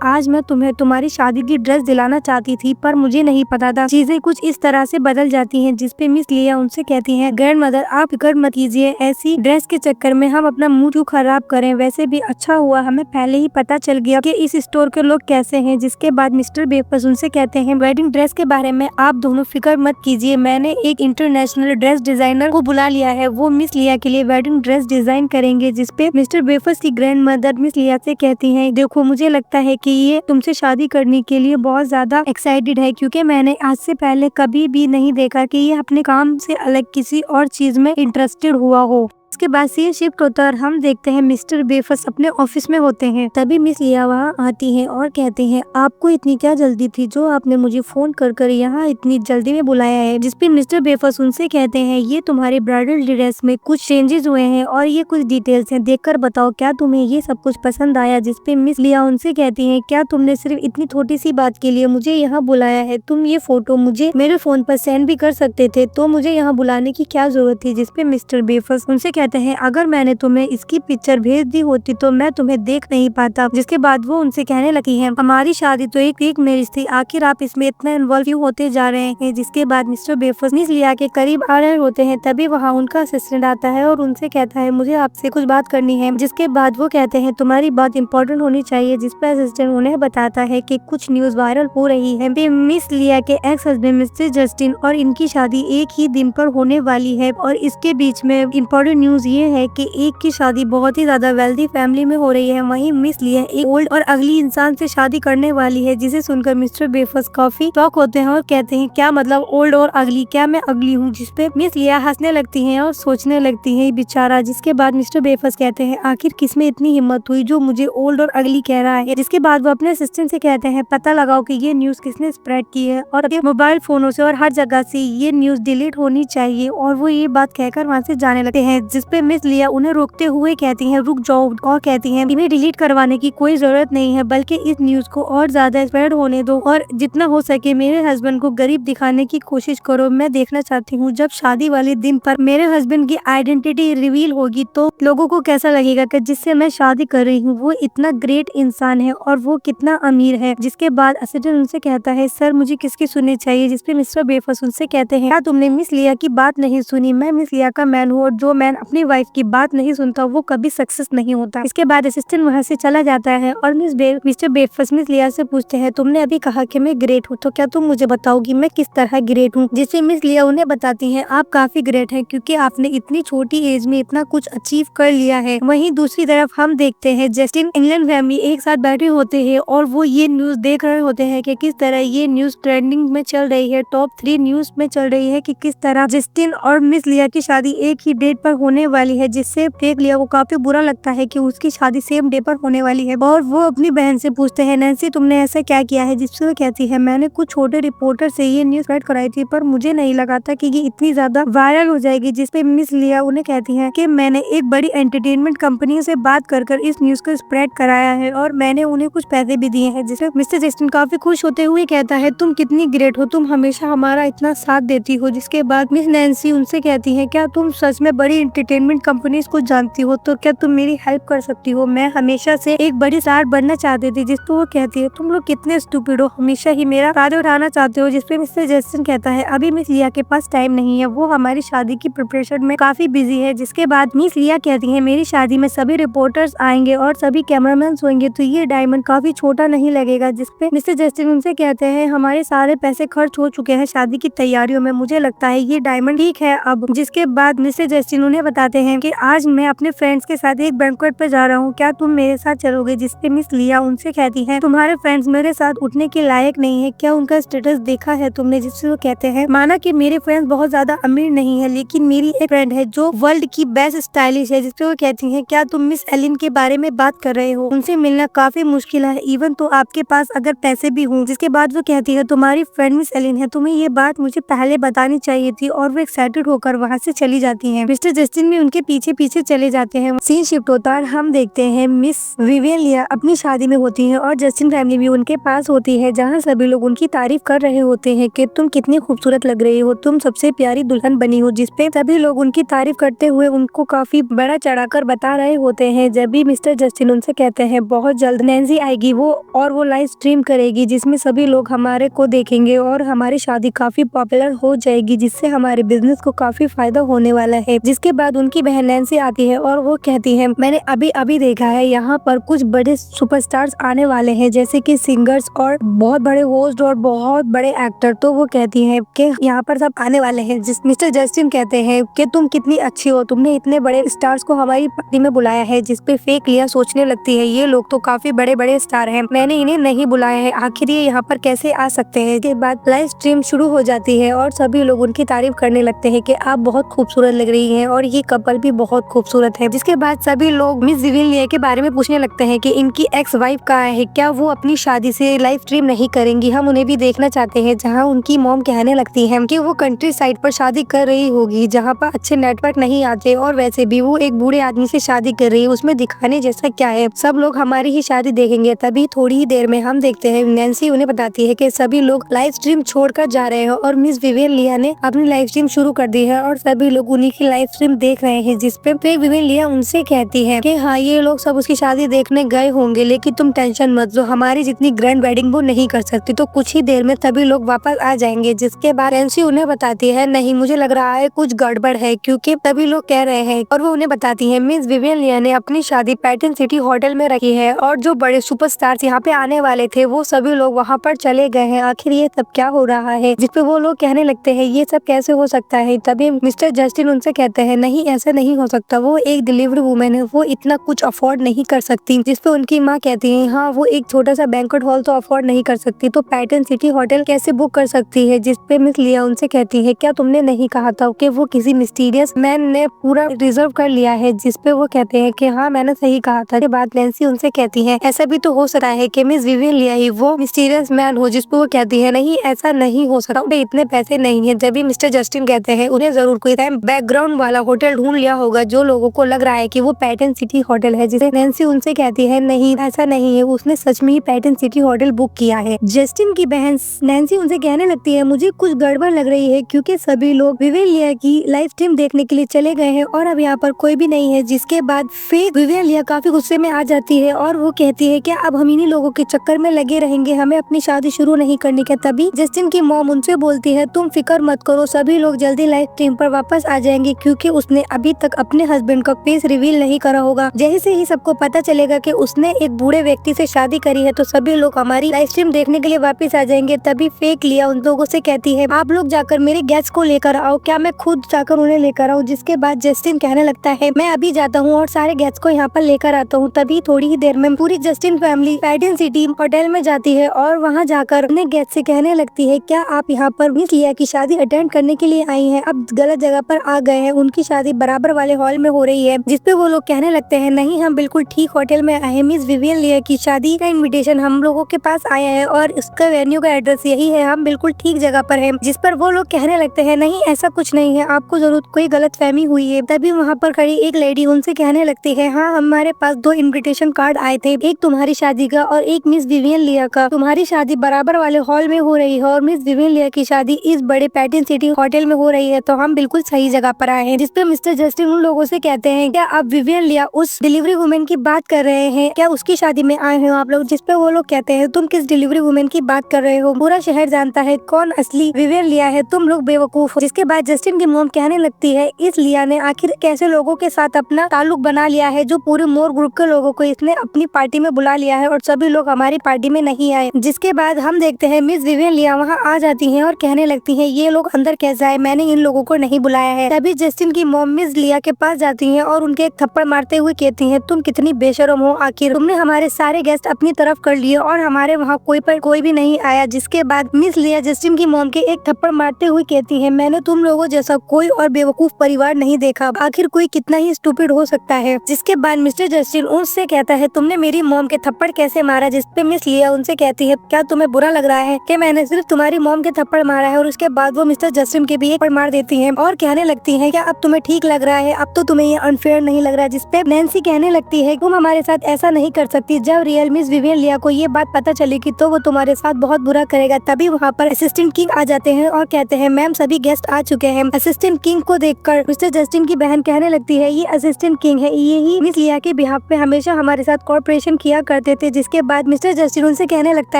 आज मैं तुम्हें तुम्हारी शादी की ड्रेस दिलाना चाहती थी, पर मुझे नहीं पता था चीजें कुछ इस तरह से बदल जाती हैं। जिसपे मिस लिया उनसे कहती है, ग्रैंड मदर आप फिक्र मत कीजिए, ऐसी ड्रेस के चक्कर में हम अपना मूड क्यों खराब करें, वैसे भी अच्छा हुआ हमें पहले ही पता चल गया कि इस स्टोर के लोग कैसे हैं। जिसके बाद मिस्टर बेफस उनसे कहते हैं, वेडिंग ड्रेस के बारे में आप दोनों फिक्र मत कीजिए, मैंने एक इंटरनेशनल ड्रेस डिजाइनर को बुला लिया है, वो मिस लिया के लिए वेडिंग ड्रेस डिजाइन करेंगे। जिसपे मिस्टर बेफस की ग्रैंड मदर मिस लिया से कहती है, देखो मुझे लगता है कि ये तुमसे शादी करने के लिए बहुत ज्यादा एक्साइटेड है, क्योंकि मैंने आज से पहले कभी भी नहीं देखा कि ये अपने काम से अलग किसी और चीज में इंटरेस्टेड हुआ हो। इसके बाद से शिफ्ट होता है और हम देखते हैं मिस्टर बेफस अपने ऑफिस में होते हैं। तभी मिस लिया वहाँ आती है और कहते हैं, आपको इतनी क्या जल्दी थी जो आपने मुझे फोन कर यहाँ इतनी जल्दी में बुलाया है। जिसपे मिस्टर बेफस उनसे कहते हैं, ये तुम्हारे ब्राइडल ड्रेस में कुछ चेंजेस हुए हैं और ये कुछ डिटेल्स हैं, देखकर बताओ क्या तुम्हें ये सब कुछ पसंद आया। जिसपे मिस लिया उनसे कहती है, क्या तुमने सिर्फ इतनी छोटी सी बात के लिए मुझे यहाँ बुलाया है, तुम ये फोटो मुझे मेरे फोन पर सेंड भी कर सकते थे, तो मुझे यहाँ बुलाने की क्या जरूरत थी। जिसपे मिस्टर बेफस उनसे कहते हैं, अगर मैंने तुम्हें इसकी पिक्चर भेज दी होती तो मैं तुम्हें देख नहीं पाता। जिसके बाद वो उनसे कहने लगी है, हमारी शादी तो एक मैरिज थी, आखिर आप इसमें इतना इन्वॉल्व क्यों होते जा रहे हैं। जिसके बाद मिस्टर बेफस मिस लिया के करीब आ रहे होते हैं, तभी वहाँ उनका असिस्टेंट आता है और उनसे कहता है, मुझे आपसे कुछ बात करनी है। जिसके बाद वो कहते हैं, तुम्हारी बात इम्पोर्टेंट होनी चाहिए। जिसपे असिस्टेंट उन्हें बताता है कि कुछ न्यूज वायरल हो रही है, मिस लिया के एक्स हस्बैंड मिस्टर जस्टिन और इनकी शादी एक ही दिन पर होने वाली है। और इसके बीच में इम्पोर्टेंट न्यूज ये है कि एक की शादी बहुत ही ज्यादा वेल्दी फैमिली में हो रही है, वहीं मिस लिया एक ओल्ड और अगली इंसान से शादी करने वाली है। जिसे सुनकर मिस्टर बेफस काफी शॉक होते हैं और कहते हैं, क्या मतलब ओल्ड और अगली, क्या मैं अगली हूँ। जिसपे मिस लिया हंसने लगती है और सोचने लगती है बेचारा। जिसके बाद मिस्टर बेफस कहते हैं, आखिर किसमें इतनी हिम्मत हुई जो मुझे ओल्ड और अगली कह रहा है। जिसके बाद वो अपने असिस्टेंट से कहते हैं, पता लगाओ कि ये न्यूज किसने स्प्रेड की है और मोबाइल फोनों से और हर जगह से ये न्यूज डिलीट होनी चाहिए। और वो ये बात कहकर वहाँ से जाने लगते हैं। जिसपे मिस लिया उन्हें रोकते हुए कहती है रुक जाओ और कहती है इन्हें डिलीट करवाने की कोई जरूरत नहीं है, बल्कि इस न्यूज को और ज्यादा स्प्रेड होने दो और जितना हो सके मेरे हस्बैंड को गरीब दिखाने की कोशिश करो। मैं देखना चाहती हूँ जब शादी वाले दिन पर मेरे हस्बैंड की आइडेंटिटी रिवील होगी तो लोगों को कैसा लगेगा कि जिससे मैं शादी कर रही हूँ वो इतना ग्रेट इंसान है और वो कितना अमीर है। जिसके बाद असिस्टेंट उनसे कहता है सर मुझे किसकी सुननी चाहिए, जिसपे मिस्टर बेफस उनसे कहते हैं क्या तुमने मिस लिया की बात नहीं सुनी, मैं मिस लिया का मैन हूँ और जो मैन अपनी वाइफ की बात नहीं सुनता वो कभी सक्सेस नहीं होता। इसके बाद असिस्टेंट वहाँ से चला जाता है और मिस्टर बेफस मिस लिया से पूछते हैं तुमने अभी कहा कि मैं ग्रेट हूँ, तो क्या तुम मुझे बताओगी मैं किस तरह ग्रेट हूँ। जिससे मिस लिया उन्हें बताती है आप काफी ग्रेट हैं क्योंकि आपने इतनी छोटी एज में इतना कुछ अचीव कर लिया है। वहीं दूसरी तरफ हम देखते हैं जस्टिन इंग्लैंड फैमिली एक साथ बैठे होते हैं और वो ये न्यूज देख रहे होते हैं कि किस तरह ये न्यूज ट्रेंडिंग में चल रही है, टॉप 3 न्यूज में चल रही है कि किस तरह जस्टिन और मिस लिया की शादी एक ही डेट पर होने वाली है। जिससे देख लिया वो काफी बुरा लगता है कि उसकी शादी सेम डे पर होने वाली है और वो अपनी बहन से पूछते हैं नैन्सी तुमने ऐसा क्या किया है, जिससे वो कहती है मैंने कुछ छोटे रिपोर्टर से ये न्यूज स्प्रेड कराई थी पर मुझे नहीं लगा था कि ये इतनी ज्यादा वायरल हो जाएगी। जिसपे मिस लिया उन्हें कहती है कि मैंने एक बड़ी एंटरटेनमेंट कंपनी से बात कर इस न्यूज को स्प्रेड कराया है और मैंने उन्हें कुछ पैसे भी दिए हैं। जिससे मिस्टर जस्टिन काफी खुश होते हुए कहता है तुम कितनी ग्रेट हो, तुम हमेशा हमारा इतना साथ देती हो। जिसके बाद मिस नैन्सी उनसे कहती है क्या तुम सच में बड़ी एंटरटेनमेंट कंपनीज को जानती हो, तो क्या तुम मेरी हेल्प कर सकती हो, मैं हमेशा से एक बड़ी स्टार बनना चाहती थी। जिसपे वो कहती है तुम लोग कितने स्टूपिड हो, हमेशा ही मेरा फायदा उठाना चाहते हो। जिसपे मिस्टर जस्टिन कहता है अभी मिस लिया के पास टाइम नहीं है, वो हमारी शादी की प्रिपरेशन में काफी बिजी है। जिसके बाद मिस लिया कहती है मेरी शादी में सभी रिपोर्टर्स आएंगे और सभी कैमरामैन होंगे तो ये डायमंड काफी छोटा नहीं लगेगा। जिसपे मिस्टर जस्टिन उनसे कहते हैं हमारे सारे पैसे खर्च हो चुके हैं शादी की तैयारियों में, मुझे लगता है ये डायमंड ठीक है अब। जिसके बाद मिस्टर जस्टिन उन्हें बताते हैं कि आज मैं अपने फ्रेंड्स के साथ एक बैंक्वेट पे जा रहा हूँ, क्या तुम मेरे साथ चलोगे। जिसपे मिस लिया उनसे कहती है तुम्हारे फ्रेंड्स मेरे साथ उठने के लायक नहीं है, क्या उनका स्टेटस देखा है तुमने। जिससे वो कहते हैं माना कि मेरे फ्रेंड्स बहुत ज्यादा अमीर नहीं है लेकिन मेरी एक फ्रेंड है जो वर्ल्ड की बेस्ट स्टाइलिश है। जिसपे वो कहती है क्या तुम मिस एलिन के बारे में बात कर रहे हो, उनसे मिलना काफी मुश्किल है इवन तो आपके पास अगर पैसे भी हों। जिसके बाद वो कहती है तुम्हारी फ्रेंड मिस एलिन है, तुम्हें ये बात मुझे पहले बतानी चाहिए थी। और वो एक्साइटेड होकर वहाँ से चली जाती है। मिस्टर जस्टिन भी उनके पीछे पीछे चले जाते हैं। सीन शिफ्ट होता है, हम देखते हैं मिस विवियन लिया अपनी शादी में होती है और जस्टिन फैमिली भी उनके पास होती है, जहाँ सभी लोग उनकी तारीफ कर रहे होते हैं कि तुम कितनी खूबसूरत लग रही हो, तुम सबसे प्यारी दुल्हन बनी हो। जिसपे सभी लोग उनकी तारीफ करते हुए उनको काफी बड़ा चढ़ाकर बता रहे होते हैं। जब भी मिस्टर जस्टिन उनसे कहते हैं बहुत जल्द नैन्सी आएगी वो लाइव स्ट्रीम करेगी जिसमें सभी लोग हमारे को देखेंगे और हमारी शादी काफी पॉपुलर हो जाएगी, जिससे हमारे बिजनेस को काफी फायदा होने वाला है। जिसके बाद उनकी बहन नैन्सी आती है और वो कहती है मैंने अभी अभी देखा है यहाँ पर कुछ बड़े सुपरस्टार्स आने वाले हैं जैसे कि सिंगर्स और बहुत बड़े होस्ट और बहुत बड़े एक्टर। तो वो कहती है कि यहाँ पर सब आने वाले हैं। मिस्टर जस्टिन कहते हैं कि तुम कितनी अच्छी हो, तुमने इतने बड़े स्टार्स को हमारी पार्टी में बुलाया है। जिसपे फेक लिया सोचने लगती है ये लोग तो काफी बड़े बड़े स्टार हैं, मैंने इन्हें नहीं बुलाया है, आखिर ये यहाँ पर कैसे आ सकते हैं। इसके बाद लाइव स्ट्रीम शुरू हो जाती है और सभी लोग उनकी तारीफ करने लगते हैं कि आप बहुत खूबसूरत लग रही हैं और ये कपल भी बहुत खूबसूरत है। जिसके बाद सभी लोग मिस विवियन लिया के बारे में पूछने लगते हैं कि इनकी एक्स वाइफ कहाँ है, क्या वो अपनी शादी से लाइव स्ट्रीम नहीं करेंगी, हम उन्हें भी देखना चाहते हैं। जहाँ उनकी मॉम कहने लगती है कि वो कंट्री साइड पर शादी कर रही होगी जहाँ पर अच्छे नेटवर्क नहीं आते और वैसे भी वो एक बूढ़े आदमी से शादी कर रही है, उसमें दिखाने जैसा क्या है, सब लोग हमारी ही शादी देखेंगे। तभी थोड़ी ही देर में हम देखते हैं नैन्सी उन्हें बताती है कि सभी लोग लाइव स्ट्रीम छोड़कर जा रहे हैं और मिस विवियन लिया ने अपनी लाइव स्ट्रीम शुरू कर दी है और सभी लोग उन्हीं की लाइव स्ट्रीम देख रहे हैं। जिसपे विवियन लिया उनसे कहती है कि हाँ ये लोग सब उसकी शादी देखने गए होंगे लेकिन तुम टेंशन मत लो, हमारी जितनी ग्रैंड वेडिंग वो नहीं कर सकती, तो कुछ ही देर में सभी लोग वापस आ जाएंगे। जिसके बाद नैन्सी उन्हें बताती है नहीं मुझे लग रहा है कुछ गड़बड़ है क्योंकि सभी लोग कह रहे हैं। और वो उन्हें बताती है मिस विवियन लिया ने अपनी शादी पैटर्न सिटी होटल में रखी है और जो बड़े सुपरस्टार्स यहाँ पे आने वाले थे वो सभी लोग वहाँ पर चले गए हैं, आखिर ये सब क्या हो रहा है। जिसपे वो लोग कहने लगते हैं ये सब कैसे हो सकता है। तभी मिस्टर जस्टिन उनसे कहते हैं नहीं ऐसा नहीं हो सकता, वो एक डिलीवरी वुमेन है, वो इतना कुछ अफोर्ड नहीं कर सकती। जिसपे उनकी माँ कहती है हाँ वो एक छोटा सा बैंक्वेट हॉल तो अफोर्ड नहीं कर सकती तो पैटर्न सिटी होटल कैसे बुक कर सकती है। जिसपे मिस लिया उनसे कहती है क्या तुमने नहीं कहा था कि वो किसी मिस्टीरियस मैन ने पूरा रिजर्व कर लिया है। जिसपे वो कहते हैं कि हाँ मैंने सही कहा था। के बाद नैन्सी उनसे कहती है ऐसा भी तो हो सकता है कि मिस विवियन लिया ही वो मिस्टीरियस मैन हो। जिसपे वो कहती है नहीं ऐसा नहीं हो सकता, उन्हें इतने पैसे नहीं है। जब भी मिस्टर जस्टिन कहते हैं उन्हें जरूर कोई बैकग्राउंड वाला होटल होटल ढूंढ लिया होगा जो लोगों को लग रहा है कि वो पैटर्न सिटी होटल है, जिसे नैन्सी उनसे कहती है नहीं ऐसा नहीं है, उसने सच में ही पैटर्न सिटी होटल बुक किया है। जस्टिन की बहन नैन्सी उनसे कहने लगती है मुझे कुछ गड़बड़ लग रही है क्योंकि सभी लोग विवियन लिया की लाइव स्ट्रीम देखने के लिए चले गए हैं और अब यहाँ पर कोई भी नहीं है। जिसके बाद फिर विवियन लिया काफी गुस्से में आ जाती है और वो कहती है क्या अब हम इन्हीं लोगों के चक्कर में लगे रहेंगे, हमें अपनी शादी शुरू नहीं करनी क्या। तभी जस्टिन की मॉम उनसे बोलती है तुम फिक्र मत करो, सभी लोग जल्दी लाइव स्ट्रीम पर वापस आ जाएंगे क्योंकि उसने अभी तक अपने हस्बैंड का फेस रिवील नहीं करा होगा। जैसे ही सबको पता चलेगा कि उसने एक बूढ़े व्यक्ति से शादी करी है तो सभी लोग हमारी लाइव स्ट्रीम देखने के लिए वापस आ जाएंगे। तभी फेक लिया उन लोगों से कहती है आप लोग जाकर मेरे गेस्ट को लेकर आओ, क्या मैं खुद जाकर उन्हें लेकर आऊँ। जिसके बाद जस्टिन कहने लगता है मैं अभी जाता हूँ और सारे गेस्ट को यहाँ पर लेकर आता हूँ। तभी थोड़ी ही देर में पूरी Justin family pattern city hotel में जाती है और वहाँ जाकर अपने गेस्ट से कहने लगती है क्या आप यहाँ पर मिस लिया की शादी अटेंड करने के लिए आई हैं, अब गलत जगह पर आ गए हैं, उनकी शादी बराबर वाले हॉल में हो रही है। जिसपे वो लोग कहने लगते हैं नहीं हम बिल्कुल ठीक होटल में आए हैं, मिस विवियन लिया की शादी का इन्विटेशन हम लोगों के पास आया है और उसका वेन्यू का एड्रेस यही है, हम बिल्कुल ठीक जगह पर हैं। जिस पर वो लोग कहने लगते हैं नहीं ऐसा कुछ नहीं है, आपको जरूर कोई गलतफहमी हुई है। तभी वहाँ पर खड़ी एक लेडी उनसे कहने लगती है हाँ हमारे पास 2 इन्विटेशन कार्ड आए थे, एक तुम्हारी शादी का और एक मिस विवियन लिया का। तुम्हारी शादी बराबर वाले हॉल में हो रही है और मिस विवियन लिया की शादी इस बड़े पैटर्न सिटी होटल में हो रही है, तो हम बिल्कुल सही जगह पर आए हैं। जिसपे मिस्टर जस्टिन उन लोगों से कहते हैं क्या आप विवियन लिया उस डिलीवरी वुमेन की बात कर रहे हैं, क्या उसकी शादी में आए हो आप लोग। जिसपे वो लोग कहते हैं तुम किस डिलीवरी वुमेन की बात कर रहे हो, पूरा शहर जानता है कौन असली विवियन लिया है, तुम लोग बेवकूफ हो। जिसके बाद जस्टिन की मॉम कहने लगती है इस लिया ने आखिर कैसे लोगों के साथ अपना ताल्लुक बना लिया है जो पूरे मोर ग्रुप के लोगों को इसने अपनी पार्टी में बुला लिया है और सभी लोग हमारी पार्टी में नहीं आए। जिसके बाद हम देखते हैं मिस विवियन लिया वहाँ आ जाती है और कहने लगती है ये लोग अंदर कैसे आए, मैंने इन लोगों को नहीं बुलाया है। तभी जस्टिन की मॉम मिस लिया के पास जाती है और उनके एक थप्पड़ मारते हुए कहती है तुम कितनी बेशरम हो, आखिर तुमने हमारे सारे गेस्ट अपनी तरफ कर लिए और हमारे वहाँ कोई भी नहीं आया। जिसके बाद मिस लिया जस्टिन की मॉम के एक थप्पड़ मारते हुए कहती है मैंने तुम लोगों जैसा कोई और बेवकूफ परिवार नहीं देखा, आखिर कोई कितना ही स्टूपिड हो सकता है। जिसके बाद मिस्टर जस्टिन उनसे कहता है तुमने मेरी मॉम के थप्पड़ कैसे मारा। जिसपे मिस लिया उनसे कहती है क्या तुम्हें बुरा लग रहा है कि मैंने सिर्फ तुम्हारी मॉम के थप्पड़ मारा है। और उसके बाद वो मिस्टर जस्टिन के भी एक थप्पड़ मार देती है और कहने लगती है क्या अब तुम्हें ठीक लग रहा है, अब तो तुम्हें ये अनफेयर नहीं लग रहा है। जिसपे नैन्सी कहने लगती है तुम हमारे साथ ऐसा नहीं कर सकती, जब रियल मिस विवियन लिया को ये बात पता चलेगी तो वो तुम्हारे साथ बहुत बुरा करेगा। तभी वहाँ पर असिस्टेंट किंग आ जाते हैं और कहते हैं मैम सभी गेस्ट आ चुके हैं। असिस्टेंट किंग को देखकर मिस्टर जस्टिन की बहन कहने लगती है ये असिस्टेंट किंग है, ये ही मिस लिया के बिहाफ पे हमेशा हमारे साथ कोऑपरेशन किया करते थे। जिसके बाद मिस्टर जस्टिन उनसे कहने लगता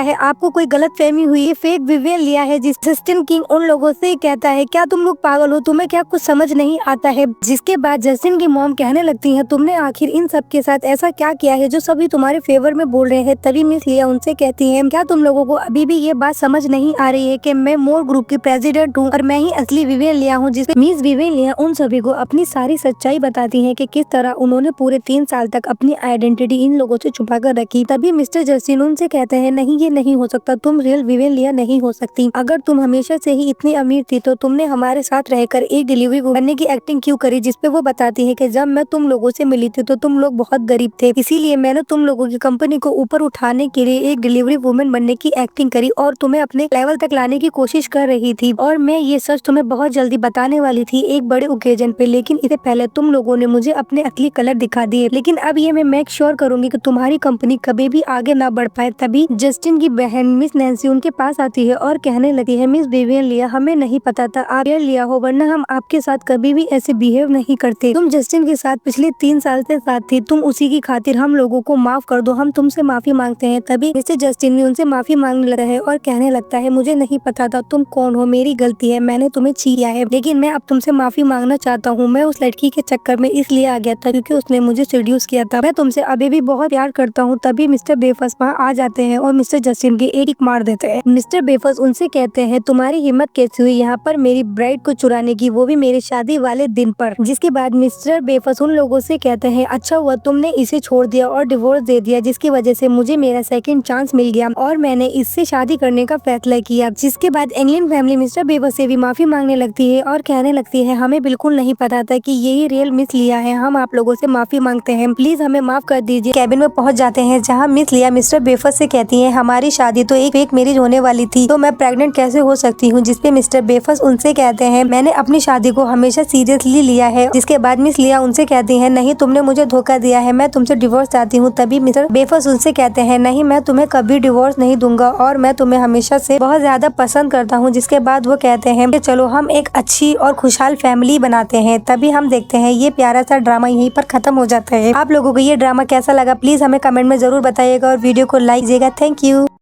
है आपको कोई गलतफहमी हुई, ये फेक विवियन लिया है। जिस असिस्टेंट किंग उन लोगों से कहता है क्या तुम लोग पागल हो, तुम्हें क्या कुछ समझ नहीं आता है। जिसके बाद जस्टिन की मॉम कहने लगती है तुमने आखिर इन सब के साथ ऐसा क्या किया है जो सभी तुम्हारे फेवर में बोल रहे हैं। तभी मिस लिया उनसे कहती है क्या तुम लोगों को अभी भी ये बात समझ नहीं आ रही है कि मैं मोर ग्रुप की प्रेसिडेंट हूँ और मैं ही असली विवियन लिया हूँ। जिसमें मिस विवियन लिया उन सभी को अपनी सारी सच्चाई बताती है कि किस तरह उन्होंने पूरे 3 साल तक अपनी आइडेंटिटी इन लोगों से छुपा कर रखी। तभी मिस्टर जस्टिन उनसे कहते हैं नहीं ये नहीं हो सकता, तुम रियल विवियन लिया नहीं हो सकती। अगर तुम हमेशा से ही इतनी अमीर थी तो तुमने हमारे साथ रहकर एक डिलीवरी बनने की एक्टिंग क्यों करी। जिसपे वो बताती है कि जब मैं तुम लोगों से मिली थी तो तुम लोग बहुत गरीब थे, इसीलिए मैंने तुम लोगों की कंपनी को ऊपर उठाने के लिए एक डिलीवरी वुमेन बनने की एक्टिंग करी और तुम्हें अपने लेवल तक लाने की कोशिश कर रही थी। और मैं ये सच तुम्हें बहुत जल्दी बताने वाली थी एक बड़े ओकेजन पे, लेकिन इससे पहले तुम लोगों ने मुझे अपने असली कलर दिखा दिए। लेकिन अब ये मैं मेक श्योर करूंगी कि तुम्हारी कंपनी कभी भी आगे ना बढ़ पाए। तभी जस्टिन की बहन मिस नैन्सी उनके पास आती है और कहने लगी है मिस विवियन लिया हमें नहीं पता था आप रियल लिया हो, वरना हम आपके साथ कभी भी ऐसे बिहेव नहीं करते। तुम जस्टिन के साथ पिछले 3 साल से साथ थी, तुम उसी की खातिर हम लोगों को माफ कर दो, हम तुमसे माफी मांगते हैं। तभी मिस्टर जस्टिन भी उनसे माफी मांगने लगा है और कहने लगता है मुझे नहीं पता था तुम कौन हो, मेरी गलती है, मैंने तुम्हें छीया है, लेकिन मैं अब तुमसे माफी मांगना चाहता हूँ। मैं उस लड़की के चक्कर में इसलिए आ गया था क्योंकि उसने मुझे सीड्यूस किया था, मैं तुमसे अभी भी बहुत प्यार करता हूँ। तभी मिस्टर बेफस वहाँ आ जाते हैं और मिस्टर जस्टिन के एक मार देते हैं। मिस्टर बेफस उनसे कहते हैं तुम्हारी हिम्मत कैसी हुई यहाँ पर मेरी ब्राइड को चुराने की, वो भी मेरी शादी वाले दिन पर। जिसके बाद मिस्टर बेफस उन लोगों से कहते हैं अच्छा हुआ तुमने इसे छोड़ दिया और डिवोर्स दे दिया, जिसकी वजह से मुझे मेरा सेकंड चांस मिल गया और मैंने इससे शादी करने का फैसला किया। जिसके बाद इंग्लैंड फैमिली मिस्टर बेफस से भी माफी मांगने लगती है और कहने लगती है हमें बिल्कुल नहीं पता था कि यही रियल मिस लिया है, हम आप लोगों से माफी मांगते हैं, प्लीज हमें माफ कर दीजिए। कैबिन में पहुंच जाते हैं जहाँ मिस लिया मिस्टर बेफस से कहती है हमारी शादी तो एक फेक मैरिज होने वाली थी, तो मैं प्रेग्नेंट कैसे हो सकती हूँ। जिसपे मिस्टर बेफस उनसे कहते हैं मैंने अपनी शादी को हमेशा सीरियसली लिया है। जिसके बाद मिस लिया उनसे कहती है नहीं तुमने मुझे धोखा दिया है, मैं तुमसे डिवोर्स चाहती हूँ। तभी मिस्टर बेफस उनसे कहते हैं नहीं मैं तुम्हें कभी डिवोर्स नहीं दूंगा और मैं तुम्हें हमेशा से बहुत ज्यादा पसंद करता हूँ। जिसके बाद वो कहते हैं कि चलो हम एक अच्छी और खुशहाल फैमिली बनाते हैं। तभी हम देखते हैं ये प्यारा सा ड्रामा यहीं पर खत्म हो जाता है। आप लोगों को ये ड्रामा कैसा लगा प्लीज हमें कमेंट में जरूर बताइएगा और वीडियो को लाइक कीजिएगा। Thank you.